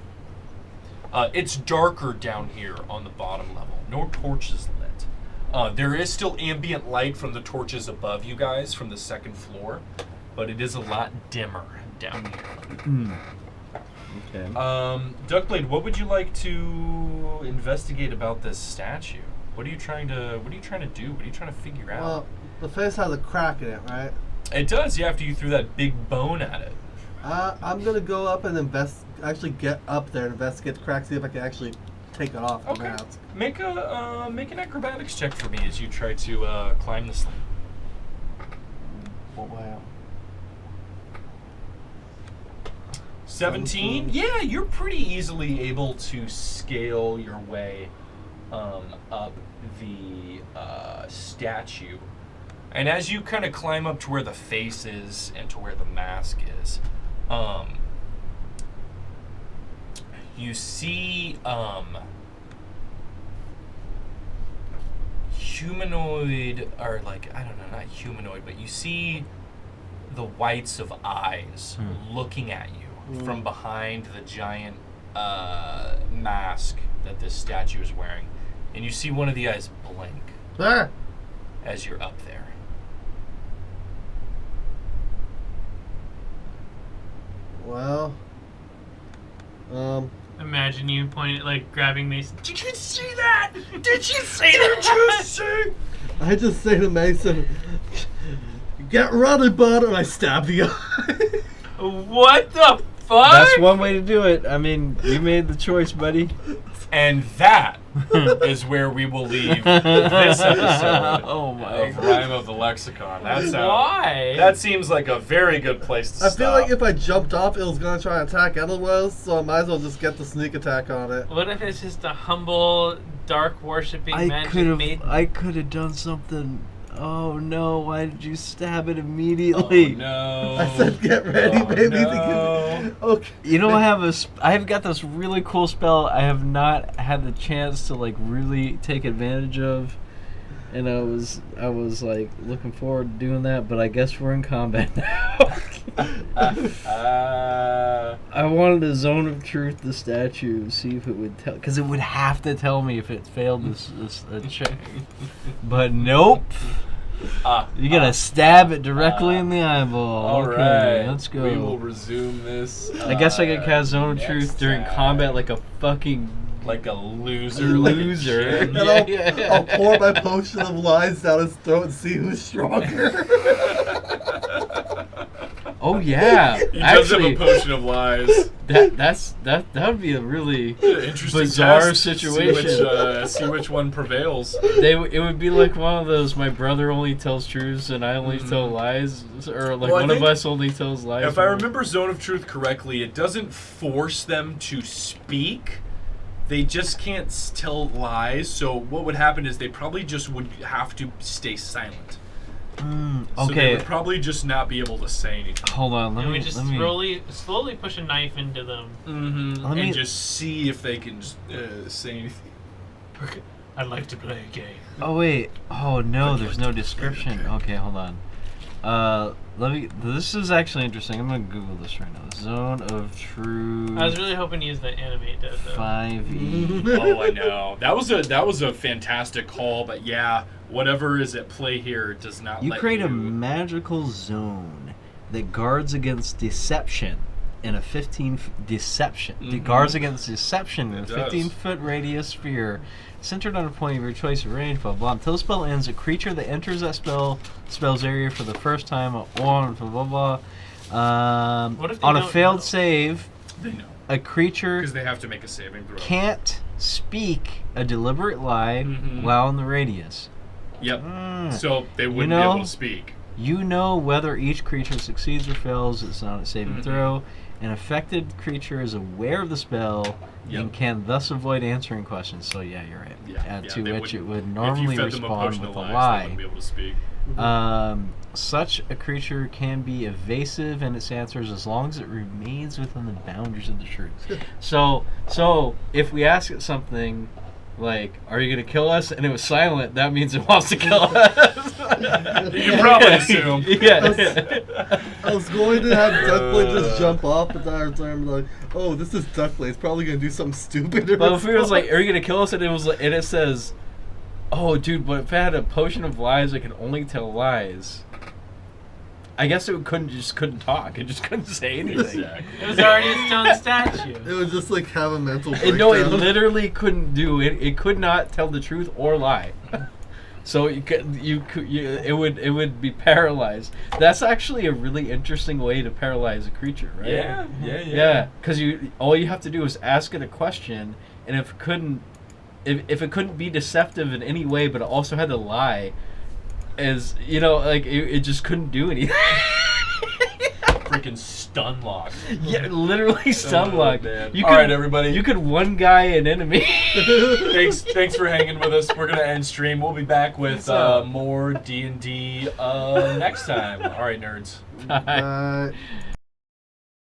It's darker down here on the bottom level. No torches lit. There is still ambient light from the torches above you guys from the second floor, but it is a lot dimmer down here. Okay. Duckblade, what would you like to investigate about this statue? What are you trying to do? What are you trying to figure out? Well, the face has a crack in it, right? It does, yeah, after you threw that big bone at it. I'm gonna go up and actually get up there and investigate the crack, see if I can actually take it off the Okay. mask. Make an acrobatics check for me as you try to climb this thing. Oh, wow. 17? Yeah, you're pretty easily able to scale your way up the statue. And as you kind of climb up to where the face is and to where the mask is, you see humanoid, or like, I don't know, not humanoid, but you see the whites of eyes looking at you from behind the giant mask that this statue is wearing. And you see one of the eyes blink as you're up there. Well, Imagine you pointing, like grabbing Mason. Did you see that? Did you see Did that? you see? I just say to Mason, get ready, bud, and I stab the eye. What the fuck? That's one way to do it. I mean, you made the choice, buddy. And that is where we will leave this episode Oh my of Rime of the Lexicon. Why? That seems like a very good place to I stop. feel like if I jumped off, it was gonna try and attack anyways, so I might as well just get the sneak attack on it. What if it's just a humble, dark worshipping magic maiden? I could have done something. Oh no! Why did you stab it immediately? Oh, no. I said get ready, Oh, baby. no. Okay. You know, I've got this really cool spell I have not had the chance to like really take advantage of, and I was like looking forward to doing that, but I guess we're in combat now. I wanted to zone of truth the statue, see if it would tell, because it would have to tell me if it failed this check. But nope. You gotta stab it directly in the eyeball. All Okay, right, let's go. We will resume this. I guess I could cast Zone of next Truth during time. combat like a fucking Like a loser. loser. Like a And I'll pour my potion of lies down his throat and see who's stronger. Oh yeah, He does have a actually, potion of lies. that would be a really Interesting bizarre test. situation. See which one prevails. it would be like one of those. My brother only tells truths and I only tell lies, or like Well, I one of think us only tells lies. If I remember Zone of Truth correctly, it doesn't force them to speak. They just can't tell lies. So what would happen is they probably just would have to stay silent. So they okay, would probably just not be able to say anything. hold on. And we just slowly push a knife into them. Mm-hmm. Let me- And just see if they can say anything. I'd like to play a game. Oh wait. Oh no, there's no description. Okay, hold on. Let me. This is actually interesting. I'm gonna Google this right now. Zone of Truth. I was really hoping to use the animate dead though. 5e. Oh, I know. That was a fantastic call, but yeah, whatever is at play here does not You let create you... a magical zone that guards against deception in a 15 deception. It guards against deception in a It does. 15-foot radius sphere centered on a point of your choice of range. Blah blah. Until the spell ends, a creature that enters that spell's area for the first time on blah blah blah. What if they On a don't failed know? save, They know. a creature Because they have to make a saving throw. can't speak a deliberate lie while in the radius. Yep. Mm. So they wouldn't know- be able to speak. You know whether each creature succeeds or fails. It's not a saving throw. An affected creature is aware of the spell and can thus avoid answering questions. So yeah, you're right. To they which it wouldn't- would normally if you fed them a respond potion with of a lies, they lie. wouldn't be able to speak. Such a creature can be evasive in its answers as long as it remains within the boundaries of the truth. So if we ask it something like, "Are you going to kill us?" and it was silent, that means it wants to kill us. You can probably assume. Yeah. I was going to have Duckblade just jump off, but then I was like, oh, this is Duckblade. It's probably going to do something stupid. But if it was like, "Are you going to kill us?" and it was like, and it says, "Oh, dude, but if I had a potion of lies, I could only tell lies." I guess it couldn't talk. It just couldn't say anything. It was already a stone statue. It would just like have a mental breakdown. And no, it literally couldn't do it. It could not tell the truth or lie. So it would be paralyzed. That's actually a really interesting way to paralyze a creature, right? Yeah. Because all you have to do is ask it a question, and if it couldn't be deceptive in any way, but it also had to lie, as you know, like it just couldn't do anything. freaking stun lock. Yeah, literally stun lock. man. You All could, right, everybody. You could one guy an enemy. Thanks for hanging with us. We're gonna end stream. We'll be back with more D&D next time. All right, nerds. Bye.